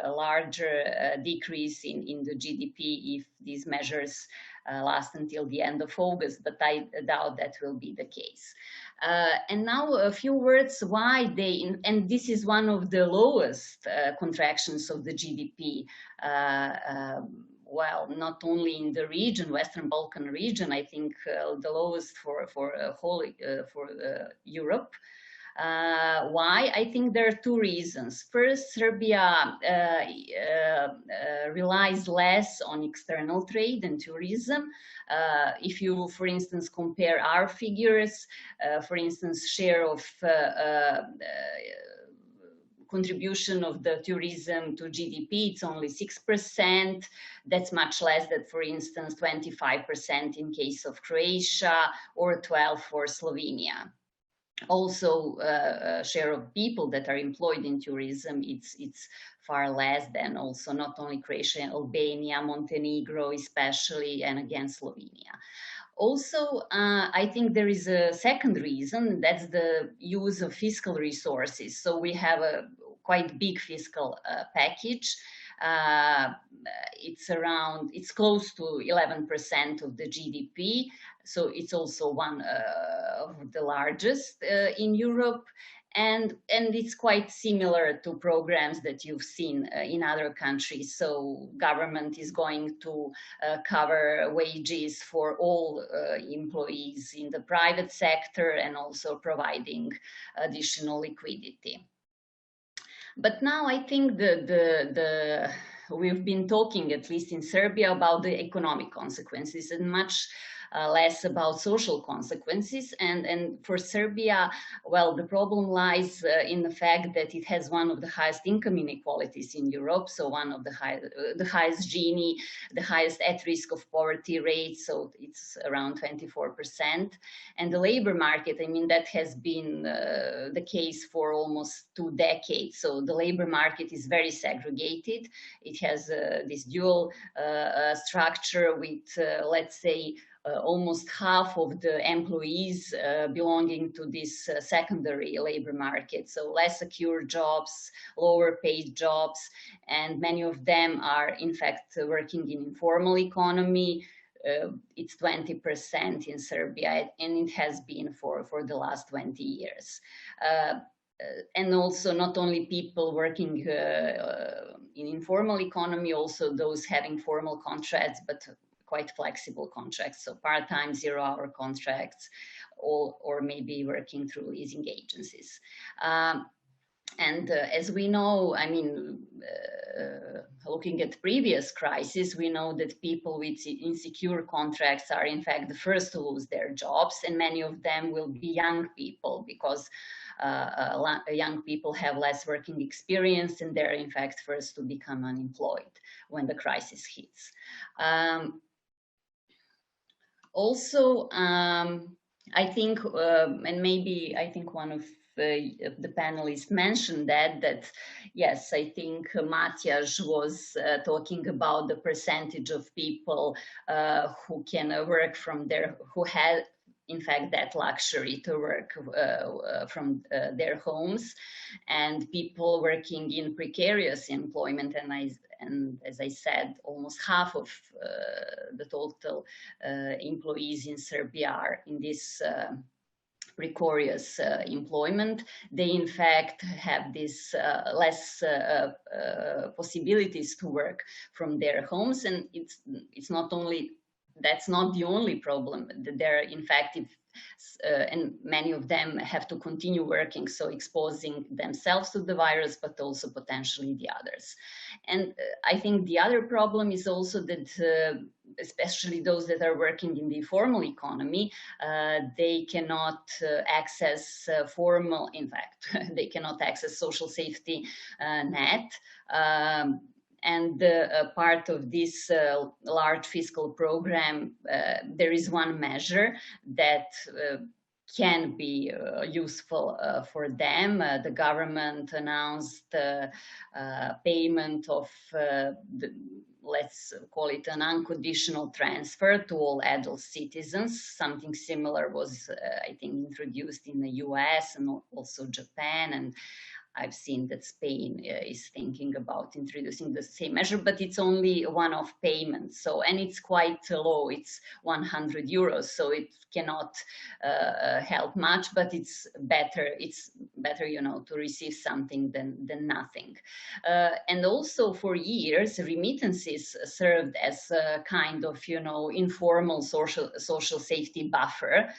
larger decrease in the GDP if these measures last until the end of August, but I doubt that will be the case. And now a few words why they, and this is one of the lowest contractions of the GDP. Well, not only in the region, Western Balkan region, I think the lowest for Europe. Why? I think there are two reasons. First, Serbia relies less on external trade and tourism. If you, for instance, compare our figures, for instance, share of contribution of the tourism to GDP, it's only 6%. That's much less than, for instance, 25% in case of Croatia or 12% for Slovenia. Also, share of people that are employed in tourism, it's far less than also not only Croatia, Albania, Montenegro especially, and again Slovenia. Also, I think there is a second reason, that's the use of fiscal resources. So we have a quite big fiscal package. It's close to 11% of the GDP. So it's also one of the largest in Europe. And it's quite similar to programs that you've seen in other countries. So government is going to cover wages for all employees in the private sector and also providing additional liquidity. But now I think we've been talking, at least in Serbia, about the economic consequences and much less about social consequences. And for Serbia, well, the problem lies in the fact that it has one of the highest income inequalities in Europe. So one of the highest Gini, the highest at risk of poverty rate. So it's around 24%. And the labor market, I mean, that has been the case for almost 2 decades. So the labor market is very segregated. It has this dual structure with, let's say, almost half of the employees belonging to this secondary labor market. So less secure jobs, lower paid jobs, and many of them are in fact working in informal economy. It's 20% in Serbia, and it has been for the last 20 years. And also not only people working in informal economy, also those having formal contracts, but quite flexible contracts, so part-time, 0-hour contracts, or maybe working through leasing agencies. And as we know, I mean, looking at previous crises, we know that people with insecure contracts are in fact the first to lose their jobs, and many of them will be young people because young people have less working experience and they're in fact first to become unemployed when the crisis hits. Also, I think, and maybe I think one of the panelists mentioned that yes, I think Matjaž was talking about the percentage of people who can work from who had in fact that luxury to work from their homes, and people working in precarious employment. And as I said, almost half of the total employees in Serbia are in this precarious employment. They in fact have this less possibilities to work from their homes, and it's not only, that's not the only problem. They're in fact, and many of them have to continue working, so exposing themselves to the virus, but also potentially the others. And I think the other problem is also that especially those that are working in the informal economy, they cannot access formal, in fact, they cannot access social safety net. And part of this large fiscal program, there is one measure that can be useful for them. The government announced payment of, let's call it an unconditional transfer to all adult citizens. Something similar was, I think, introduced in the US and also Japan, and I've seen that Spain is thinking about introducing the same measure, but it's only one-off payment. So, and it's quite low, it's 100 euros. So it cannot help much, but it's better, you know, to receive something than nothing. And also for years, remittances served as a kind of, you know, informal social safety buffer.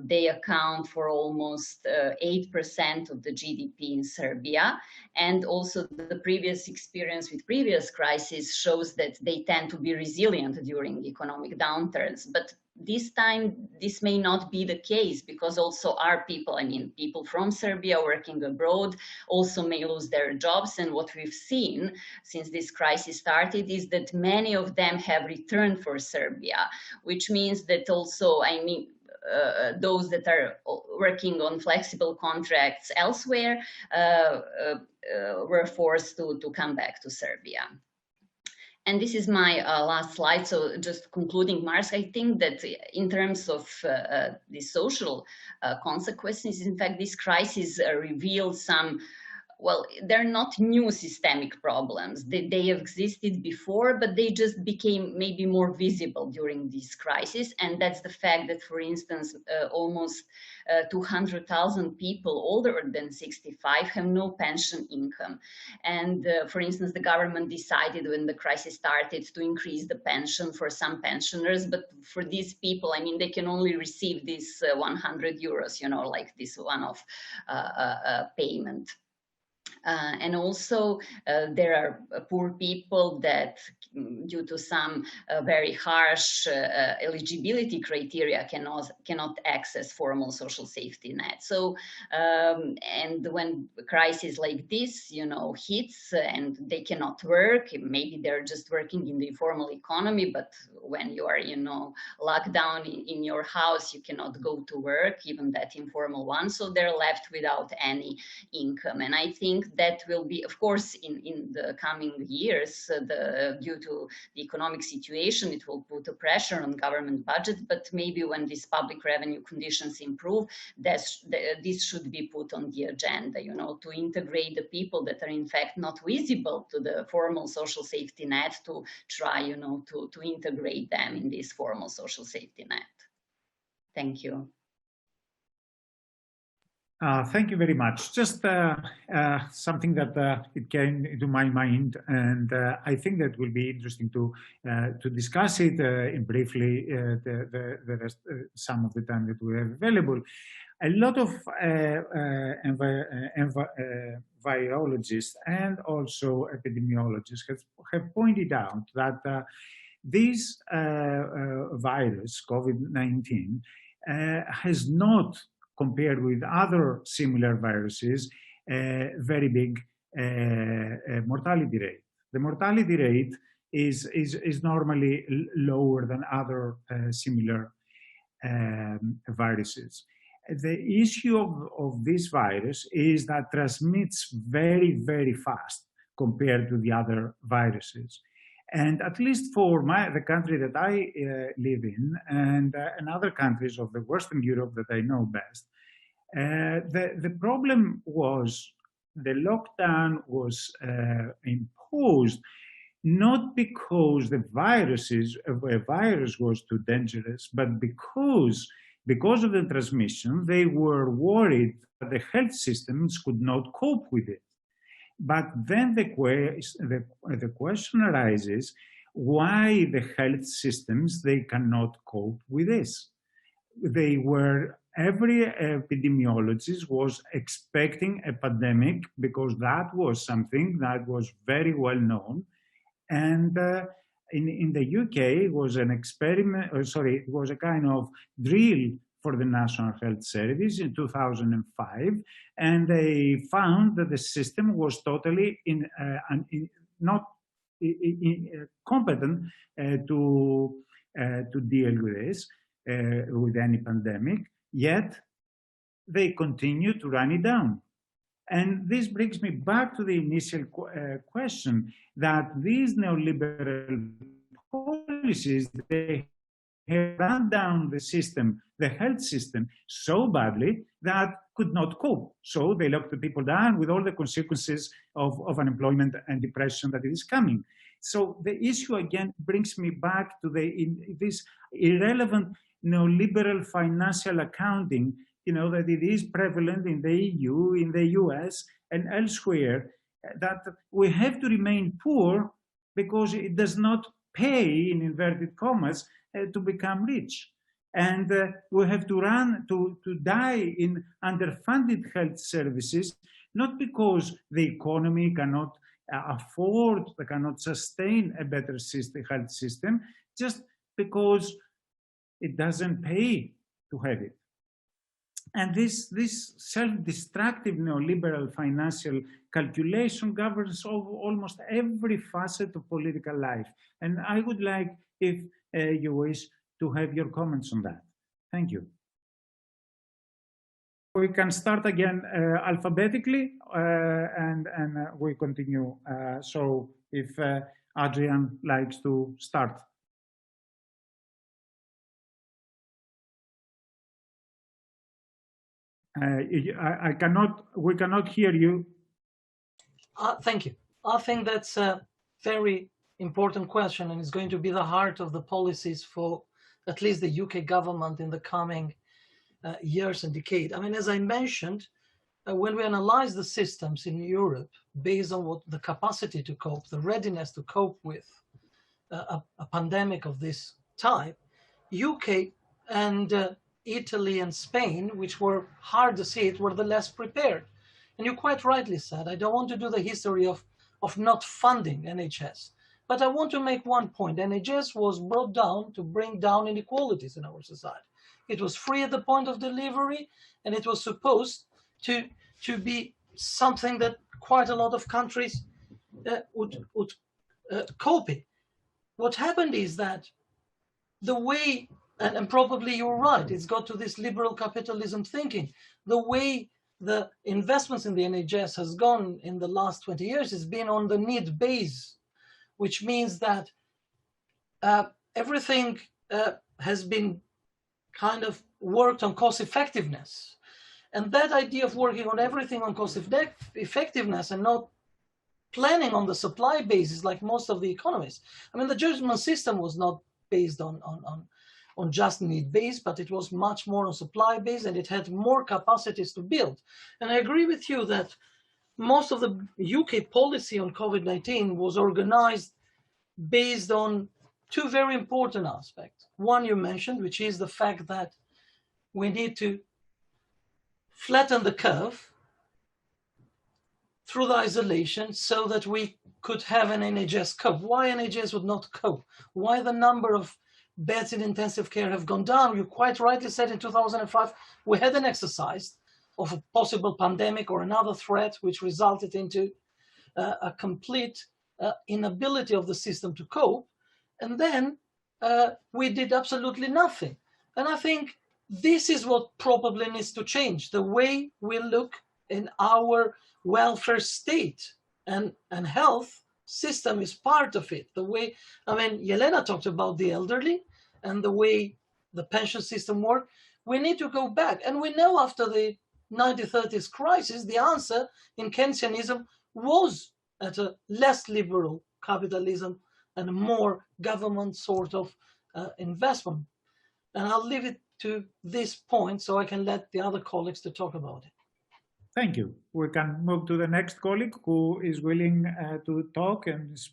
They account for almost 8% of the GDP in Serbia, and also the previous experience with previous crises shows that they tend to be resilient during economic downturns. But this time, this may not be the case, because also our people, I mean, people from Serbia working abroad also may lose their jobs. And what we've seen since this crisis started is that many of them have returned for Serbia, which means that also, I mean, those that are working on flexible contracts elsewhere were forced to come back to Serbia. And this is my last slide. So just concluding, Mars, I think that in terms of the social consequences, in fact, this crisis revealed some, well, they're not new systemic problems. They have existed before, but they just became maybe more visible during this crisis. And that's the fact that, for instance, almost 200,000 people older than 65 have no pension income. And for instance, the government decided when the crisis started to increase the pension for some pensioners, but for these people, I mean, they can only receive this 100 euros, you know, like this one-off payment. And also there are poor people that, due to some very harsh eligibility criteria, cannot access formal social safety net. So, and when a crisis like this, you know, hits and they cannot work, maybe they're just working in the informal economy, but when you are, you know, locked down in your house, you cannot go to work, even that informal one. So they're left without any income. And I think that will be, of course, in the coming years, due to the economic situation, it will put a pressure on government budget, but maybe when these public revenue conditions improve, this should be put on the agenda, you know, to integrate the people that are in fact not visible to the formal social safety net, to try, you know, to integrate them in this formal social safety net. Thank you. Thank you very much. Just something that it came into my mind, and I think that will be interesting to discuss it briefly the rest, some of the time that we have available. A lot of virologists and also epidemiologists have pointed out that this virus, COVID-19, has not, compared with other similar viruses, a very big mortality rate. The mortality rate is normally lower than other similar viruses. The issue of this virus is that transmits very, very fast compared to the other viruses. And at least for the country that I live in, and other countries of the Western Europe that I know best, the problem was the lockdown was imposed not because the virus was too dangerous, but because because of the transmission, they were worried that the health systems could not cope with it. But then the question arises, why the health systems, they cannot cope with this? Every epidemiologist was expecting a pandemic because that was something that was very well known. And in the UK, it was an experiment, it was a kind of drill for the National Health Service in 2005, and they found that the system was totally not competent to deal with this, with any pandemic, yet they continue to run it down. And this brings me back to the initial question that these neoliberal policies, they have run down the system, the health system, so badly that could not cope. So they locked the people down with all the consequences of unemployment and depression that is coming. So the issue again brings me back to this irrelevant neoliberal financial accounting, that it is prevalent in the EU, in the US, and elsewhere, that we have to remain poor because it does not pay, in inverted commas, to become rich. And we have to die in underfunded health services, not because the economy cannot afford, cannot sustain a better health system, just because it doesn't pay to have it. And this self-destructive neoliberal financial calculation governs almost every facet of political life. And I would like, if you wish, to have your comments on that. Thank you. We can start again alphabetically, and we continue. So if Adrian likes to start. We cannot hear you. Thank you. I think that's a very important question, and it's going to be the heart of the policies for at least the UK government in the coming years and decade. I mean, as I mentioned, when we analyze the systems in Europe based on what the capacity to cope, the readiness to cope with a pandemic of this type, UK and Italy and Spain, which were hard to see it, were the less prepared. And you quite rightly said, I don't want to do the history of not funding NHS, but I want to make one point. NHS was brought down to bring down inequalities in our society. It was free at the point of delivery, and it was supposed to be something that quite a lot of countries would copy. What happened is that the way, and probably you're right, it's got to this liberal capitalism thinking. The way the investments in the NHS has gone in the last 20 years has been on the need base, which means that everything has been kind of worked on cost effectiveness. And that idea of working on everything on cost effectiveness and not planning on the supply basis like most of the economies. I mean, the German system was not based on just need base, but it was much more on supply base, and it had more capacities to build. And I agree with you that most of the UK policy on COVID-19 was organized based on two very important aspects. One you mentioned, which is the fact that we need to flatten the curve through the isolation so that we could have an NHS cope. Why NHS would not cope? Why the number of beds in intensive care have gone down? You quite rightly said in 2005, we had an exercise of a possible pandemic or another threat, which resulted into a complete inability of the system to cope. And then we did absolutely nothing. And I think this is what probably needs to change, the way we look in our welfare state, and health system is part of it. The way, I mean, Yelena talked about the elderly and the way the pension system worked. We need to go back. And we know after the 1930s crisis, the answer in Keynesianism was at a less liberal capitalism and a more government sort of investment. And I'll leave it to this point so I can let the other colleagues to talk about it. Thank you. We can move to the next colleague who is willing to talk, and is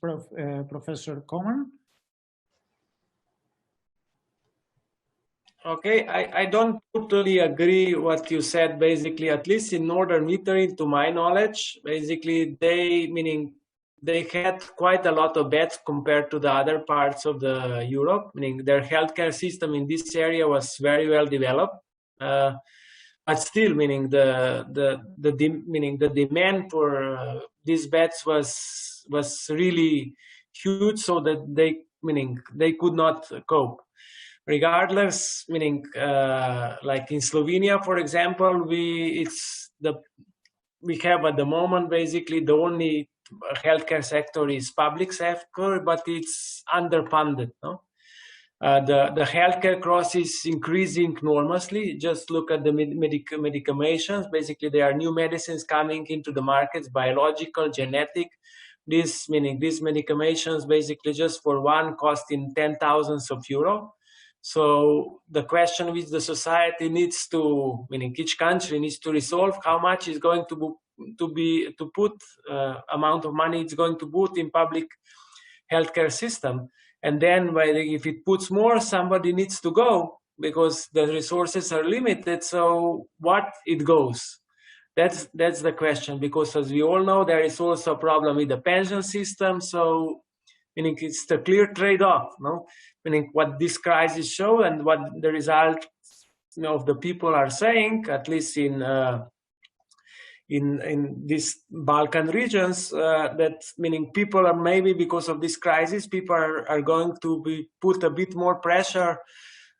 Professor Coman. Okay, I don't totally agree what you said, basically, at least in Northern Italy, to my knowledge. Basically, they had quite a lot of beds compared to the other parts of the Europe, meaning their healthcare system in this area was very well developed. But still, meaning the demand for these beds was really huge, so that they could not cope. Regardless, meaning like in Slovenia, for example, we have at the moment basically the only healthcare sector is public sector, but it's underfunded. No? The healthcare cost is increasing enormously. Just look at the medications. Basically, there are new medicines coming into the markets, biological, genetic. These medications basically just for one costing 10,000 €. So the question which the society needs to, meaning each country needs to resolve, how much is going to put amount of money it's going to put in public healthcare system. And then if it puts more, somebody needs to go because the resources are limited. So what it goes? That's the question, because as we all know, there is also a problem with the pension system. So meaning it's the clear trade-off, no? Meaning what this crisis show and what the result of the people are saying, at least in these Balkan regions, that meaning people are maybe because of this crisis, people are going to be put a bit more pressure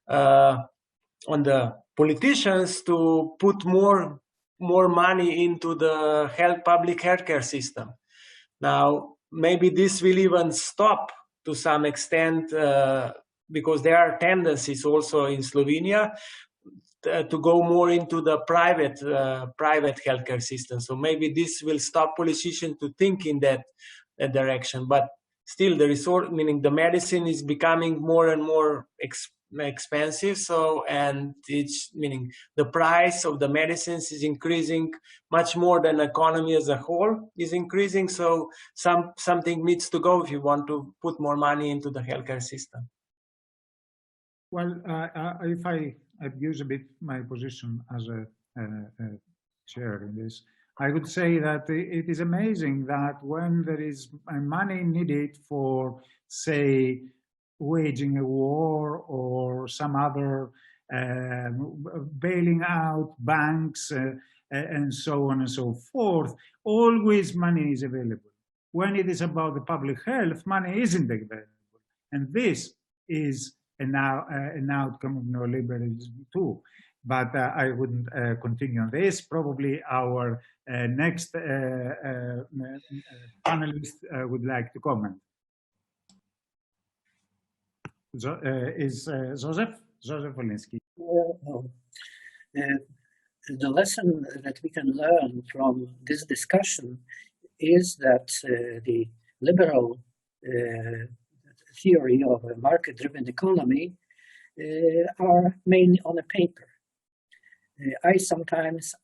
on the politicians to put more money into the public healthcare system. Now, maybe this will even stop to some extent because there are tendencies also in Slovenia to go more into the private healthcare system. So maybe this will stop politicians to think in that direction. But still, the resource, meaning the medicine, is becoming more and more expensive. So, and it's meaning the price of the medicines is increasing much more than the economy as a whole is increasing. So something needs to go if you want to put more money into the healthcare system. Well, if I abuse a bit my position as a chair in this, I would say that it is amazing that when there is money needed for, say, waging a war or some other bailing out banks and so on and so forth, always money is available. When it is about the public health, money isn't available. And this is an outcome of neoliberalism too. But I wouldn't continue on this. Probably our next panelist would like to comment. Is Joseph Wolinski? The lesson that we can learn from this discussion is that the liberal theory of a market-driven economy are mainly on a paper. I sometimes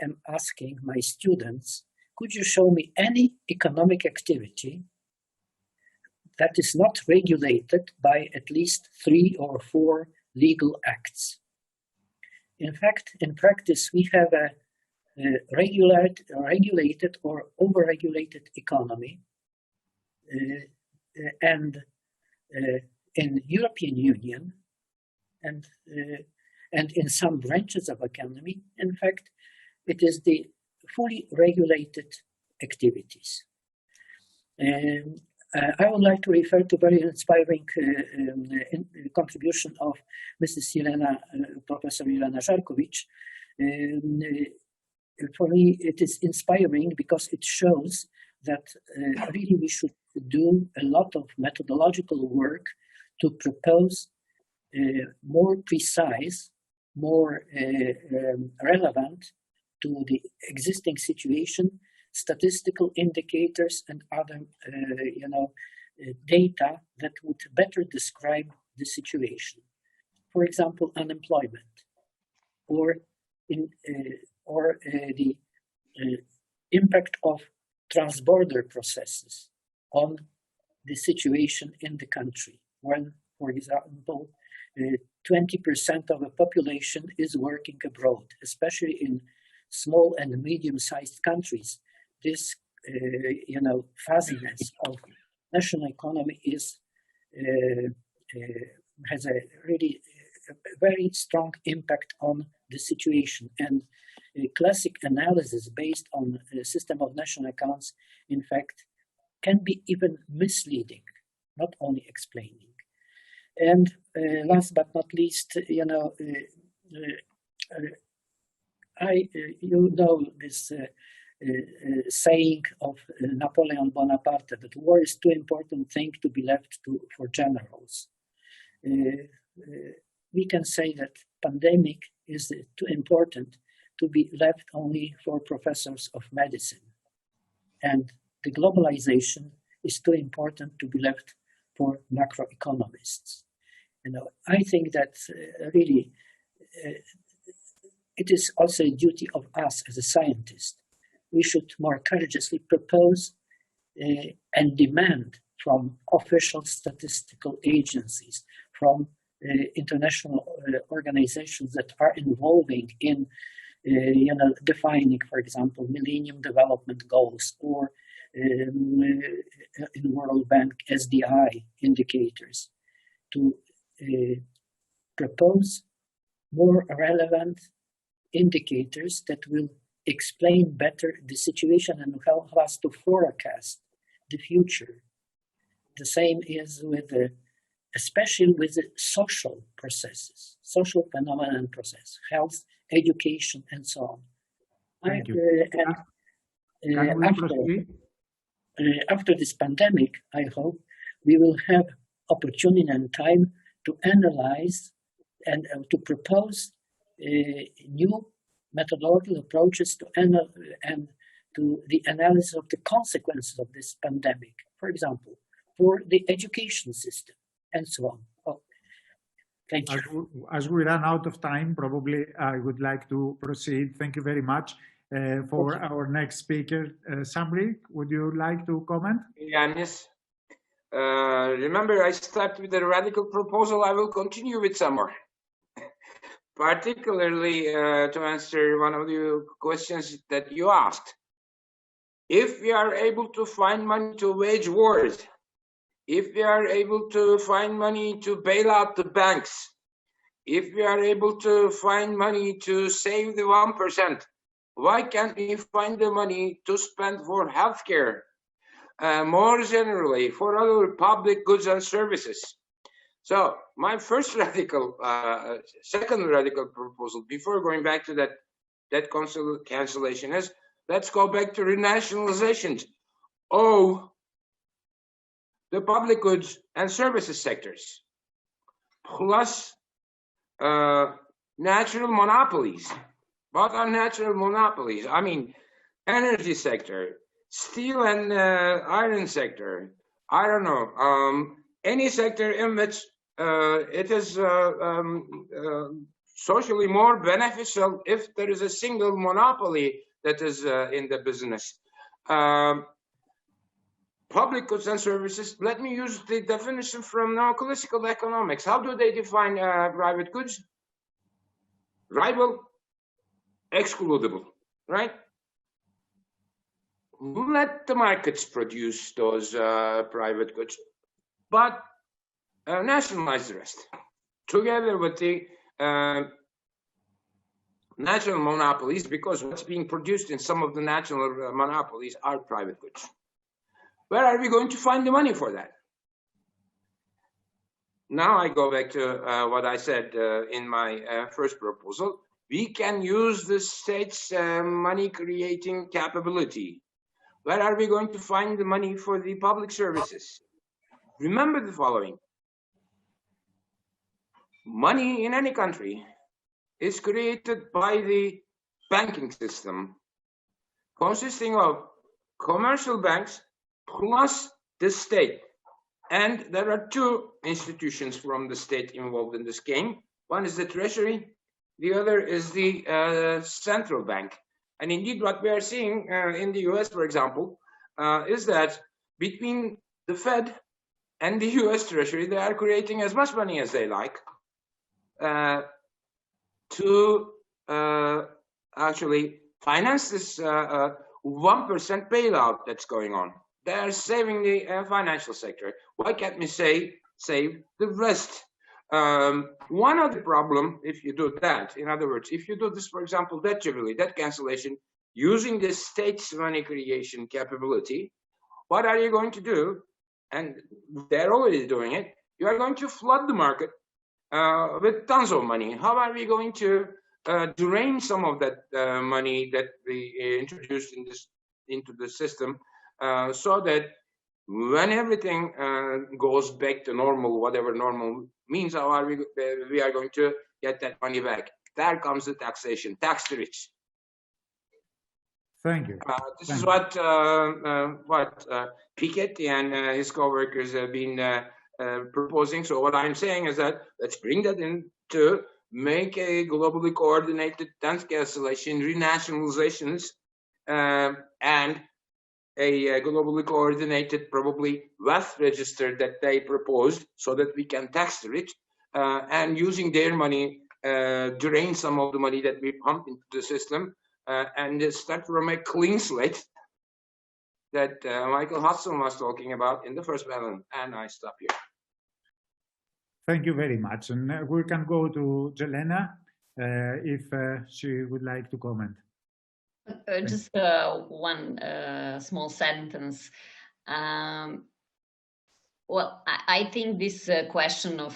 am asking my students, could you show me any economic activity that is not regulated by at least 3 or 4 legal acts? In fact, in practice, we have a regulated or overregulated economy, and in European Union and in some branches of economy, in fact, it is the fully regulated activities. I would like to refer to very inspiring contribution of Professor Jelena Žarković. For me, it is inspiring because it shows that really we should do a lot of methodological work to propose more precise, more relevant to the existing situation statistical indicators and other data that would better describe the situation. for example, unemployment, or the impact of transborder processes on the situation in the country, when, for example, 20% of the population is working abroad, especially in small and medium-sized countries. This, fuzziness of national economy is has a really very strong impact on the situation. And a classic analysis based on a system of national accounts, in fact, can be even misleading, not only explaining. And last but not least, this saying of Napoleon Bonaparte that war is too important thing to be left for generals. We can say that pandemic is too important to be left only for professors of medicine, and the globalization is too important to be left for macroeconomists. I think that really it is also a duty of us as a scientist. We should more courageously propose and demand from official statistical agencies, from international organizations that are involving in defining, for example, Millennium Development Goals, or in World Bank SDI indicators, to propose more relevant indicators that will explain better the situation and help us to forecast the future. The same is with especially with the social processes, social phenomena and process, health, education, and so on. Thank you. After this pandemic, I hope we will have opportunity and time to analyze and to propose new methodological approaches to and to the analysis of the consequences of this pandemic, for example, for the education system, and so on. Oh, thank you. As we run out of time, probably I would like to proceed. Thank you very much. For our next speaker, Samrik, would you like to comment? Yanis, remember I started with a radical proposal. I will continue with some more. Particularly to answer one of the questions that you asked. If we are able to find money to wage wars, if we are able to find money to bail out the banks, if we are able to find money to save the 1%, why can't we find the money to spend for healthcare, more generally for other public goods and services? So my first radical, second radical proposal, before going back to that cancellation, is let's go back to renationalizations. Oh, the public goods and services sectors, plus natural monopolies. What are natural monopolies? I mean, energy sector, steel and iron sector. I don't know. Any sector in which it is socially more beneficial if there is a single monopoly that is in the business. Public goods and services, let me use the definition from neoclassical economics. How do they define private goods? Rival, excludable, right? Let the markets produce those private goods, but nationalize the rest, together with the natural monopolies, because what's being produced in some of the natural monopolies are private goods. Where are we going to find the money for that? Now I go back to what I said in my first proposal. We can use the state's money-creating capability. Where are we going to find the money for the public services? Remember the following. Money in any country is created by the banking system, consisting of commercial banks plus the state. And there are two institutions from the state involved in this game. One is the Treasury, the other is the central bank. And indeed, what we are seeing in the US, for example, is that between the Fed and the US Treasury, they are creating as much money as they like to actually finance this 1% bailout that's going on. They are saving the financial sector. Why can't we save the rest? One of the problem, if you do that, in other words, if you do this, for example, debt jubilee, debt cancellation, using the state's money creation capability, what are you going to do? And they're already doing it. You are going to flood the market with tons of money. How are we going to drain some of that money that we introduced into the system so that when everything goes back to normal, whatever normal means, how are we are going to get that money back? There comes the taxation, tax the rich. Thank you. This is what Piketty and his co-workers have been proposing. So what I'm saying is that let's bring that in to make a globally coordinated tax cancellation, renationalizations, and a globally coordinated, probably wealth register that they proposed so that we can tax the rich and using their money, drain some of the money that we pump into the system and start from a clean slate that Michael Hudson was talking about in the first panel. And I stop here. Thank you very much. And we can go to Jelena if she would like to comment. Just one small sentence. Well, I think this question of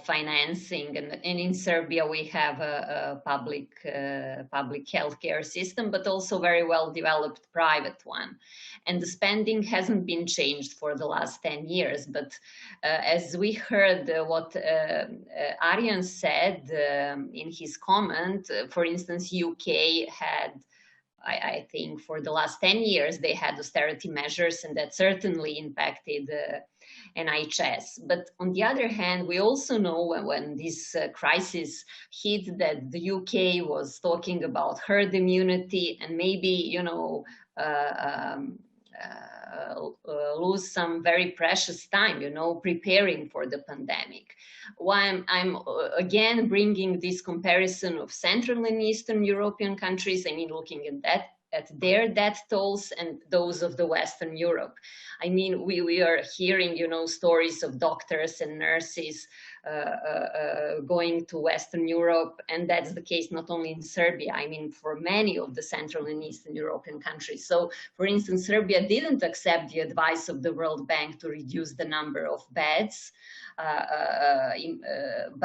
financing, and in Serbia we have a public healthcare system, but also very well developed private one, and the spending hasn't been changed for the last 10 years. But as we heard what Arjan said in his comment, for instance, UK had, I think for the last 10 years, they had austerity measures, and that certainly impacted NHS. But on the other hand, we also know when this crisis hit that the UK was talking about herd immunity and maybe, lose some very precious time, preparing for the pandemic. Why I'm again bringing this comparison of Central and Eastern European countries, I mean, looking at their death tolls and those of the Western Europe. I mean, we are hearing, stories of doctors and nurses going to Western Europe, and that's the case not only in Serbia, I mean, for many of the Central and Eastern European countries. So, for instance, Serbia didn't accept the advice of the World Bank to reduce the number of beds,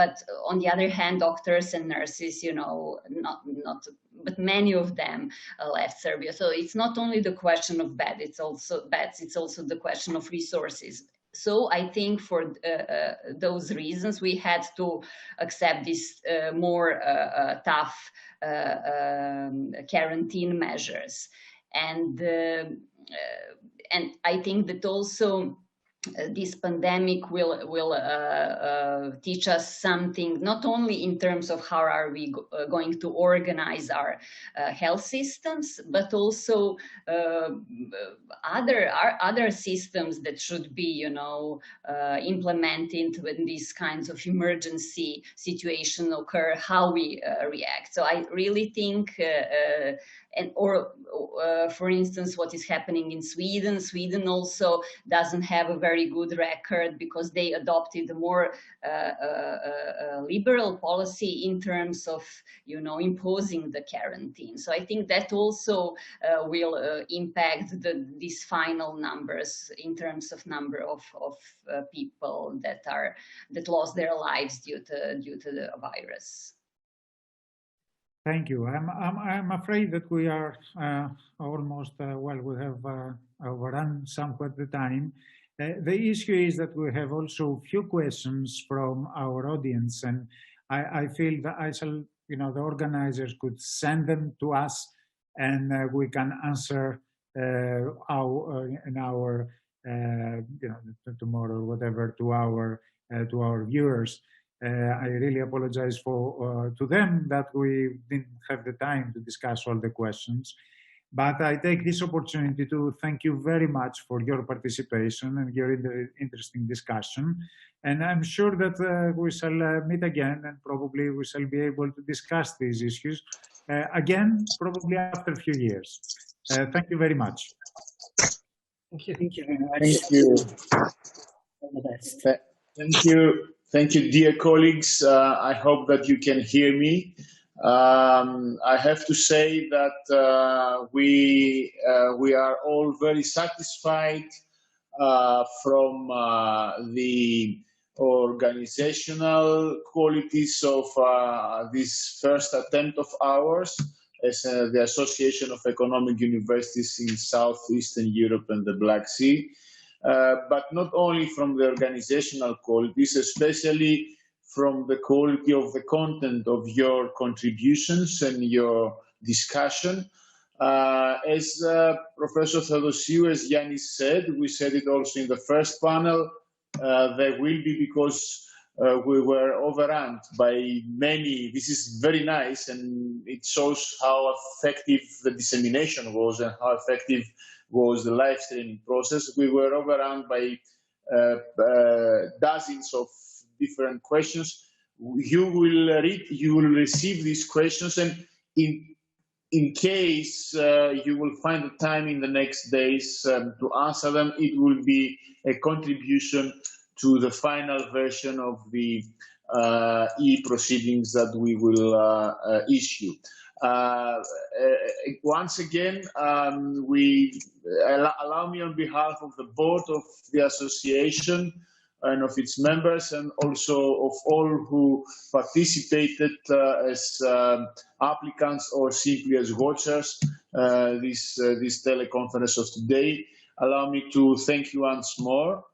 but on the other hand, doctors and nurses, but many of them left Serbia. So it's not only the question of beds, it's also the question of resources. So I think for those reasons, we had to accept this more tough quarantine measures. And I think that also this pandemic will teach us something, not only in terms of how are we going to organize our health systems, but also other systems that should be, implemented when these kinds of emergency situations occur, how we react. So I really think, for instance, what is happening in Sweden. Sweden also doesn't have a very good record because they adopted a more liberal policy in terms of, imposing the quarantine. So I think that also will impact these final numbers in terms of number of people that lost their lives due to the virus. Thank you. I'm afraid that we are almost, we have overrun somewhat the time. The issue is that we have also few questions from our audience, and I feel that the organizers could send them to us, and we can answer tomorrow or whatever to our viewers. I really apologize to them that we didn't have the time to discuss all the questions. But I take this opportunity to thank you very much for your participation and your interesting discussion. And I'm sure that we shall meet again, and probably we shall be able to discuss these issues again, probably after a few years. Thank you very much. Thank you. Thank you very much. Thank you. All the best. Thank you. Thank you, dear colleagues. I hope that you can hear me. I have to say that we are all very satisfied from the organizational qualities of this first attempt of ours as the Association of Economic Universities in Southeastern Europe and the Black Sea. But not only from the organizational qualities, especially from the quality of the content of your contributions and your discussion. As Professor Theodosiou, as Yannis said, we said it also in the first panel, there will be, because we were overrun by many. This is very nice, and it shows how effective the dissemination was and how effective was the live streaming process. We were overrun by dozens of different questions. You will receive these questions, and in case you will find the time in the next days to answer them, it will be a contribution to the final version of the e-proceedings that we will issue. Once again, allow me on behalf of the board of the association and of its members, and also of all who participated as applicants or simply as watchers, this teleconference of today. Allow me to thank you once more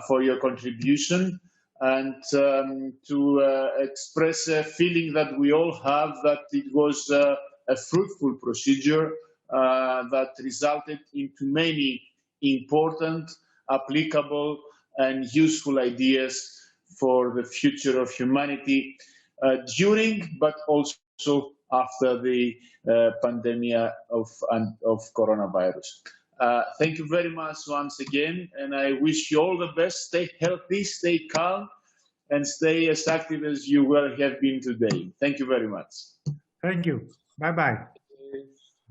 for your contribution, and to express a feeling that we all have that it was a fruitful procedure that resulted into many important, applicable, and useful ideas for the future of humanity during, but also after the pandemia of coronavirus. Thank you very much once again, and I wish you all the best. Stay healthy, stay calm, and stay as active as you have been today. Thank you very much. Thank you. Bye-bye.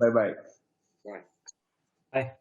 Bye-bye. Bye.